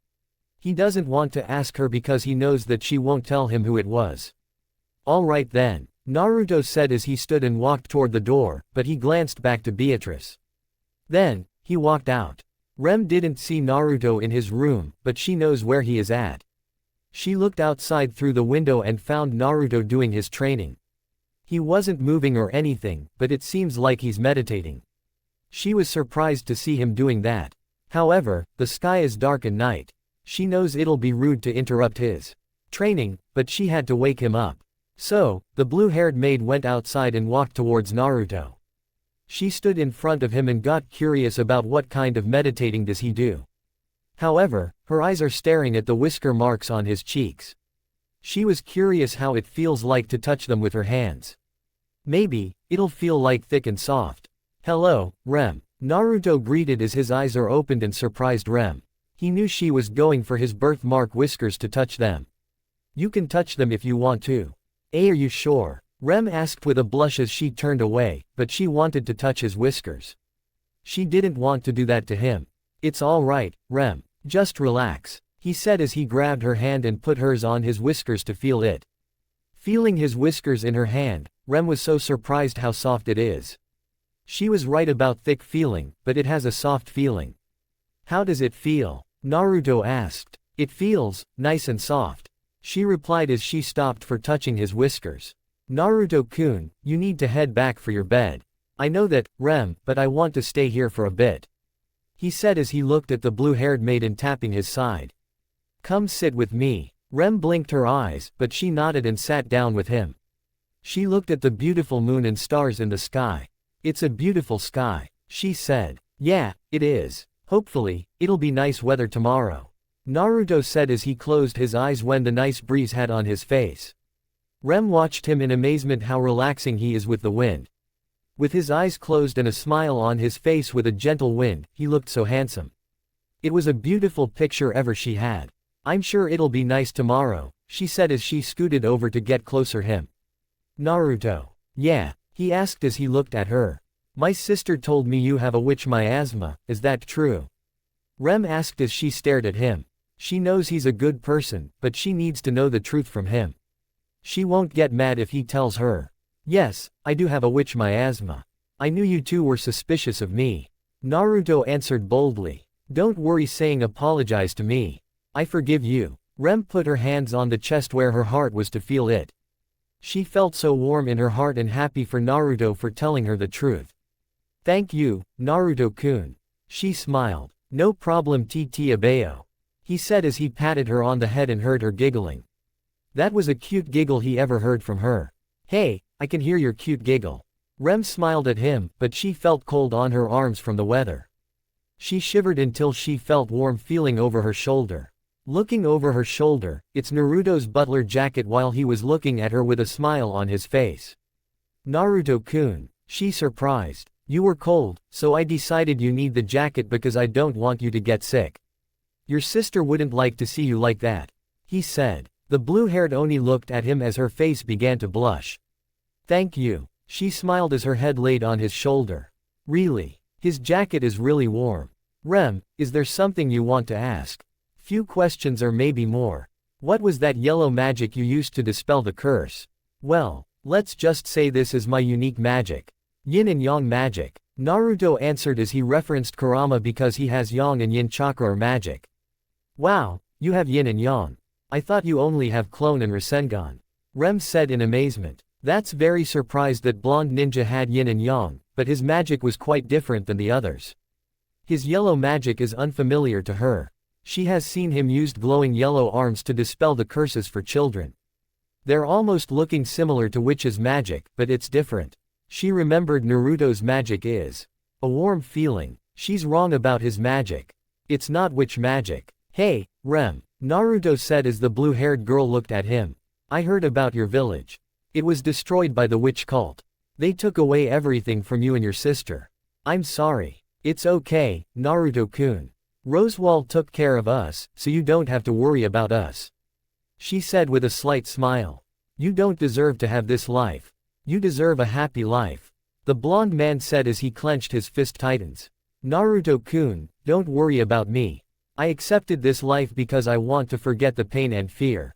He doesn't want to ask her because he knows that she won't tell him who it was. All right then, Naruto said as he stood and walked toward the door, but he glanced back to Beatrice. Then, he walked out. Rem didn't see Naruto in his room, but she knows where he is at. She looked outside through the window and found Naruto doing his training. He wasn't moving or anything, but it seems like he's meditating. She was surprised to see him doing that. However, the sky is dark and night. She knows it'll be rude to interrupt his training, but she had to wake him up. So, the blue-haired maid went outside and walked towards Naruto. She stood in front of him and got curious about what kind of meditating does he do. However, her eyes are staring at the whisker marks on his cheeks. She was curious how it feels like to touch them with her hands. Maybe, it'll feel like thick and soft. Hello, Rem. Naruto greeted as his eyes are opened and surprised Rem. He knew she was going for his birthmark whiskers to touch them. You can touch them if you want to. Are you sure? Rem asked with a blush as she turned away, but she wanted to touch his whiskers. She didn't want to do that to him. It's all right, Rem. Just relax, he said as he grabbed her hand and put hers on his whiskers to feel it. Feeling his whiskers in her hand, Rem was so surprised how soft it is. She was right about thick feeling, but it has a soft feeling. How does it feel? Naruto asked. It feels nice and soft, she replied as she stopped for touching his whiskers. Naruto-kun, you need to head back for your bed. I know that, Rem, but I want to stay here for a bit, he said as he looked at the blue-haired maiden tapping his side. Come sit with me. Rem blinked her eyes, but she nodded and sat down with him. She looked at the beautiful moon and stars in the sky. It's a beautiful sky, she said. Yeah, it is. Hopefully, it'll be nice weather tomorrow, Naruto said as he closed his eyes when the nice breeze had on his face. Rem watched him in amazement how relaxing he is with the wind. With his eyes closed and a smile on his face with a gentle wind, he looked so handsome. It was a beautiful picture ever she had. I'm sure it'll be nice tomorrow, she said as she scooted over to get closer him. Naruto. Yeah, he asked as he looked at her. My sister told me you have a witch miasma, is that true? Rem asked as she stared at him. She knows he's a good person, but she needs to know the truth from him. She won't get mad if he tells her. Yes, I do have a witch miasma. I knew you two were suspicious of me, Naruto answered boldly. Don't worry saying apologize to me. I forgive you. Rem put her hands on the chest where her heart was to feel it. She felt so warm in her heart and happy for Naruto for telling her the truth. Thank you, Naruto-kun. She smiled. No problem TT Abayo. He said as he patted her on the head and heard her giggling. That was a cute giggle he ever heard from her. Hey, I can hear your cute giggle. Rem smiled at him, but she felt cold on her arms from the weather. She shivered until she felt warm feeling over her shoulder. Looking over her shoulder, it's Naruto's butler jacket while he was looking at her with a smile on his face. Naruto-kun. She surprised. You were cold, so I decided you need the jacket because I don't want you to get sick. Your sister wouldn't like to see you like that, he said. The blue-haired Oni looked at him as her face began to blush. Thank you. She smiled as her head laid on his shoulder. Really? His jacket is really warm. Rem, is there something you want to ask? Few questions or maybe more. What was that yellow magic you used to dispel the curse? Well, let's just say this is my unique magic. Yin and Yang magic. Naruto answered as he referenced Kurama because he has Yang and Yin chakra or magic. Wow, you have Yin and Yang. I thought you only have Clone and Rasengan. Rem said in amazement. That's very surprised that blonde ninja had Yin and Yang, but his magic was quite different than the others. His yellow magic is unfamiliar to her. She has seen him used glowing yellow arms to dispel the curses for children. They're almost looking similar to Witch's magic, but it's different. She remembered Naruto's magic is a warm feeling. She's wrong about his magic. It's not witch magic. Hey, Rem, Naruto said as the blue-haired girl looked at him. I heard about your village. It was destroyed by the witch cult. They took away everything from you and your sister. I'm sorry. It's okay, Naruto-kun. Rosewall took care of us, so you don't have to worry about us. She said with a slight smile. You don't deserve to have this life. You deserve a happy life. The blonde man said as he clenched his fist tightens. Naruto-kun, don't worry about me. I accepted this life because I want to forget the pain and fear.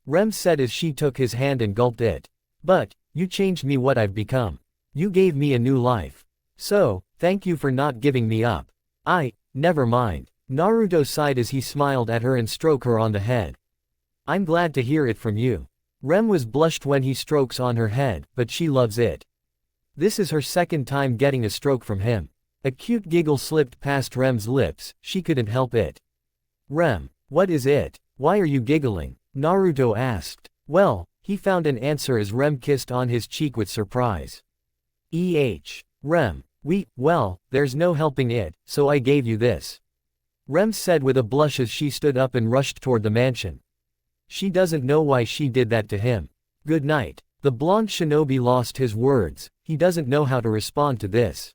Rem said as she took his hand and gulped it. But, you changed me what I've become. You gave me a new life. So, thank you for not giving me up. Never mind. Naruto sighed as he smiled at her and stroked her on the head. I'm glad to hear it from you. Rem was blushed when he strokes on her head, but she loves it. This is her second time getting a stroke from him. A cute giggle slipped past Rem's lips, she couldn't help it. Rem, what is it? Why are you giggling? Naruto asked. Well, he found an answer as Rem kissed on his cheek with surprise. Rem, well, there's no helping it, so I gave you this. Rem said with a blush as she stood up and rushed toward the mansion. She doesn't know why she did that to him. Good night. The blonde shinobi lost his words, he doesn't know how to respond to this.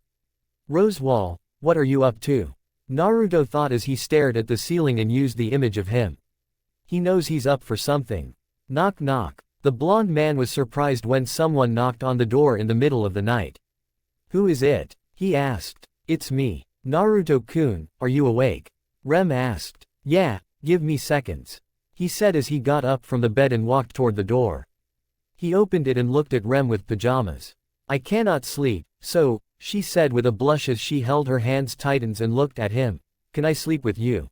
Rosewall, what are you up to? Naruto thought as he stared at the ceiling and used the image of him. He knows he's up for something. Knock knock. The blonde man was surprised when someone knocked on the door in the middle of the night. Who is it? He asked. It's me. Naruto-kun, are you awake? Rem asked. Yeah, give me seconds. He said as he got up from the bed and walked toward the door. He opened it and looked at Rem with pajamas. I cannot sleep, so, she said with a blush as she held her hands tightens and looked at him. Can I sleep with you?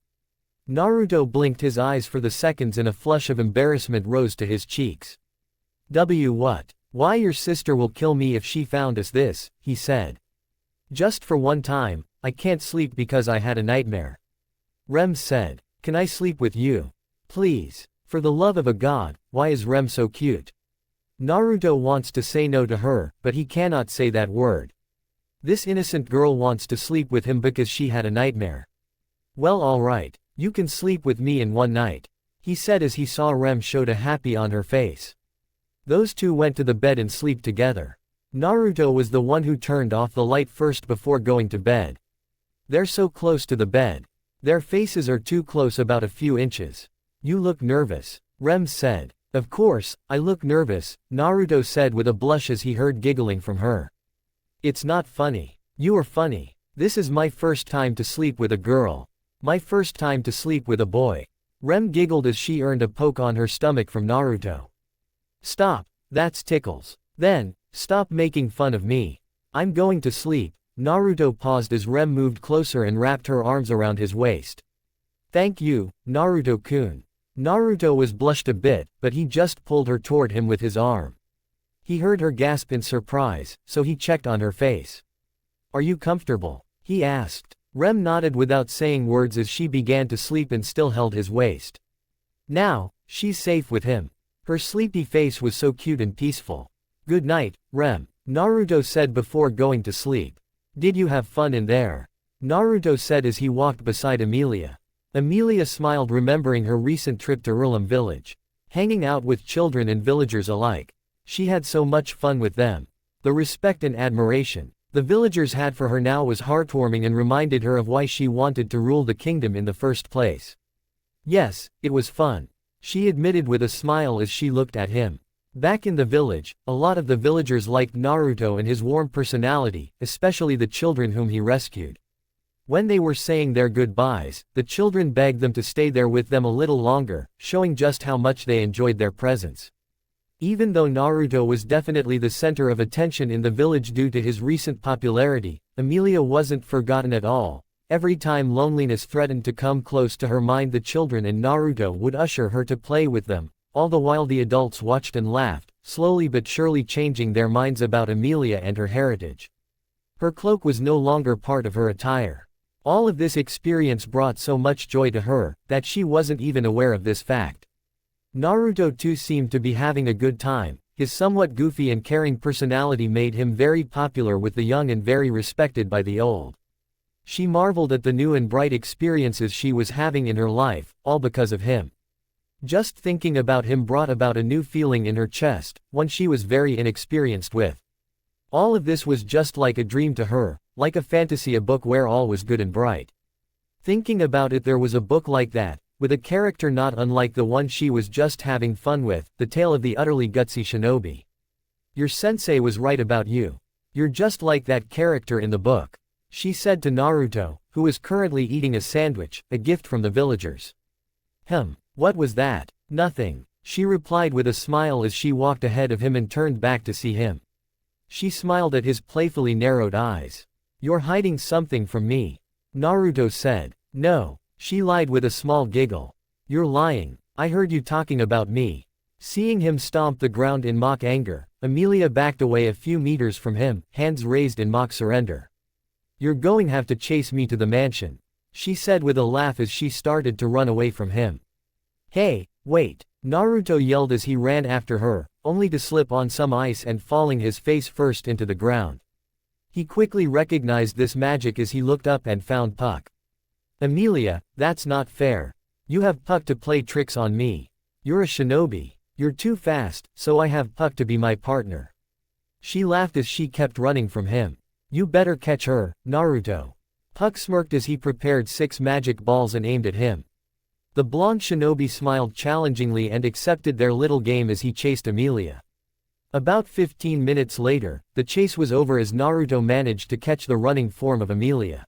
Naruto blinked his eyes for the seconds and a flush of embarrassment rose to his cheeks. What? Why your sister will kill me if she found us this, he said. Just for one time, I can't sleep because I had a nightmare. Rem said. Can I sleep with you? Please. For the love of a god, why is Rem so cute? Naruto wants to say no to her, but he cannot say that word. This innocent girl wants to sleep with him because she had a nightmare. Well, alright, you can sleep with me in one night, he said as he saw Rem showed a happy on her face. Those two went to the bed and sleep together. Naruto was the one who turned off the light first before going to bed. They're so close to the bed. Their faces are too close, about a few inches. You look nervous, Rem said. Of course, I look nervous, Naruto said with a blush as he heard giggling from her. It's not funny. You are funny. This is my first time to sleep with a girl. My first time to sleep with a boy. Rem giggled as she earned a poke on her stomach from Naruto. Stop, that's tickles. Then, stop making fun of me. I'm going to sleep. Naruto paused as Rem moved closer and wrapped her arms around his waist. Thank you, Naruto-kun. Naruto was blushed a bit, but he just pulled her toward him with his arm. He heard her gasp in surprise, so he checked on her face. "Are you comfortable?" he asked. Rem nodded without saying words as she began to sleep and still held his waist. Now, she's safe with him. Her sleepy face was so cute and peaceful. "Good night, Rem," Naruto said before going to sleep. "Did you have fun in there?" Naruto said as he walked beside Emilia. Emilia smiled, remembering her recent trip to Erlam village. Hanging out with children and villagers alike. She had so much fun with them. The respect and admiration the villagers had for her now was heartwarming and reminded her of why she wanted to rule the kingdom in the first place. "Yes, it was fun," she admitted with a smile as she looked at him. Back in the village, a lot of the villagers liked Naruto and his warm personality, especially the children whom he rescued. When they were saying their goodbyes, the children begged them to stay there with them a little longer, showing just how much they enjoyed their presence. Even though Naruto was definitely the center of attention in the village due to his recent popularity, Emilia wasn't forgotten at all. Every time loneliness threatened to come close to her mind, the children and Naruto would usher her to play with them, all the while the adults watched and laughed, slowly but surely changing their minds about Emilia and her heritage. Her cloak was no longer part of her attire. All of this experience brought so much joy to her, that she wasn't even aware of this fact. Naruto too seemed to be having a good time. His somewhat goofy and caring personality made him very popular with the young and very respected by the old. She marveled at the new and bright experiences she was having in her life, all because of him. Just thinking about him brought about a new feeling in her chest, one she was very inexperienced with. All of this was just like a dream to her, like a fantasy, a book where all was good and bright. Thinking about it, there was a book like that, with a character not unlike the one she was just having fun with, the tale of the utterly gutsy shinobi. "Your sensei was right about you. You're just like that character in the book," she said to Naruto, who was currently eating a sandwich, a gift from the villagers. What was that?" "Nothing," she replied with a smile as she walked ahead of him and turned back to see him. She smiled at his playfully narrowed eyes. "You're hiding something from me," Naruto said. "No," she lied with a small giggle. "You're lying. I heard you talking about me." Seeing him stomp the ground in mock anger, Emilia backed away a few meters from him, hands raised in mock surrender. "You're going to have to chase me to the mansion," she said with a laugh as she started to run away from him. "Hey, wait," Naruto yelled as he ran after her, only to slip on some ice and falling his face first into the ground. He quickly recognized this magic as he looked up and found Puck. "Emilia, that's not fair. You have Puck to play tricks on me. You're a shinobi. You're too fast, so I have Puck to be my partner." She laughed as she kept running from him. "You better catch her, Naruto." Puck smirked as he prepared 6 magic balls and aimed at him. The blonde shinobi smiled challengingly and accepted their little game as he chased Emilia. About 15 minutes later, the chase was over as Naruto managed to catch the running form of Emilia.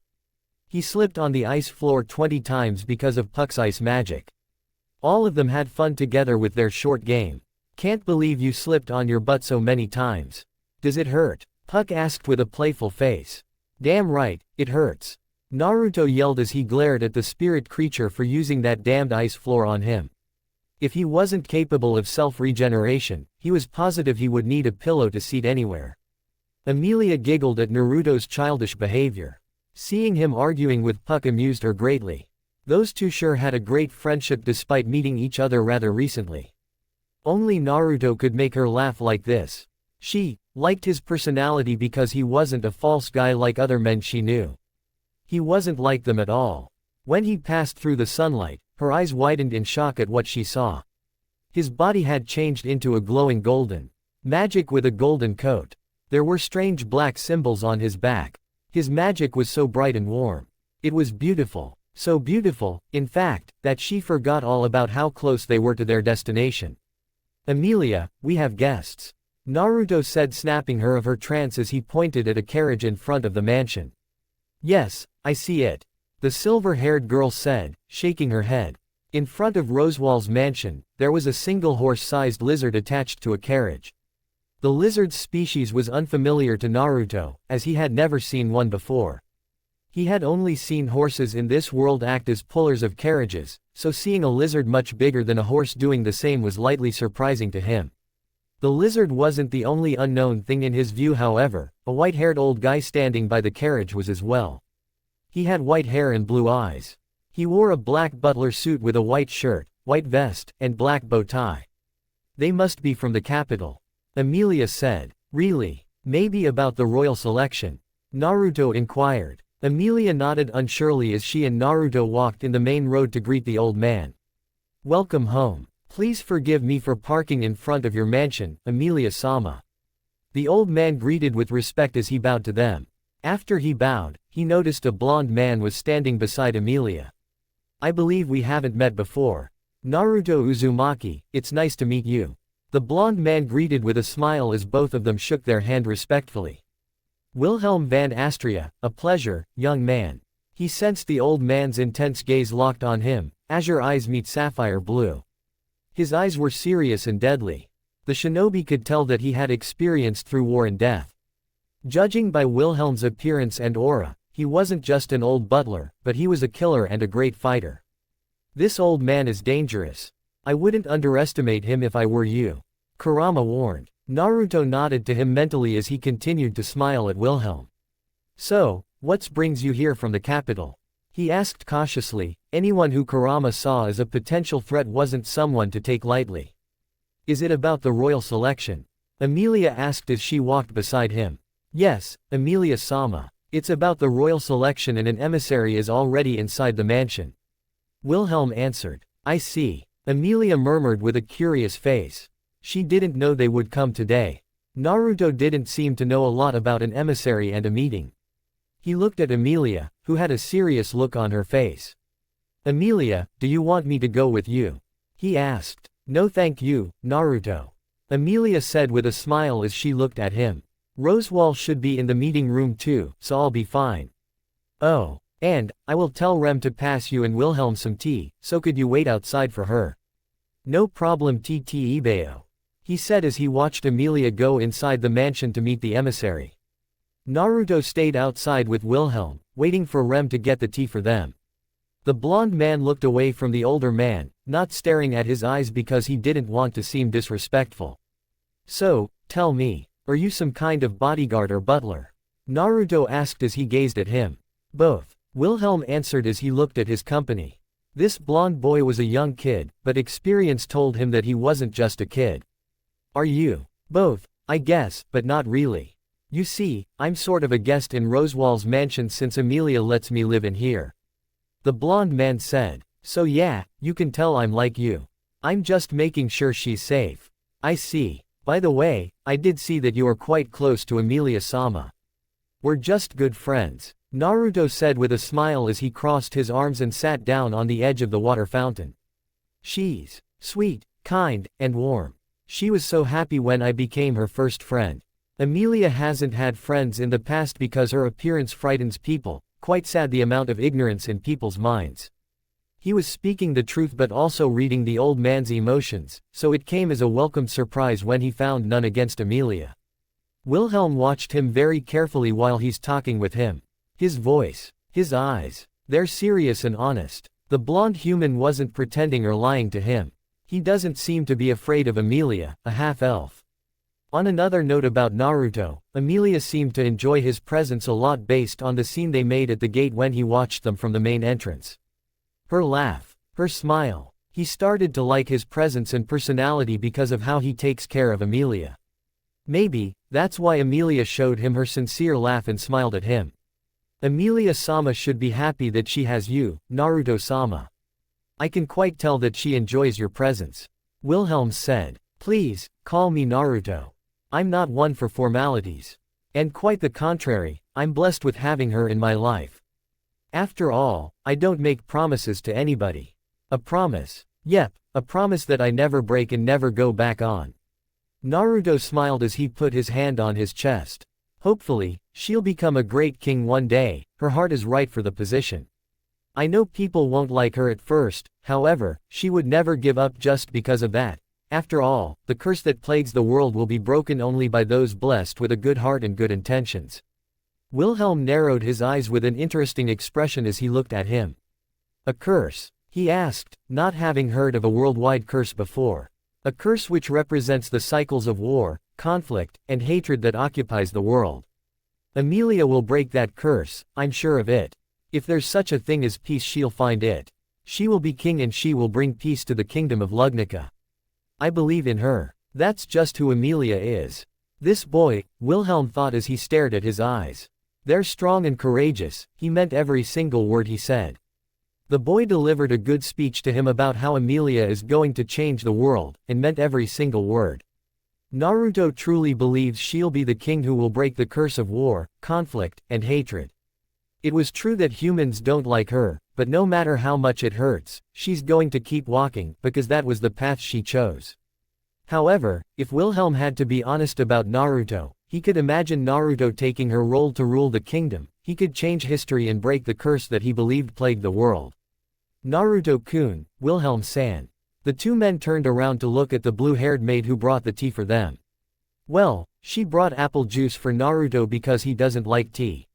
He slipped on the ice floor 20 times because of Puck's ice magic. All of them had fun together with their short game. "Can't believe you slipped on your butt so many times. Does it hurt?" Puck asked with a playful face. "Damn right, it hurts," Naruto yelled as he glared at the spirit creature for using that damned ice floor on him. If he wasn't capable of self-regeneration, he was positive he would need a pillow to seat anywhere. Emilia giggled at Naruto's childish behavior. Seeing him arguing with Puck amused her greatly. Those two sure had a great friendship despite meeting each other rather recently. Only Naruto could make her laugh like this. She liked his personality because he wasn't a false guy like other men she knew. He wasn't like them at all. When he passed through the sunlight, her eyes widened in shock at what she saw. His body had changed into a glowing golden magic with a golden coat. There were strange black symbols on his back. His magic was so bright and warm. It was beautiful. So beautiful, in fact, that she forgot all about how close they were to their destination. "Emilia, we have guests," Naruto said, snapping her of her trance as he pointed at a carriage in front of the mansion. "Yes, I see it," the silver-haired girl said, shaking her head. In front of Rosewall's mansion, there was a single horse-sized lizard attached to a carriage. The lizard's species was unfamiliar to Naruto, as he had never seen one before. He had only seen horses in this world act as pullers of carriages, so seeing a lizard much bigger than a horse doing the same was lightly surprising to him. The lizard wasn't the only unknown thing in his view, however. A white-haired old guy standing by the carriage was as well. He had white hair and blue eyes. He wore a black butler suit with a white shirt, white vest, and black bow tie. They must be from the capital, Emilia said. Really? Maybe about the royal selection? Naruto inquired. Emilia nodded unsurely as she and Naruto walked in the main road to greet the old man. Welcome home. Please forgive me for parking in front of your mansion, Emilia-sama. The old man greeted with respect as he bowed to them. After he bowed, he noticed a blonde man was standing beside Emilia. I believe we haven't met before. Naruto Uzumaki, it's nice to meet you. The blonde man greeted with a smile as both of them shook their hand respectfully. Wilhelm van Astria, a pleasure, young man. He sensed the old man's intense gaze locked on him, azure eyes meet sapphire blue. His eyes were serious and deadly. The shinobi could tell that he had experienced through war and death. Judging by Wilhelm's appearance and aura, he wasn't just an old butler, but he was a killer and a great fighter. This old man is dangerous. I wouldn't underestimate him if I were you, Kurama warned. Naruto nodded to him mentally as he continued to smile at Wilhelm. So, what brings you here from the capital? He asked cautiously. Anyone who Kurama saw as a potential threat wasn't someone to take lightly. Is it about the royal selection? Emilia asked as she walked beside him. Yes, Emilia-sama. It's about the royal selection and an emissary is already inside the mansion. Wilhelm answered. I see. Emilia murmured with a curious face. She didn't know they would come today. Naruto didn't seem to know a lot about an emissary and a meeting. He looked at Emilia, who had a serious look on her face. Emilia, do you want me to go with you? He asked. No thank you, Naruto. Emilia said with a smile as she looked at him. Rosewall should be in the meeting room too, so I'll be fine. Oh. And, I will tell Rem to pass you and Wilhelm some tea, so could you wait outside for her? No problem TT Ibeo. He said as he watched Emilia go inside the mansion to meet the emissary. Naruto stayed outside with Wilhelm, waiting for Rem to get the tea for them. The blonde man looked away from the older man, not staring at his eyes because he didn't want to seem disrespectful. So, tell me, are you some kind of bodyguard or butler? Naruto asked as he gazed at him. Both. Wilhelm answered as he looked at his company. This blonde boy was a young kid, but experience told him that he wasn't just a kid. Are you? Both, I guess, but not really. You see, I'm sort of a guest in Rosewall's mansion since Emilia lets me live in here. The blonde man said. So yeah, you can tell I'm like you. I'm just making sure she's safe. I see. By the way, I did see that you are quite close to Emilia-sama. We're just good friends. Naruto said with a smile as he crossed his arms and sat down on the edge of the water fountain. She's sweet, kind, and warm. She was so happy when I became her first friend. Emilia hasn't had friends in the past because her appearance frightens people, quite sad the amount of ignorance in people's minds. He was speaking the truth but also reading the old man's emotions, so it came as a welcome surprise when he found none against Emilia. Wilhelm watched him very carefully while he's talking with him. His voice, his eyes, they're serious and honest. The blonde human wasn't pretending or lying to him. He doesn't seem to be afraid of Emilia, a half-elf. On another note about Naruto, Emilia seemed to enjoy his presence a lot based on the scene they made at the gate when he watched them from the main entrance. Her laugh, her smile. He started to like his presence and personality because of how he takes care of Emilia. Maybe, that's why Emilia showed him her sincere laugh and smiled at him. Emilia-sama should be happy that she has you, Naruto-sama. I can quite tell that she enjoys your presence. Wilhelm said. Please, call me Naruto. I'm not one for formalities. And quite the contrary, I'm blessed with having her in my life. After all, I don't make promises to anybody. A promise. Yep, a promise that I never break and never go back on. Naruto smiled as he put his hand on his chest. Hopefully, she'll become a great king one day, her heart is right for the position. I know people won't like her at first, however, she would never give up just because of that. After all, the curse that plagues the world will be broken only by those blessed with a good heart and good intentions. Wilhelm narrowed his eyes with an interesting expression as he looked at him. A curse? He asked, not having heard of a worldwide curse before. A curse which represents the cycles of war, conflict, and hatred that occupies the world. Emilia will break that curse, I'm sure of it. If there's such a thing as peace, she'll find it. She will be king and she will bring peace to the kingdom of Lugnica. I believe in her. That's just who Emilia is. This boy, Wilhelm thought as he stared at his eyes. They're strong and courageous, he meant every single word he said. The boy delivered a good speech to him about how Emilia is going to change the world, and meant every single word. Naruto truly believes she'll be the king who will break the curse of war, conflict, and hatred. It was true that humans don't like her, but no matter how much it hurts, she's going to keep walking, because that was the path she chose. However, if Wilhelm had to be honest about Naruto, he could imagine Naruto taking her role to rule the kingdom. He could change history and break the curse that he believed plagued the world. Naruto-kun, Wilhelm-san. The two men turned around to look at the blue-haired maid who brought the tea for them. Well, she brought apple juice for Naruto because he doesn't like tea.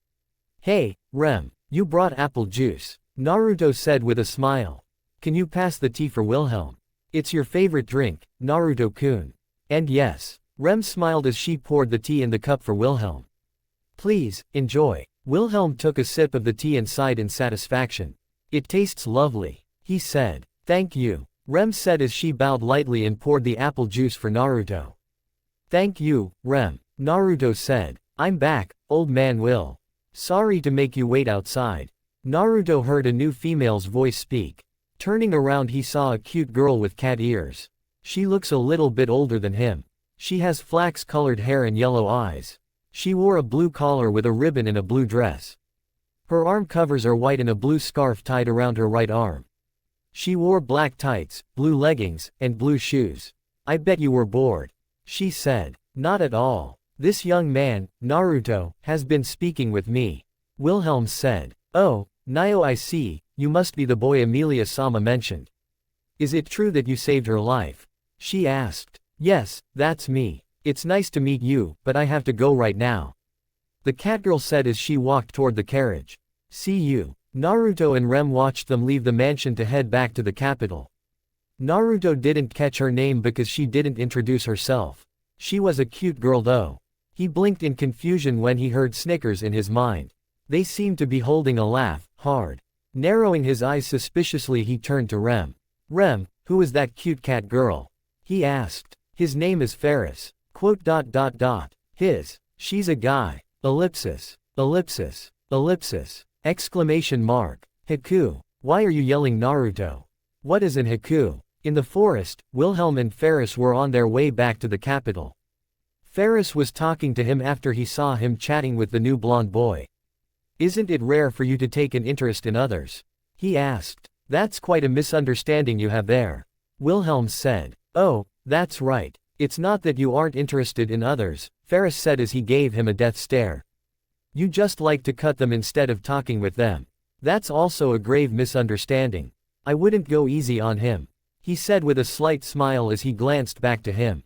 Hey, Rem, you brought apple juice, Naruto said with a smile. Can you pass the tea for Wilhelm? It's your favorite drink, Naruto-kun. And yes, Rem smiled as she poured the tea in the cup for Wilhelm. Please, enjoy. Wilhelm took a sip of the tea and sighed in satisfaction. It tastes lovely, he said. Thank you, Rem said as she bowed lightly and poured the apple juice for Naruto. Thank you, Rem, Naruto said. I'm back, old man Will. Sorry to make you wait outside. Naruto heard a new female's voice speak. Turning around he saw a cute girl with cat ears. She looks a little bit older than him. She has flax-colored hair and yellow eyes. She wore a blue collar with a ribbon and a blue dress. Her arm covers are white and a blue scarf tied around her right arm. She wore black tights, blue leggings, and blue shoes. I bet you were bored, she said. Not at all. This young man, Naruto, has been speaking with me, Wilhelm said. Oh, Nio, I see, you must be the boy Emilia-sama mentioned. Is it true that you saved her life? She asked. Yes, that's me. It's nice to meet you, but I have to go right now, the catgirl said as she walked toward the carriage. See you. Naruto and Rem watched them leave the mansion to head back to the capital. Naruto didn't catch her name because she didn't introduce herself. She was a cute girl though. He blinked in confusion when he heard snickers in his mind. They seemed to be holding a laugh, hard. Narrowing his eyes suspiciously he turned to Rem. Rem, who is that cute cat girl? He asked. His name is Ferris. Quote. His. She's a guy. Ellipsis. Ellipsis. Ellipsis. Exclamation mark. Haku. Why are you yelling, Naruto? What is an haku? In the forest, Wilhelm and Ferris were on their way back to the capital. Ferris was talking to him after he saw him chatting with the new blonde boy. Isn't it rare for you to take an interest in others? He asked. That's quite a misunderstanding you have there, Wilhelm said. Oh, that's right. It's not that you aren't interested in others, Ferris said as he gave him a death stare. You just like to cut them instead of talking with them. That's also a grave misunderstanding. I wouldn't go easy on him, he said with a slight smile as he glanced back to him.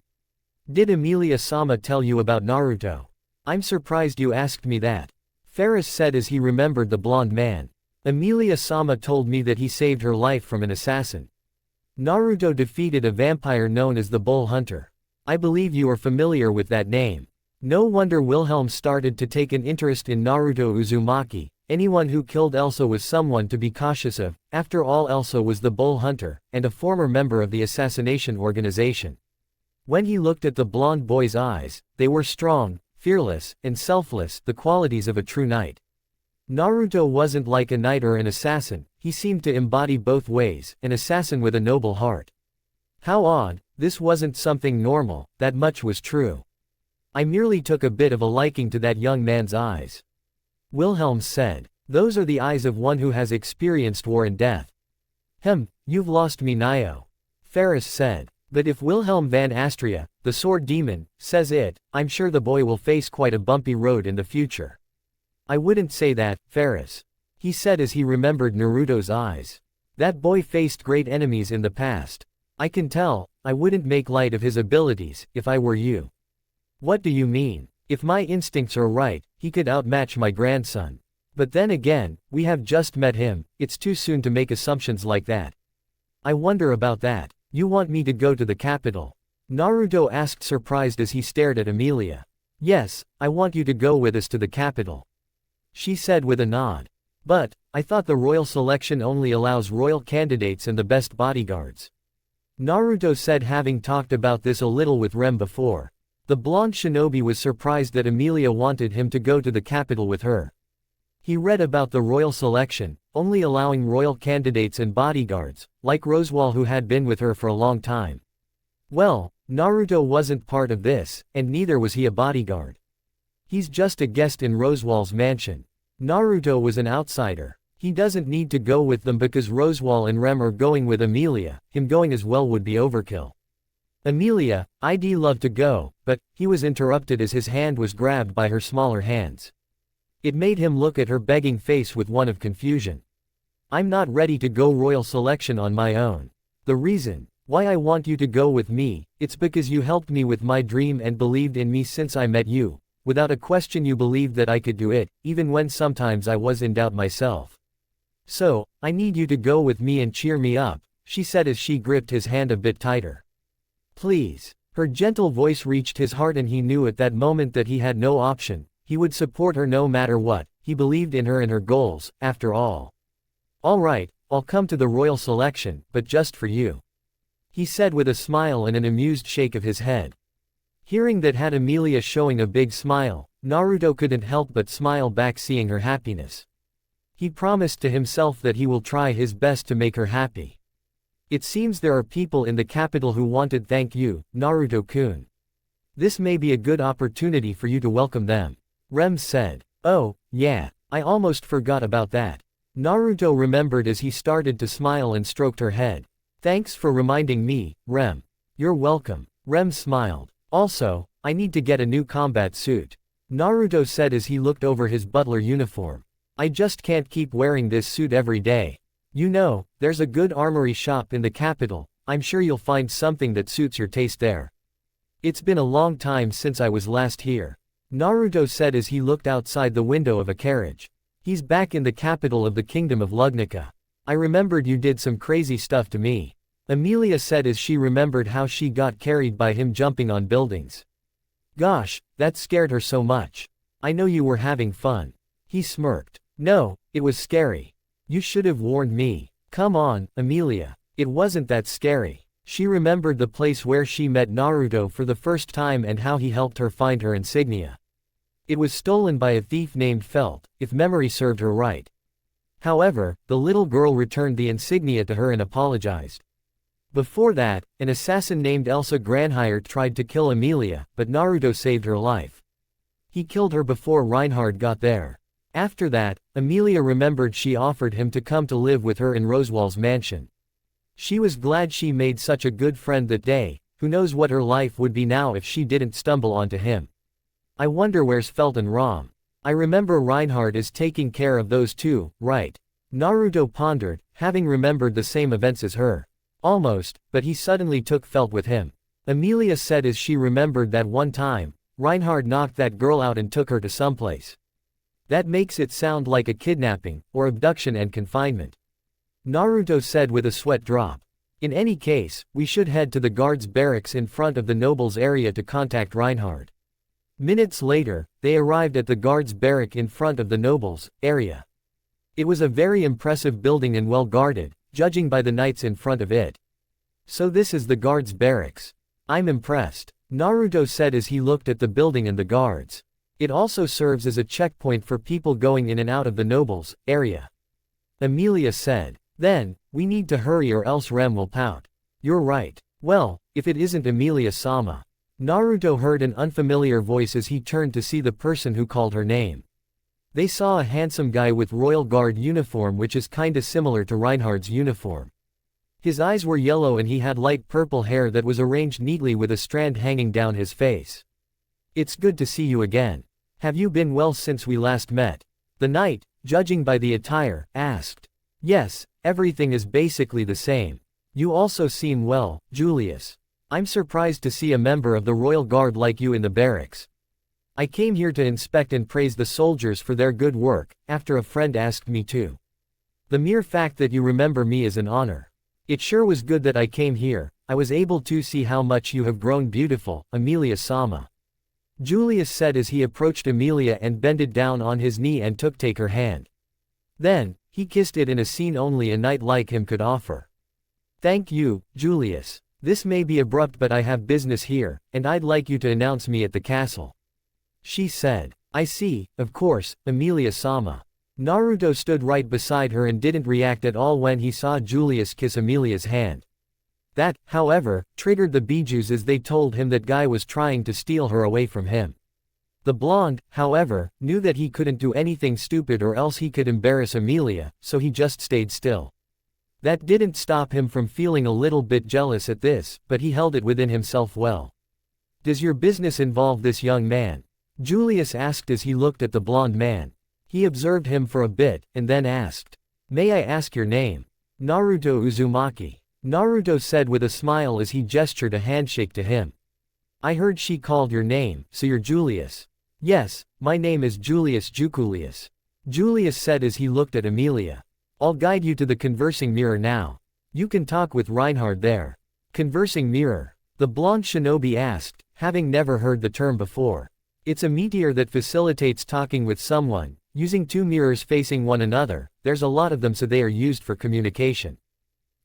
Did Emilia-sama tell you about Naruto? I'm surprised you asked me that, Ferris said as he remembered the blonde man. Emilia-sama told me that he saved her life from an assassin. Naruto defeated a vampire known as the Bull Hunter. I believe you are familiar with that name. No wonder Wilhelm started to take an interest in Naruto Uzumaki. Anyone who killed Elsa was someone to be cautious of. After all, Elsa was the Bull Hunter, and a former member of the assassination organization. When he looked at the blonde boy's eyes, they were strong, fearless, and selfless, the qualities of a true knight. Naruto wasn't like a knight or an assassin, he seemed to embody both ways, an assassin with a noble heart. How odd, this wasn't something normal, that much was true. I merely took a bit of a liking to that young man's eyes, Wilhelm said. Those are the eyes of one who has experienced war and death. You've lost me, Nio, Ferris said. But if Wilhelm van Astria, the sword demon, says it, I'm sure the boy will face quite a bumpy road in the future. I wouldn't say that, Ferris, he said as he remembered Naruto's eyes. That boy faced great enemies in the past. I can tell. I wouldn't make light of his abilities, if I were you. What do you mean? If my instincts are right, he could outmatch my grandson. But then again, we have just met him, it's too soon to make assumptions like that. I wonder about that. You want me to go to the capital? Naruto asked, surprised as he stared at Emilia. Yes, I want you to go with us to the capital, she said with a nod. But, I thought the royal selection only allows royal candidates and the best bodyguards. Naruto said, having talked about this a little with Rem before. The blonde shinobi was surprised that Emilia wanted him to go to the capital with her. He read about the royal selection, only allowing royal candidates and bodyguards, like Roswaal, who had been with her for a long time. Well, Naruto wasn't part of this, and neither was he a bodyguard. He's just a guest in Roswaal's mansion. Naruto was an outsider. He doesn't need to go with them because Roswaal and Rem are going with Emilia. Him going as well would be overkill. Emilia, I'd love to go, but he was interrupted as his hand was grabbed by her smaller hands. It made him look at her begging face with one of confusion. I'm not ready to go royal selection on my own. The reason why I want you to go with me, it's because you helped me with my dream and believed in me since I met you. Without a question you believed that I could do it, even when sometimes I was in doubt myself. So, I need you to go with me and cheer me up, she said as she gripped his hand a bit tighter. Please. Her gentle voice reached his heart, and he knew at that moment that he had no option. He would support her no matter what. He believed in her and her goals, after all. All right, I'll come to the royal selection, but just for you, he said with a smile and an amused shake of his head. Hearing that had Emilia showing a big smile, Naruto couldn't help but smile back, seeing her happiness. He promised to himself that he will try his best to make her happy. It seems there are people in the capital who wanted thank you, Naruto-kun. This may be a good opportunity for you to welcome them, Rem said. Oh, yeah, I almost forgot about that. Naruto remembered as he started to smile and stroked her head. Thanks for reminding me, Rem. You're welcome, Rem smiled. Also, I need to get a new combat suit, Naruto said as he looked over his butler uniform. I just can't keep wearing this suit every day. You know, there's a good armory shop in the capital. I'm sure you'll find something that suits your taste there. It's been a long time since I was last here, Naruto said as he looked outside the window of a carriage. He's back in the capital of the kingdom of Lugnica. I remembered you did some crazy stuff to me, Emilia said as she remembered how she got carried by him jumping on buildings. Gosh, that scared her so much. I know you were having fun. He smirked. No, it was scary. You should have warned me. Come on, Emilia. It wasn't that scary. She remembered the place where she met Naruto for the first time and how he helped her find her insignia. It was stolen by a thief named Felt, if memory served her right. However, the little girl returned the insignia to her and apologized. Before that, an assassin named Elsa Granhirt tried to kill Emilia, but Naruto saved her life. He killed her before Reinhard got there. After that, Emilia remembered she offered him to come to live with her in Roswaal's mansion. She was glad she made such a good friend that day. Who knows what her life would be now if she didn't stumble onto him. I wonder where's Felt and Rom. I remember Reinhard is taking care of those two, right? Naruto pondered, having remembered the same events as her. Almost, but he suddenly took Felt with him, Emilia said as she remembered that one time, Reinhard knocked that girl out and took her to someplace. That makes it sound like a kidnapping, or abduction and confinement, Naruto said with a sweat drop. In any case, we should head to the guards' barracks in front of the nobles area to contact Reinhard. Minutes later, they arrived at the guards' barrack in front of the nobles area. It was a very impressive building and well guarded, judging by the knights in front of it. So this is the guards' barracks. I'm impressed, Naruto said as he looked at the building and the guards. It also serves as a checkpoint for people going in and out of the nobles area, Emilia said. Then, we need to hurry or else Rem will pout. You're right. Well, if it isn't Emilia-sama. Naruto heard an unfamiliar voice as he turned to see the person who called her name. They saw a handsome guy with royal guard uniform, which is kinda similar to Reinhard's uniform. His eyes were yellow and he had light purple hair that was arranged neatly with a strand hanging down his face. It's good to see you again. Have you been well since we last met? The knight, judging by the attire, asked. Yes, everything is basically the same. You also seem well, Julius. I'm surprised to see a member of the royal guard like you in the barracks. I came here to inspect and praise the soldiers for their good work, after a friend asked me to. The mere fact that you remember me is an honor. It sure was good that I came here. I was able to see how much you have grown beautiful, Emilia-sama. Julius said as he approached Emilia and bended down on his knee and take her hand. Then, he kissed it in a scene only a knight like him could offer. Thank you, Julius. This may be abrupt but I have business here, and I'd like you to announce me at the castle. She said. I see, of course, Emilia-sama. Naruto stood right beside her and didn't react at all when he saw Julius kiss Emilia's hand. That, however, triggered the Bijus as they told him that Guy was trying to steal her away from him. The blonde, however, knew that he couldn't do anything stupid or else he could embarrass Emilia, so he just stayed still. That didn't stop him from feeling a little bit jealous at this, but he held it within himself well. Does your business involve this young man? Julius asked as he looked at the blonde man. He observed him for a bit, and then asked. May I ask your name? Naruto Uzumaki. Naruto said with a smile as he gestured a handshake to him. I heard she called your name, so you're Julius. Yes, my name is Julius Jukulius. Julius said as he looked at Emilia. I'll guide you to the conversing mirror now. You can talk with Reinhard there. Conversing mirror. The blonde shinobi asked, having never heard the term before. It's a meteor that facilitates talking with someone, using two mirrors facing one another. There's a lot of them so they are used for communication.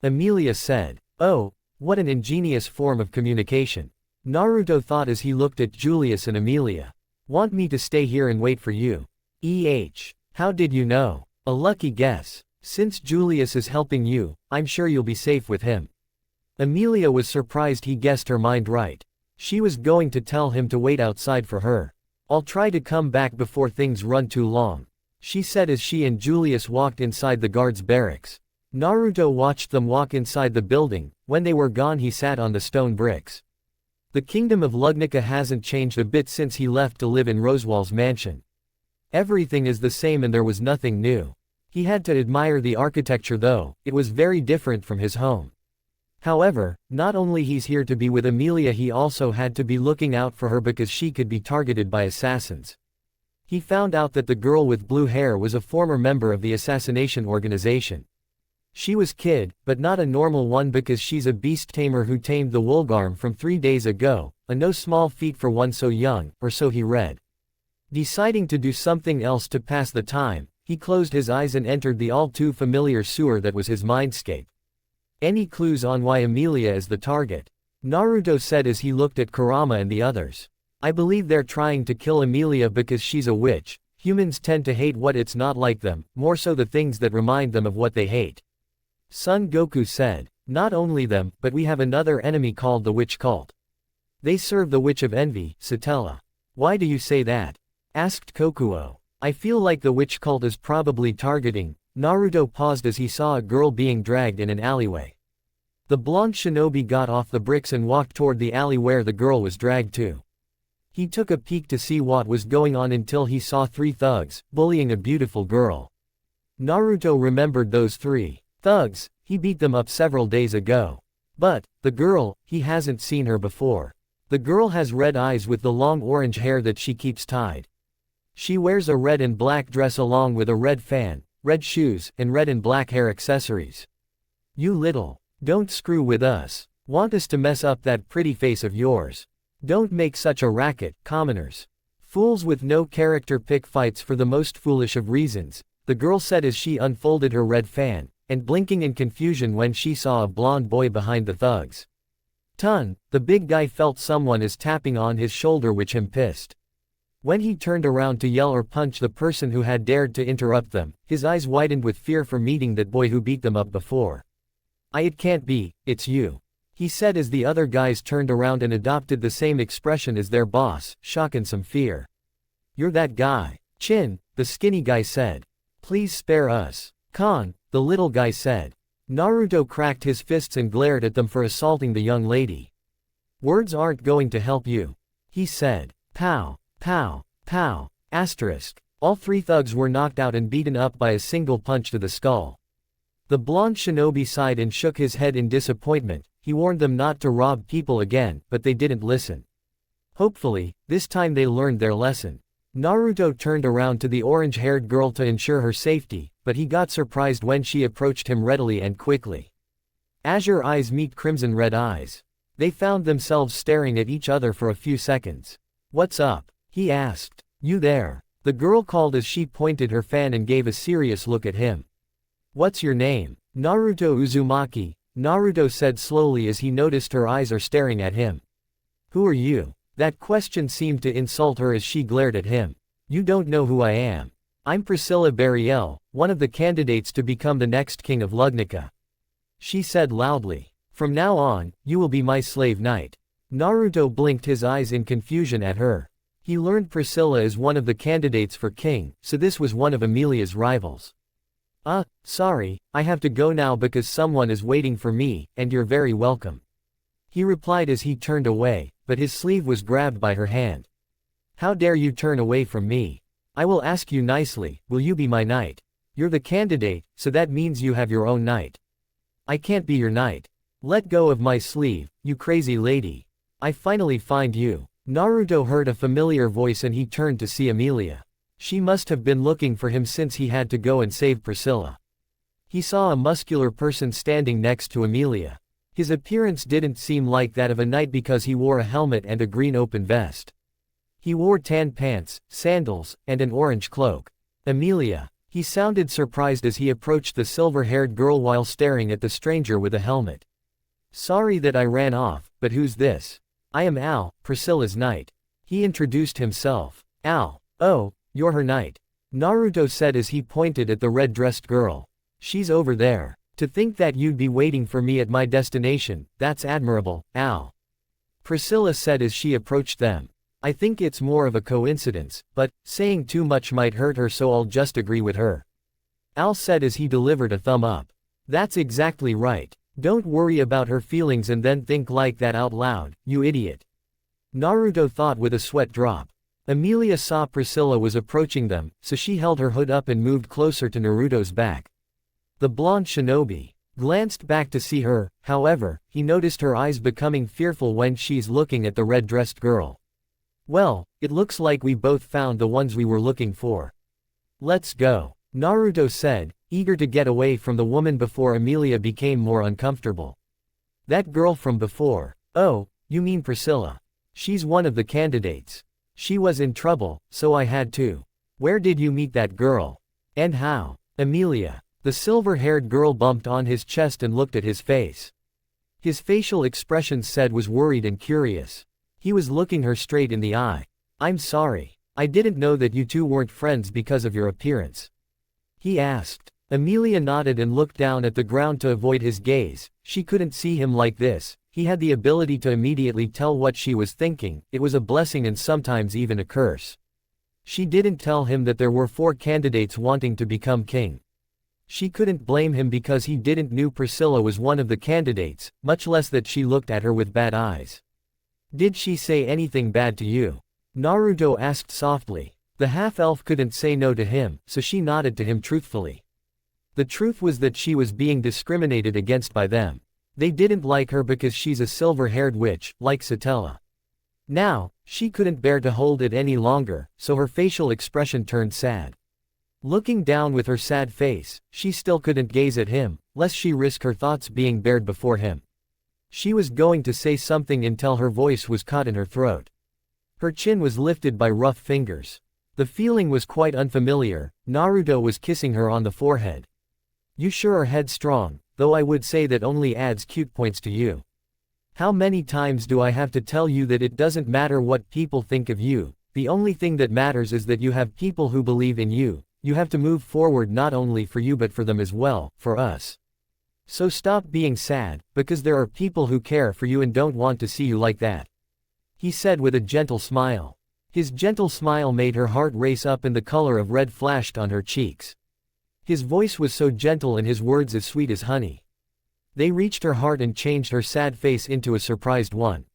Emilia said. Oh, what an ingenious form of communication. Naruto thought as he looked at Julius and Emilia. Want me to stay here and wait for you? How did you know? A lucky guess. Since Julius is helping you, I'm sure you'll be safe with him. Emilia was surprised he guessed her mind right. She was going to tell him to wait outside for her. I'll try to come back before things run too long, she said as she and Julius walked inside the guards' barracks. Naruto watched them walk inside the building. When they were gone he sat on the stone bricks. The kingdom of Lugnica hasn't changed a bit since he left to live in Rosewall's mansion. Everything is the same and there was nothing new. He had to admire the architecture though, it was very different from his home. However, not only he's here to be with Emilia, he also had to be looking out for her because she could be targeted by assassins. He found out that the girl with blue hair was a former member of the assassination organization. She was Kid, but not a normal one because she's a beast tamer who tamed the Wolgarm from 3 days ago, a no small feat for one so young, or so he read. Deciding to do something else to pass the time, he closed his eyes and entered the all-too-familiar sewer that was his mindscape. Any clues on why Emilia is the target? Naruto said as he looked at Kurama and the others. I believe they're trying to kill Emilia because she's a witch. Humans tend to hate what it's not like them, more so the things that remind them of what they hate. Son Goku said. Not only them, but we have another enemy called the Witch Cult. They serve the Witch of Envy, Satella. Why do you say that? Asked Kokuo. I feel like the Witch Cult is probably targeting. Naruto paused as he saw a girl being dragged in an alleyway. The blonde shinobi got off the bricks and walked toward the alley where the girl was dragged to. He took a peek to see what was going on until he saw 3 thugs, bullying a beautiful girl. Naruto remembered those 3 thugs, he beat them up several days ago. But, the girl, he hasn't seen her before. The girl has red eyes with the long orange hair that she keeps tied. She wears a red and black dress along with a red fan, red shoes, and red and black hair accessories. You little. Don't screw with us. Want us to mess up that pretty face of yours. Don't make such a racket, commoners. Fools with no character pick fights for the most foolish of reasons, the girl said as she unfolded her red fan, and blinking in confusion when she saw a blonde boy behind the thugs. The big guy felt someone is tapping on his shoulder which him pissed. When he turned around to yell or punch the person who had dared to interrupt them, his eyes widened with fear for meeting that boy who beat them up before. It can't be, it's you. He said as the other guys turned around and adopted the same expression as their boss, shock and some fear. You're that guy. Chin, the skinny guy said. Please spare us. Kon, the little guy said. Naruto cracked his fists and glared at them for assaulting the young lady. Words aren't going to help you. He said. Pow. Pow, pow, asterisk. All 3 thugs were knocked out and beaten up by a single punch to the skull. The blonde shinobi sighed and shook his head in disappointment. He warned them not to rob people again, but they didn't listen. Hopefully, this time they learned their lesson. Naruto turned around to the orange-haired girl to ensure her safety, but he got surprised when she approached him readily and quickly. Azure eyes meet crimson red eyes. They found themselves staring at each other for a few seconds. "What's up?" he asked. "You there?" the girl called as she pointed her fan and gave a serious look at him. "What's your name?" "Naruto Uzumaki," Naruto said slowly as he noticed her eyes are staring at him. "Who are you?" That question seemed to insult her as she glared at him. "You don't know who I am. I'm Priscilla Bariel, one of the candidates to become the next king of Lugnica," she said loudly. "From now on, you will be my slave knight." Naruto blinked his eyes in confusion at her. He learned Priscilla is one of the candidates for king, so this was one of Emilia's rivals. Sorry, I have to go now because someone is waiting for me, and you're very welcome," he replied as he turned away, but his sleeve was grabbed by her hand. "How dare you turn away from me? I will ask you nicely, will you be my knight? You're the candidate, so that means you have your own knight." "I can't be your knight. Let go of my sleeve, you crazy lady. I finally find you." Naruto heard a familiar voice and he turned to see Emilia. She must have been looking for him since he had to go and save Priscilla. He saw a muscular person standing next to Emilia. His appearance didn't seem like that of a knight because he wore a helmet and a green open vest. He wore tan pants, sandals, and an orange cloak. "Emilia," he sounded surprised as he approached the silver-haired girl while staring at the stranger with a helmet. "Sorry that I ran off, but who's this?" "I am Al, Priscilla's knight," he introduced himself. "Al, oh, you're her knight," Naruto said as he pointed at the red-dressed girl. "She's over there. To think that you'd be waiting for me at my destination, that's admirable, Al," Priscilla said as she approached them. "I think it's more of a coincidence, but saying too much might hurt her, so I'll just agree with her," Al said as he delivered a thumb up. "That's exactly right. Don't worry about her feelings and then think like that out loud, you idiot," Naruto thought with a sweat drop. Emilia saw Priscilla was approaching them, so she held her hood up and moved closer to Naruto's back. The blonde shinobi glanced back to see her, however, he noticed her eyes becoming fearful when she's looking at the red-dressed girl. "Well, it looks like we both found the ones we were looking for. Let's go," Naruto said, eager to get away from the woman before Emilia became more uncomfortable. "That girl from before. Oh, you mean Priscilla. She's one of the candidates. She was in trouble, so I had to." "Where did you meet that girl? And how?" "Emilia." The silver-haired girl bumped on his chest and looked at his face. His facial expression said was worried and curious. He was looking her straight in the eye. "I'm sorry. I didn't know that you two weren't friends because of your appearance," he asked. Emilia nodded and looked down at the ground to avoid his gaze. She couldn't see him like this. He had the ability to immediately tell what she was thinking. It was a blessing and sometimes even a curse. She didn't tell him that there were 4 candidates wanting to become king. She couldn't blame him because he didn't knew Priscilla was one of the candidates, much less that she looked at her with bad eyes. "Did she say anything bad to you?" Naruto asked softly. The half-elf couldn't say no to him, so she nodded to him truthfully. The truth was that she was being discriminated against by them. They didn't like her because she's a silver-haired witch, like Satella. Now, she couldn't bear to hold it any longer, so her facial expression turned sad. Looking down with her sad face, she still couldn't gaze at him, lest she risk her thoughts being bared before him. She was going to say something until her voice was caught in her throat. Her chin was lifted by rough fingers. The feeling was quite unfamiliar. Naruto was kissing her on the forehead. "You sure are headstrong, though I would say that only adds cute points to you. How many times do I have to tell you that it doesn't matter what people think of you, the only thing that matters is that you have people who believe in you, you have to move forward not only for you but for them as well, for us. So stop being sad, because there are people who care for you and don't want to see you like that," he said with a gentle smile. His gentle smile made her heart race up and the color of red flashed on her cheeks. His voice was so gentle and his words as sweet as honey. They reached her heart and changed her sad face into a surprised one.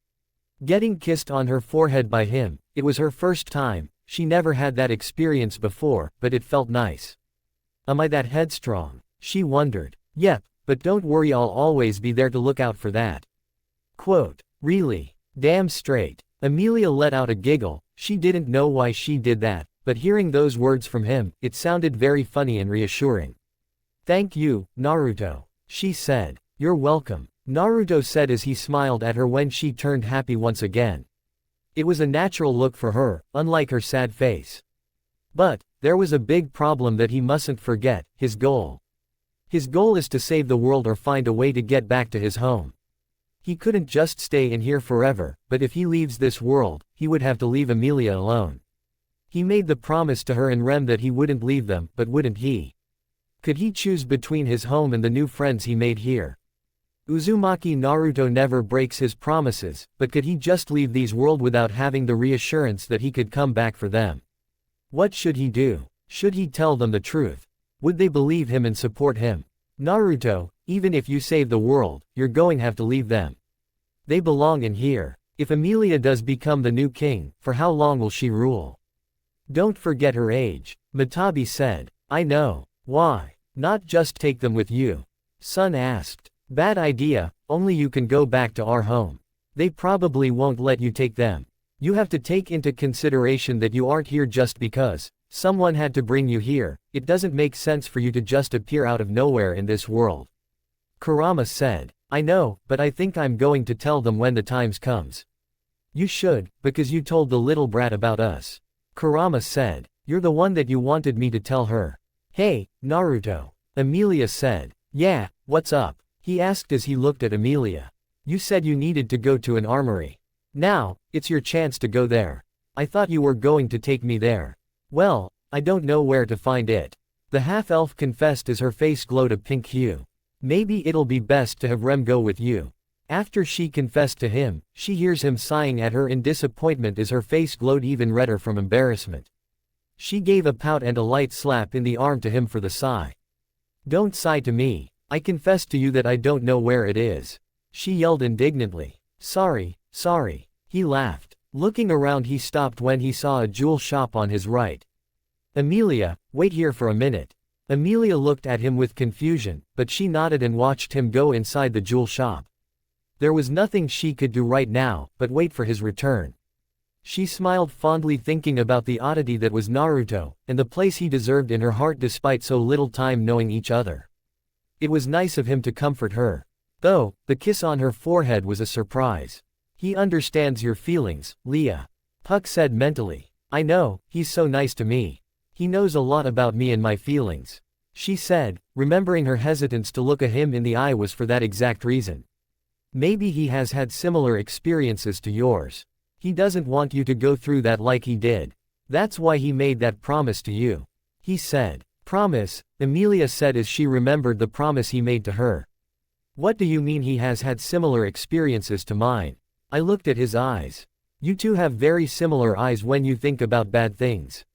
Getting kissed on her forehead by him, it was her first time. She never had that experience before, but it felt nice. "Am I that headstrong?" she wondered. "Yep, but don't worry, I'll always be there to look out for that." Quote, "Really? Damn straight." Emilia let out a giggle. She didn't know why she did that, but hearing those words from him, it sounded very funny and reassuring. "Thank you, Naruto," she said. You're welcome, Naruto said as he smiled at her when she turned happy once again. It was a natural look for her, unlike her sad face. But there was a big problem that he mustn't forget: his goal. His goal is to save the world or find a way to get back to his home. He couldn't just stay in here forever, but if he leaves this world, he would have to leave Emilia alone. He made the promise to her and Rem that he wouldn't leave them, but wouldn't he? Could he choose between his home and the new friends he made here? Uzumaki Naruto never breaks his promises, but could he just leave these world without having the reassurance that he could come back for them? What should he do? Should he tell them the truth? Would they believe him and support him? Naruto, even if you save the world, you're going to have to leave them. They belong in here. If Emilia does become the new king, for how long will she rule? Don't forget her age, Matabi said. I know. Why not just take them with you? Sun asked. Bad idea, only you can go back to our home. They probably won't let you take them. You have to take into consideration that you aren't here just because someone had to bring you here. It doesn't make sense for you to just appear out of nowhere in this world. Kurama said. I know, but I think I'm going to tell them when the times comes. You should, because you told the little brat about us. Kurama said. You're the one that you wanted me to tell her. Hey, Naruto. Emilia said. Yeah, what's up? He asked as he looked at Emilia. You said you needed to go to an armory. Now, it's your chance to go there. I thought you were going to take me there. Well, I don't know where to find it. The half-elf confessed as her face glowed a pink hue. Maybe it'll be best to have Rem go with you. After she confessed to him, she hears him sighing at her in disappointment as her face glowed even redder from embarrassment. She gave a pout and a light slap in the arm to him for the sigh. Don't sigh to me. I confessed to you that I don't know where it is. She yelled indignantly. Sorry. He laughed. Looking around, he stopped when he saw a jewel shop on his right. Emilia, wait here for a minute. Emilia looked at him with confusion, but she nodded and watched him go inside the jewel shop. There was nothing she could do right now, but wait for his return. She smiled fondly, thinking about the oddity that was Naruto, and the place he deserved in her heart despite so little time knowing each other. It was nice of him to comfort her. Though, the kiss on her forehead was a surprise. He understands your feelings, Leah. Puck said mentally. I know, he's so nice to me. He knows a lot about me and my feelings. She said, remembering her hesitance to look at him in the eye was for that exact reason. Maybe he has had similar experiences to yours. He doesn't want you to go through that like he did. That's why he made that promise to you. He said. Promise, Emilia said as she remembered the promise he made to her. What do you mean he has had similar experiences to mine? I looked at his eyes. You two have very similar eyes when you think about bad things.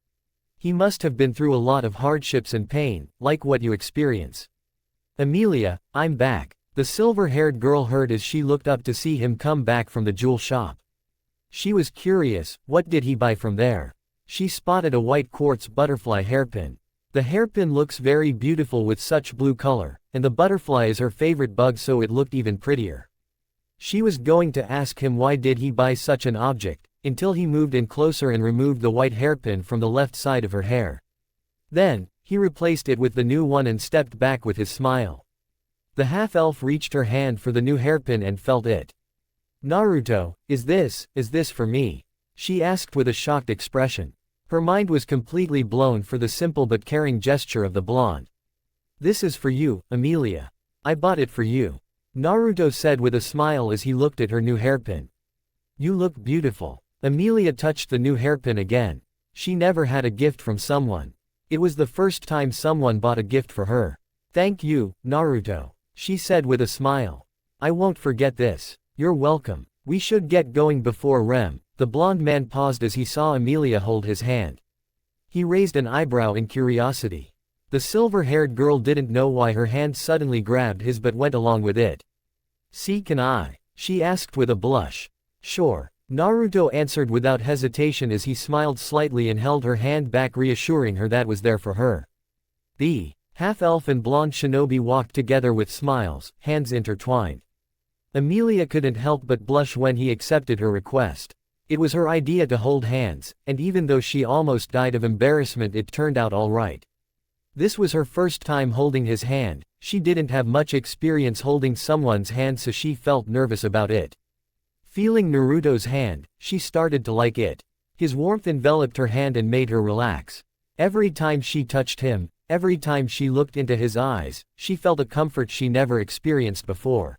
He must have been through a lot of hardships and pain, like what you experience. Emilia, I'm back. The silver-haired girl heard as she looked up to see him come back from the jewel shop. She was curious, what did he buy from there? She spotted a white quartz butterfly hairpin. The hairpin looks very beautiful with such blue color, and the butterfly is her favorite bug, so it looked even prettier. She was going to ask him why did he buy such an object, until he moved in closer and removed the white hairpin from the left side of her hair. Then, he replaced it with the new one and stepped back with his smile. The half-elf reached her hand for the new hairpin and felt it. Naruto, is this for me? She asked with a shocked expression. Her mind was completely blown for the simple but caring gesture of the blonde. This is for you, Emilia. I bought it for you. Naruto said with a smile as he looked at her new hairpin. You look beautiful. Emilia touched the new hairpin again. She never had a gift from someone. It was the first time someone bought a gift for her. Thank you, Naruto. She said with a smile. I won't forget this. You're welcome. We should get going before Rem. The blonde man paused as he saw Emilia hold his hand. He raised an eyebrow in curiosity. The silver-haired girl didn't know why her hand suddenly grabbed his but went along with it. See, can I? She asked with a blush. Sure. Naruto answered without hesitation as he smiled slightly and held her hand back, reassuring her that was there for her. The half-elf and blonde shinobi walked together with smiles, hands intertwined. Emilia couldn't help but blush when he accepted her request. It was her idea to hold hands, and even though she almost died of embarrassment, it turned out all right. This was her first time holding his hand, She didn't have much experience holding someone's hand, so she felt nervous about it. Feeling Naruto's hand, she started to like it. His warmth enveloped her hand and made her relax. Every time she touched him, every time she looked into his eyes, she felt a comfort she never experienced before.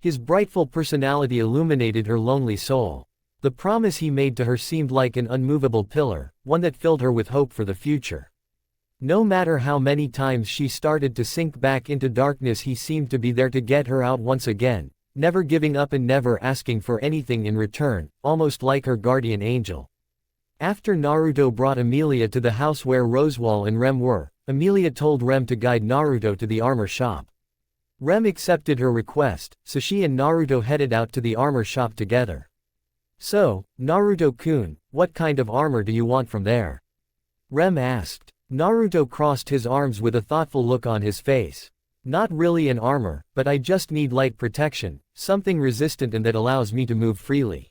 His brightful personality illuminated her lonely soul. The promise he made to her seemed like an unmovable pillar, one that filled her with hope for the future. No matter how many times she started to sink back into darkness, he seemed to be there to get her out once again, never giving up and never asking for anything in return, almost like her guardian angel. After Naruto brought Emilia to the house where Rosewall and Rem were, Emilia told Rem to guide Naruto to the armor shop. Rem accepted her request, so she and Naruto headed out to the armor shop together. "So, Naruto-kun, what kind of armor do you want from there?" Rem asked. Naruto crossed his arms with a thoughtful look on his face. "Not really an armor, but I just need light protection, something resistant and that allows me to move freely.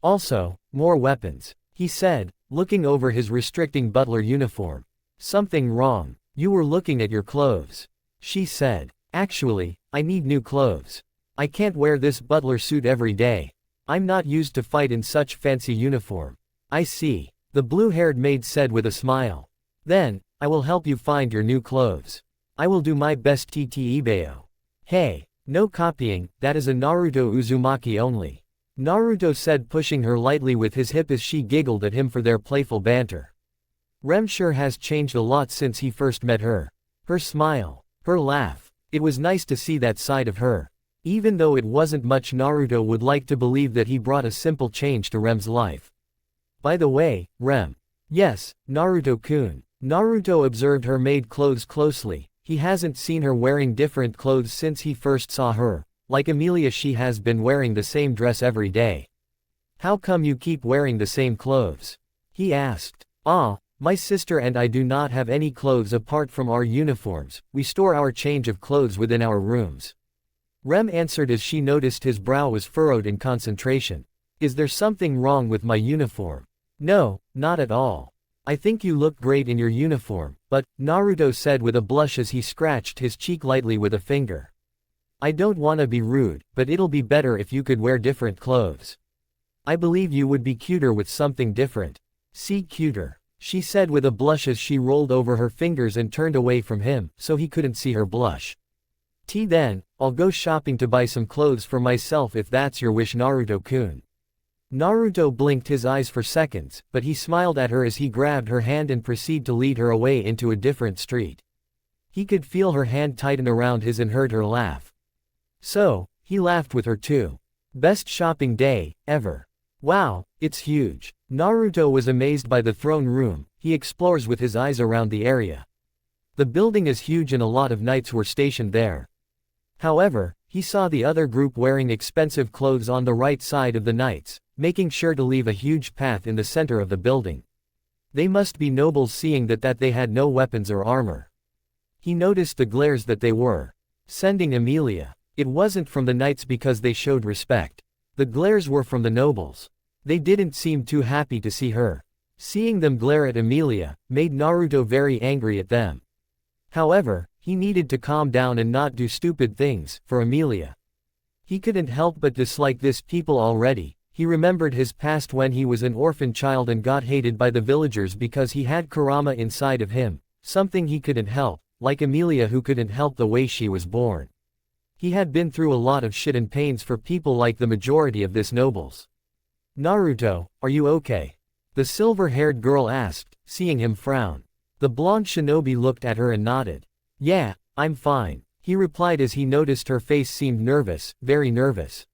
Also, more weapons," he said, looking over his restricting butler uniform. "Something wrong. You were looking at your clothes," she said. "Actually, I need new clothes. I can't wear this butler suit every day. I'm not used to fight in such fancy uniform." "I see," the blue-haired maid said with a smile. "Then, I will help you find your new clothes. I will do my best Ibeo. Hey, no copying, that is a Naruto Uzumaki only," Naruto said, pushing her lightly with his hip as she giggled at him for their playful banter. Rem sure has changed a lot since he first met her. Her smile, her laugh, it was nice to see that side of her. Even though it wasn't much, Naruto would like to believe that he brought a simple change to Rem's life. "By the way, Rem." "Yes, Naruto-kun." Naruto observed her maid clothes closely. He hasn't seen her wearing different clothes since he first saw her. Like Emilia, she has been wearing the same dress every day. "How come you keep wearing the same clothes?" he asked. "Ah, my sister and I do not have any clothes apart from our uniforms. We store our change of clothes within our rooms," Rem answered as she noticed his brow was furrowed in concentration. "Is there something wrong with my uniform?" "No, not at all. I think you look great in your uniform, but," Naruto said with a blush as he scratched his cheek lightly with a finger. "I don't wanna be rude, but it'll be better if you could wear different clothes. I believe you would be cuter with something different." "See, cuter," she said with a blush as she rolled over her fingers and turned away from him, so he couldn't see her blush. Then, I'll go shopping to buy some clothes for myself if that's your wish, Naruto-kun." Naruto blinked his eyes for seconds, but he smiled at her as he grabbed her hand and proceeded to lead her away into a different street. He could feel her hand tighten around his and heard her laugh. So, he laughed with her too. "Best shopping day, ever. Wow, it's huge." Naruto was amazed by the throne room. He explores with his eyes around the area. The building is huge and a lot of knights were stationed there. However, he saw the other group wearing expensive clothes on the right side of the knights, making sure to leave a huge path in the center of the building. They must be nobles, seeing that they had no weapons or armor. He noticed the glares that they were sending Emilia. It wasn't from the knights because they showed respect. The glares were from the nobles. They didn't seem too happy to see her. Seeing them glare at Emilia made Naruto very angry at them. However, he needed to calm down and not do stupid things for Emilia. He couldn't help but dislike these people already. He remembered his past when he was an orphan child and got hated by the villagers because he had Kurama inside of him, something he couldn't help, like Emilia who couldn't help the way she was born. He had been through a lot of shit and pains for people like the majority of this nobles. "Naruto, are you okay?" the silver-haired girl asked, seeing him frown. The blonde shinobi looked at her and nodded. "Yeah, I'm fine," he replied as he noticed her face seemed nervous, very nervous.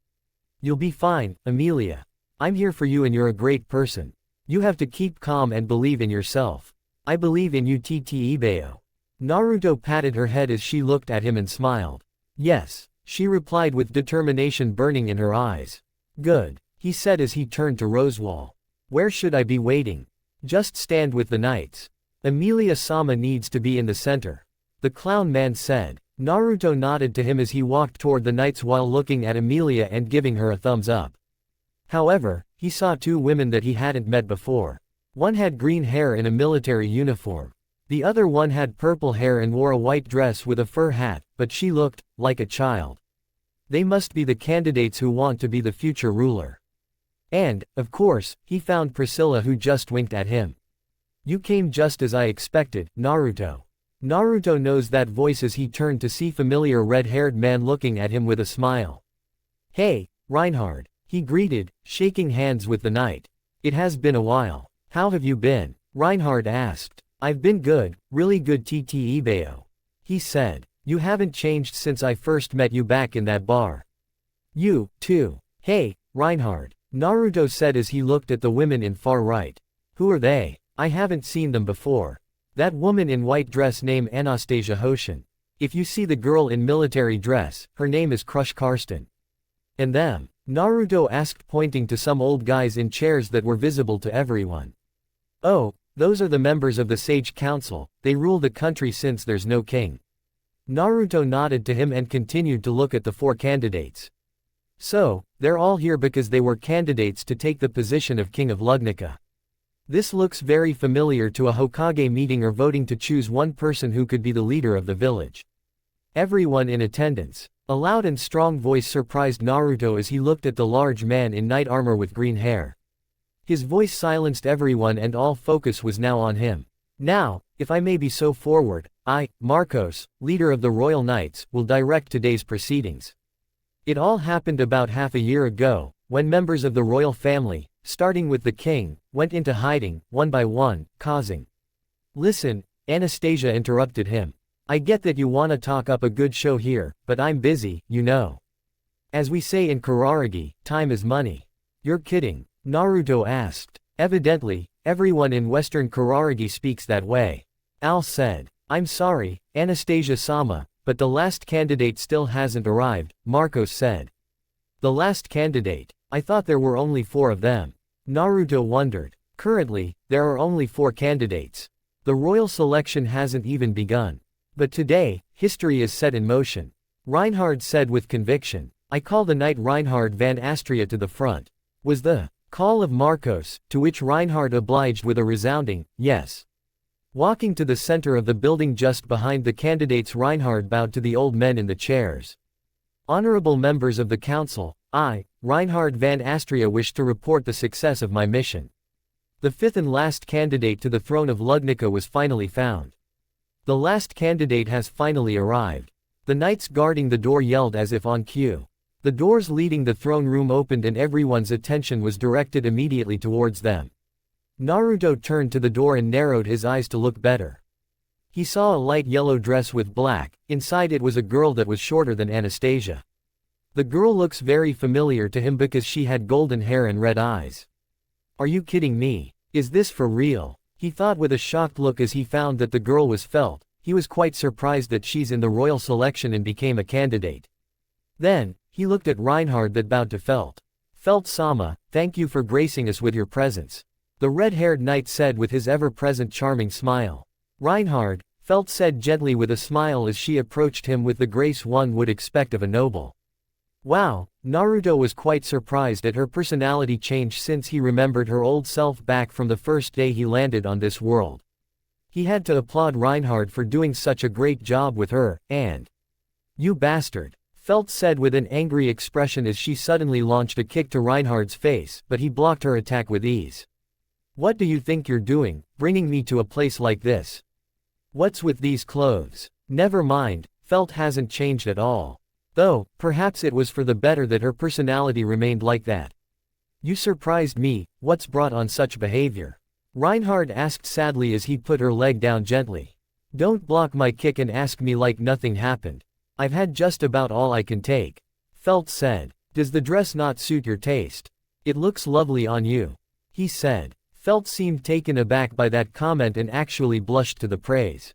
"You'll be fine, Emilia. I'm here for you and you're a great person. You have to keep calm and believe in yourself. I believe in you, Ibeo." Naruto patted her head as she looked at him and smiled. "Yes," she replied with determination burning in her eyes. "Good," he said as he turned to Rosewall. "Where should I be waiting?" "Just stand with the knights. Emilia-sama needs to be in the center," the clown man said. Naruto nodded to him as he walked toward the knights while looking at Emilia and giving her a thumbs up. However, he saw two women that he hadn't met before. One had green hair in a military uniform. The other one had purple hair and wore a white dress with a fur hat, but she looked like a child. They must be the candidates who want to be the future ruler. And, of course, he found Priscilla, who just winked at him. You came just as I expected, Naruto. Naruto knows that voice as he turned to see familiar red-haired man looking at him with a smile. Hey, Reinhard, he greeted, shaking hands with the knight. It has been a while. How have you been? Reinhard asked. I've been good, really good Ttebao. He said. You haven't changed since I first met you back in that bar. You, too. Hey, Reinhard, Naruto said as he looked at the women in far right. Who are they? I haven't seen them before. That woman in white dress named Anastasia Hoshin. If you see the girl in military dress, her name is Crush Karsten. And them? Naruto asked, pointing to some old guys in chairs that were visible to everyone. Oh, those are the members of the Sage Council, they rule the country since there's no king. Naruto nodded to him and continued to look at the 4 candidates. So, they're all here because they were candidates to take the position of King of Lugnica. This looks very familiar to a Hokage meeting or voting to choose one person who could be the leader of the village. Everyone in attendance. A loud and strong voice surprised Naruto as he looked at the large man in knight armor with green hair. His voice silenced everyone and all focus was now on him. Now, if I may be so forward, I, Marcos, leader of the Royal Knights, will direct today's proceedings. It all happened about half a year ago, when members of the royal family, starting with the king, went into hiding, one by one, causing. Listen, Anastasia interrupted him. I get that you wanna talk up a good show here, but I'm busy, you know. As we say in Kuraragi, time is money. You're kidding, Naruto asked. Evidently, everyone in Western Kuraragi speaks that way. Al said. I'm sorry, Anastasia-sama, but the last candidate still hasn't arrived, Marcos said. The last candidate? I thought there were only 4 of them. Naruto wondered. Currently, there are only 4 candidates. The royal selection hasn't even begun. But today, history is set in motion. Reinhard said with conviction. I call the knight Reinhard van Astria to the front. Was the call of Marcos, to which Reinhard obliged with a resounding yes. Walking to the center of the building just behind the candidates, Reinhard bowed to the old men in the chairs. Honorable members of the council, I, Reinhard van Astria, wish to report the success of my mission. The 5th and last candidate to the throne of Lugnica was finally found. The last candidate has finally arrived. The knights guarding the door yelled as if on cue. The doors leading the throne room opened and everyone's attention was directed immediately towards them. Naruto turned to the door and narrowed his eyes to look better. He saw a light yellow dress with black, inside it was a girl that was shorter than Anastasia. The girl looks very familiar to him because she had golden hair and red eyes. Are you kidding me? Is this for real? He thought with a shocked look as he found that the girl was Felt. He was quite surprised that she's in the royal selection and became a candidate. Then, he looked at Reinhard that bowed to Felt. Felt-sama, thank you for gracing us with your presence. The red-haired knight said with his ever-present charming smile. Reinhard, Felt said gently with a smile as she approached him with the grace one would expect of a noble. Wow, Naruto was quite surprised at her personality change since he remembered her old self back from the first day he landed on this world. He had to applaud Reinhard for doing such a great job with her, and you bastard, Felt said with an angry expression as she suddenly launched a kick to Reinhard's face, but he blocked her attack with ease. What do you think you're doing, bringing me to a place like this? What's with these clothes? Never mind, Felt hasn't changed at all. Though, perhaps it was for the better that her personality remained like that. You surprised me, what's brought on such behavior? Reinhard asked sadly as he put her leg down gently. Don't block my kick and ask me like nothing happened. I've had just about all I can take. Felt said. Does the dress not suit your taste? It looks lovely on you. He said. Felt seemed taken aback by that comment and actually blushed to the praise.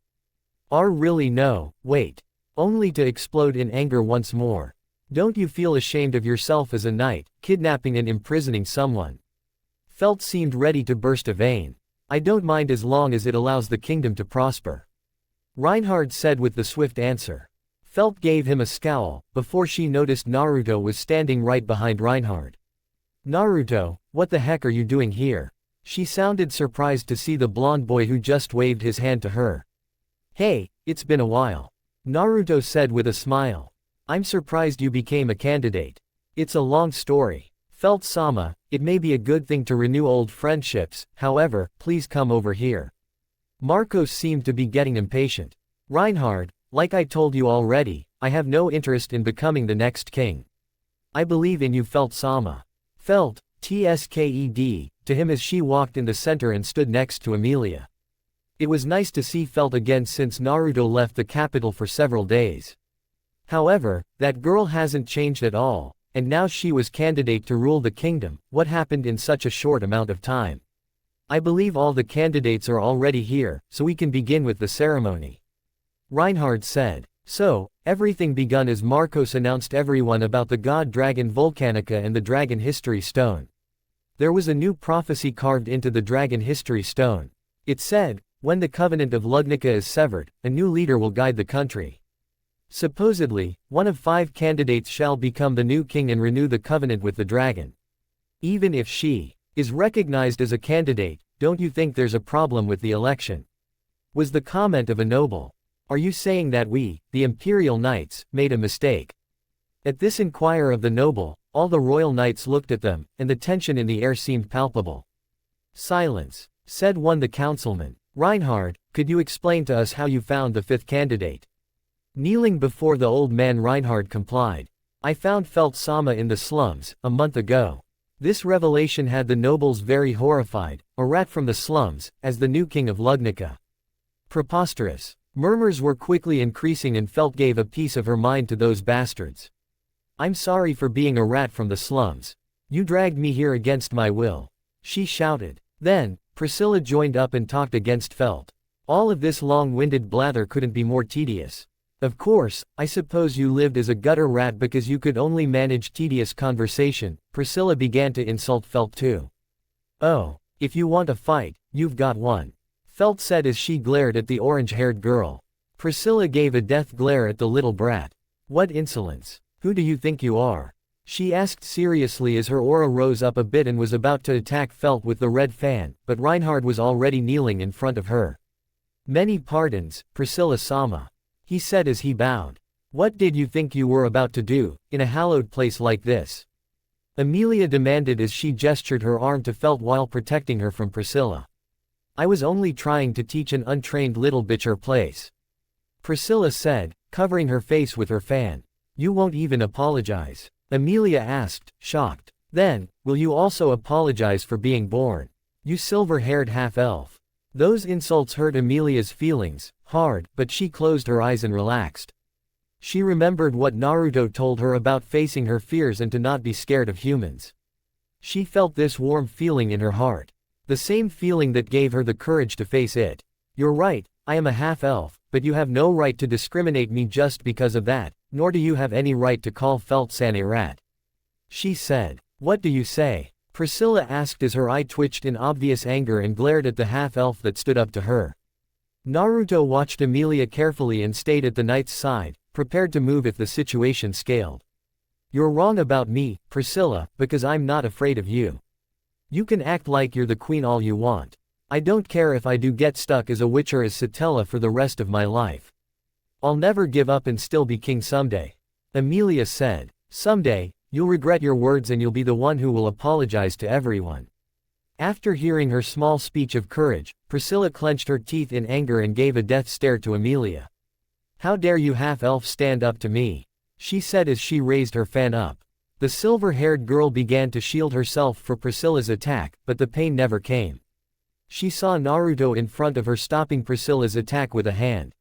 Really no, wait. Only to explode in anger once more. Don't you feel ashamed of yourself as a knight, kidnapping and imprisoning someone? Felt seemed ready to burst a vein. I don't mind as long as it allows the kingdom to prosper. Reinhard said with the swift answer. Felt gave him a scowl, before she noticed Naruto was standing right behind Reinhard. Naruto, what the heck are you doing here? She sounded surprised to see the blonde boy who just waved his hand to her. Hey, it's been a while. Naruto said with a smile. I'm surprised you became a candidate. It's a long story. Felt-sama, it may be a good thing to renew old friendships, however, please come over here. Marcos seemed to be getting impatient. Reinhard, like I told you already, I have no interest in becoming the next king. I believe in you, Felt-sama. Felt, tsked, to him as she walked in the center and stood next to Emilia. It was nice to see Felt again since Naruto left the capital for several days. However, that girl hasn't changed at all, and now she was candidate to rule the kingdom. What happened in such a short amount of time? I believe all the candidates are already here, so we can begin with the ceremony. Reinhard said. So, everything begun as Marcos announced everyone about the god dragon Volcanica and the dragon history stone. There was a new prophecy carved into the dragon history stone. It said, when the covenant of Lugnica is severed, a new leader will guide the country. Supposedly, one of 5 candidates shall become the new king and renew the covenant with the dragon. Even if she is recognized as a candidate, don't you think there's a problem with the election? Was the comment of a noble. Are you saying that we, the Imperial Knights, made a mistake? At this inquiry of the noble, all the royal knights looked at them, and the tension in the air seemed palpable. Silence, said one the councilman. Reinhard, could you explain to us how you found the 5th candidate? Kneeling before the old man, Reinhard complied. I found Felt-sama in the slums, a month ago. This revelation had the nobles very horrified, a rat from the slums, as the new king of Lugnica. Preposterous. Murmurs were quickly increasing and Felt gave a piece of her mind to those bastards. I'm sorry for being a rat from the slums. You dragged me here against my will. She shouted. Then, Priscilla joined up and talked against Felt. All of this long-winded blather couldn't be more tedious. Of course, I suppose you lived as a gutter rat because you could only manage tedious conversation. Priscilla began to insult Felt too. Oh, if you want a fight, you've got one. Felt said as she glared at the orange-haired girl. Priscilla gave a death glare at the little brat. What insolence. Who do you think you are? She asked seriously as her aura rose up a bit and was about to attack Felt with the red fan, but Reinhard was already kneeling in front of her. Many pardons, Priscilla-sama. He said as he bowed. What did you think you were about to do, in a hallowed place like this? Emilia demanded as she gestured her arm to Felt while protecting her from Priscilla. I was only trying to teach an untrained little bitch her place. Priscilla said, covering her face with her fan. You won't even apologize? Emilia asked, shocked. Then, will you also apologize for being born? You silver-haired half-elf. Those insults hurt Emilia's feelings, hard, but she closed her eyes and relaxed. She remembered what Naruto told her about facing her fears and to not be scared of humans. She felt this warm feeling in her heart. The same feeling that gave her the courage to face it. You're right, I am a half-elf, but you have no right to discriminate me just because of that, nor do you have any right to call Felt-san a rat. She said. What do you say? Priscilla asked as her eye twitched in obvious anger and glared at the half-elf that stood up to her. Naruto watched Emilia carefully and stayed at the knight's side, prepared to move if the situation scaled. You're wrong about me, Priscilla, because I'm not afraid of you. You can act like you're the queen all you want. I don't care if I do get stuck as a witch or as Satella for the rest of my life. I'll never give up and still be king someday. Emilia said. Someday, you'll regret your words and you'll be the one who will apologize to everyone. After hearing her small speech of courage, Priscilla clenched her teeth in anger and gave a death stare to Emilia. How dare you half-elf stand up to me? She said as she raised her fan up. The silver-haired girl began to shield herself for Priscilla's attack, but the pain never came. She saw Naruto in front of her stopping Priscilla's attack with a hand.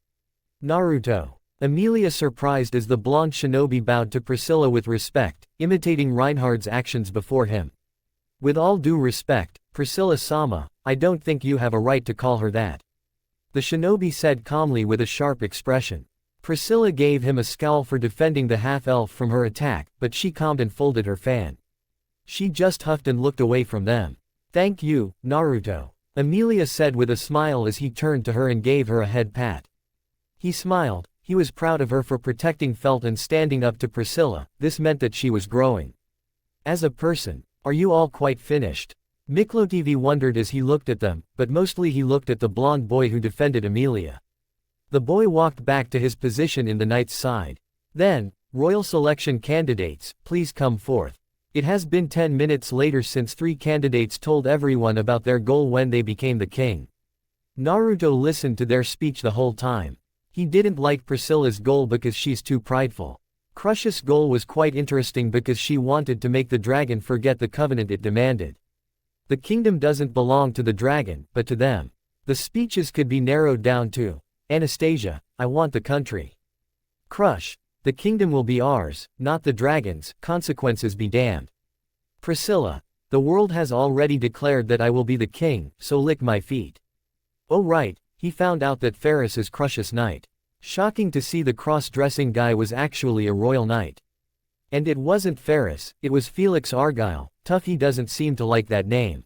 Naruto. Emilia surprised as the blonde shinobi bowed to Priscilla with respect, imitating Reinhard's actions before him. With all due respect, Priscilla-sama, I don't think you have a right to call her that. The shinobi said calmly with a sharp expression. Priscilla gave him a scowl for defending the half-elf from her attack, but she calmed and folded her fan. She just huffed and looked away from them. Thank you, Naruto. Emilia said with a smile as he turned to her and gave her a head pat. He smiled. He was proud of her for protecting Felt and standing up to Priscilla. This meant that she was growing. As a person, are you all quite finished? Miklo TV wondered as he looked at them, but mostly he looked at the blonde boy who defended Emilia. The boy walked back to his position in the knight's side. Then, royal selection candidates, please come forth. It has been 10 minutes later since 3 candidates told everyone about their goal when they became the king. Naruto listened to their speech the whole time. He didn't like Priscilla's goal because she's too prideful. Crush's goal was quite interesting because she wanted to make the dragon forget the covenant it demanded. The kingdom doesn't belong to the dragon, but to them. The speeches could be narrowed down to, Anastasia, I want the country. Crush, the kingdom will be ours, not the dragon's, consequences be damned. Priscilla, the world has already declared that I will be the king, so lick my feet. Oh right, he found out that Ferris is Crush's knight. Shocking to see the cross-dressing guy was actually a royal knight. And it wasn't Ferris, it was Felix Argyle. Tough, he doesn't seem to like that name.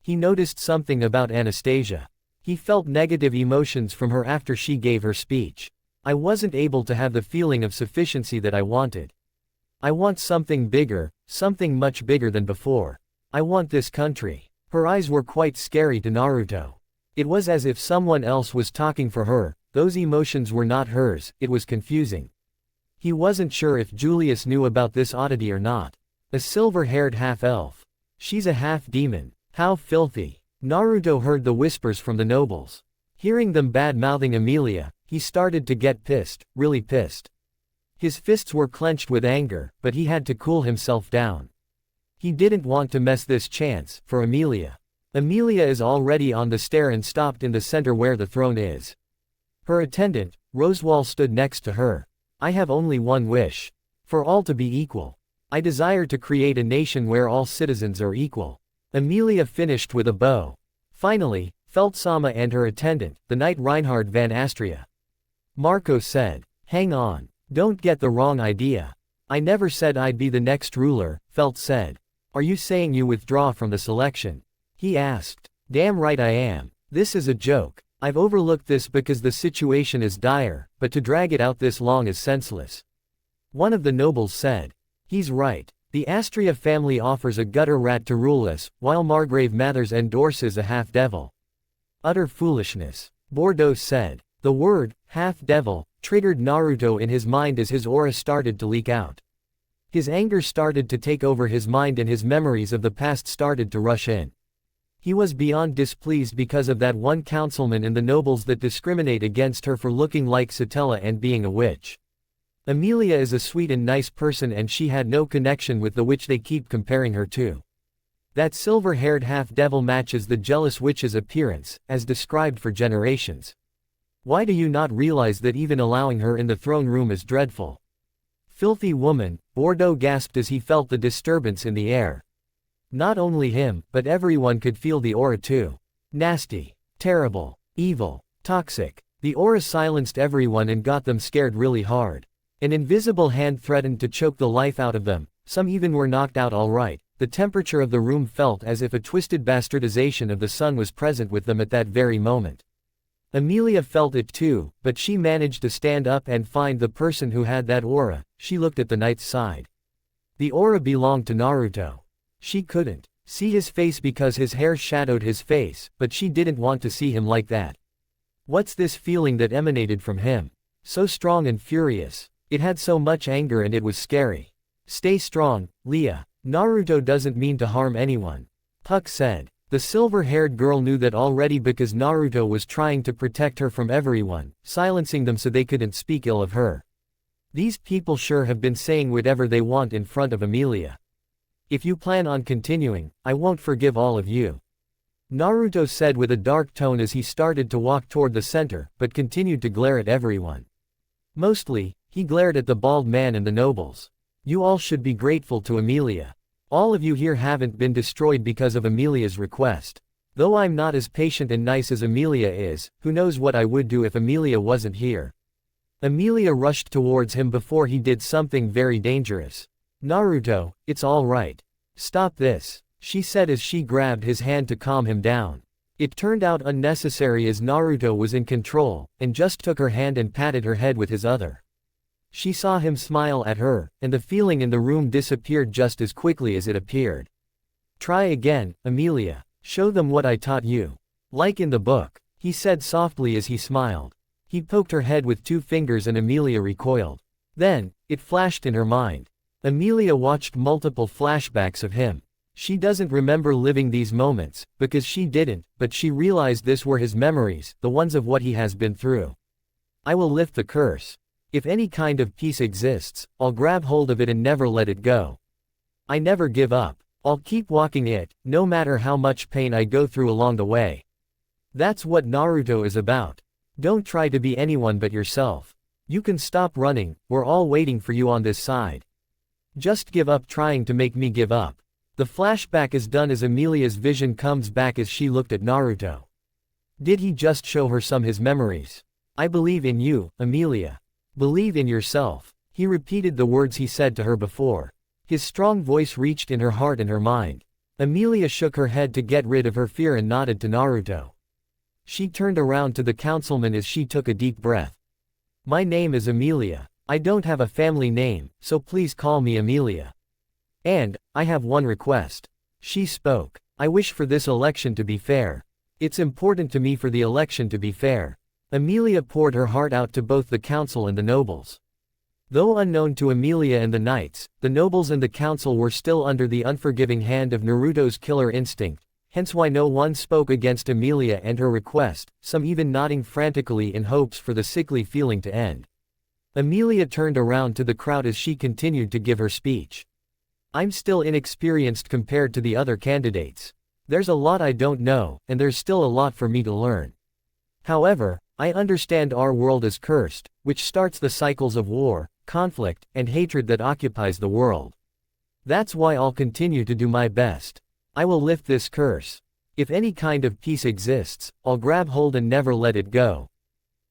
He noticed something about Anastasia. He felt negative emotions from her after she gave her speech. I wasn't able to have the feeling of sufficiency that I wanted. I want something bigger, something much bigger than before. I want this country. Her eyes were quite scary to Naruto. It was as if someone else was talking for her. Those emotions were not hers, it was confusing. He wasn't sure if Julius knew about this oddity or not. A silver-haired half-elf. She's a half-demon. How filthy. Naruto heard the whispers from the nobles. Hearing them bad-mouthing Emilia, he started to get pissed, really pissed. His fists were clenched with anger, but he had to cool himself down. He didn't want to miss this chance, for Emilia. Emilia is already on the stair and stopped in the center where the throne is. Her attendant, Rosewall, stood next to her. I have only one wish. For all to be equal. I desire to create a nation where all citizens are equal. Emilia finished with a bow. Finally, Feltsama and her attendant, the knight Reinhard van Astria. Marco said, hang on. Don't get the wrong idea. I never said I'd be the next ruler, Felt said. Are you saying you withdraw from the selection? He asked. Damn right I am. This is a joke. I've overlooked this because the situation is dire, but to drag it out this long is senseless. One of the nobles said. He's right. The Astria family offers a gutter rat to rule us, while Margrave Mathers endorses a half-devil. Utter foolishness. Bordeaux said. The word, half-devil, triggered Naruto in his mind as his aura started to leak out. His anger started to take over his mind and his memories of the past started to rush in. He was beyond displeased because of that one councilman and the nobles that discriminate against her for looking like Satella and being a witch. Emilia is a sweet and nice person and she had no connection with the witch they keep comparing her to. That silver-haired half-devil matches the jealous witch's appearance, as described for generations. Why do you not realize that even allowing her in the throne room is dreadful? Filthy woman, Bordeaux gasped as he felt the disturbance in the air. Not only him, but everyone could feel the aura too. Nasty. Terrible. Evil. Toxic. The aura silenced everyone and got them scared really hard. An invisible hand threatened to choke the life out of them, some even were knocked out alright. The temperature of the room felt as if a twisted bastardization of the sun was present with them at that very moment. Emilia felt it too, but she managed to stand up and find the person who had that aura. She looked at the knight's side. The aura belonged to Naruto. She couldn't see his face because his hair shadowed his face, but she didn't want to see him like that. What's this feeling that emanated from him? So strong and furious. It had so much anger and it was scary. Stay strong, Leah. Naruto doesn't mean to harm anyone. Puck said. The silver-haired girl knew that already because Naruto was trying to protect her from everyone, silencing them so they couldn't speak ill of her. These people sure have been saying whatever they want in front of Emilia. If you plan on continuing, I won't forgive all of you. Naruto said with a dark tone as he started to walk toward the center, but continued to glare at everyone. Mostly, he glared at the bald man and the nobles. You all should be grateful to Emilia. All of you here haven't been destroyed because of Emilia's request. Though I'm not as patient and nice as Emilia is, who knows what I would do if Emilia wasn't here. Emilia rushed towards him before he did something very dangerous. Naruto, it's all right. Stop this, she said as she grabbed his hand to calm him down. It turned out unnecessary as Naruto was in control, and just took her hand and patted her head with his other. She saw him smile at her, and the feeling in the room disappeared just as quickly as it appeared. Try again, Emilia. Show them what I taught you. Like in the book, he said softly as he smiled. He poked her head with 2 fingers and Emilia recoiled. Then, it flashed in her mind. Emilia watched multiple flashbacks of him. She doesn't remember living these moments, because she didn't, but she realized this were his memories, the ones of what he has been through. I will lift the curse. If any kind of peace exists, I'll grab hold of it and never let it go. I never give up. I'll keep walking it, no matter how much pain I go through along the way. That's what Naruto is about. Don't try to be anyone but yourself. You can stop running, we're all waiting for you on this side. Just give up trying to make me give up. The flashback is done as Emilia's vision comes back as she looked at Naruto. Did he just show her some his memories? I believe in you, Emilia. Believe in yourself. He repeated the words he said to her before. His strong voice reached in her heart and her mind. Emilia shook her head to get rid of her fear and nodded to Naruto. She turned around to the councilman as she took a deep breath. My name is Emilia. I don't have a family name, so please call me Emilia. And, I have one request. She spoke. I wish for this election to be fair. It's important to me for the election to be fair. Emilia poured her heart out to both the council and the nobles. Though unknown to Emilia and the knights, the nobles and the council were still under the unforgiving hand of Naruto's killer instinct, hence why no one spoke against Emilia and her request, some even nodding frantically in hopes for the sickly feeling to end. Emilia turned around to the crowd as she continued to give her speech. I'm still inexperienced compared to the other candidates. There's a lot I don't know, and there's still a lot for me to learn. However, I understand our world is cursed, which starts the cycles of war, conflict, and hatred that occupies the world. That's why I'll continue to do my best. I will lift this curse. If any kind of peace exists, I'll grab hold and never let it go.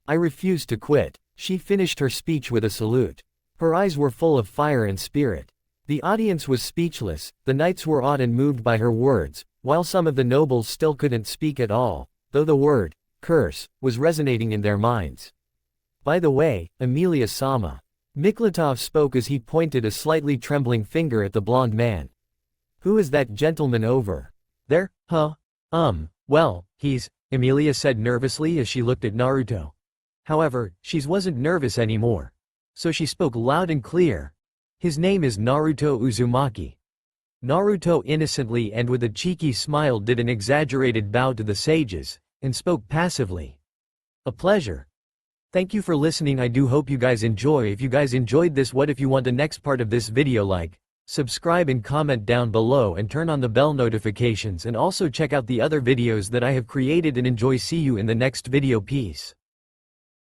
I refuse to quit. She finished her speech with a salute. Her eyes were full of fire and spirit. The audience was speechless, the knights were awed and moved by her words, while some of the nobles still couldn't speak at all, though the word, curse, was resonating in their minds. By the way, Emilia-sama. Miklatov spoke as he pointed a slightly trembling finger at the blonde man. Who is that gentleman over there, huh? Well, he's, Emilia said nervously as she looked at Naruto. However, she wasn't nervous anymore. So she spoke loud and clear. His name is Naruto Uzumaki. Naruto innocently and with a cheeky smile did an exaggerated bow to the sages, and spoke passively. A pleasure. Thank you for listening. I do hope you guys enjoy. If you guys enjoyed this, what if you want the next part of this video, like, subscribe and comment down below and turn on the bell notifications, and also check out the other videos that I have created and enjoy. See you in the next video. Peace.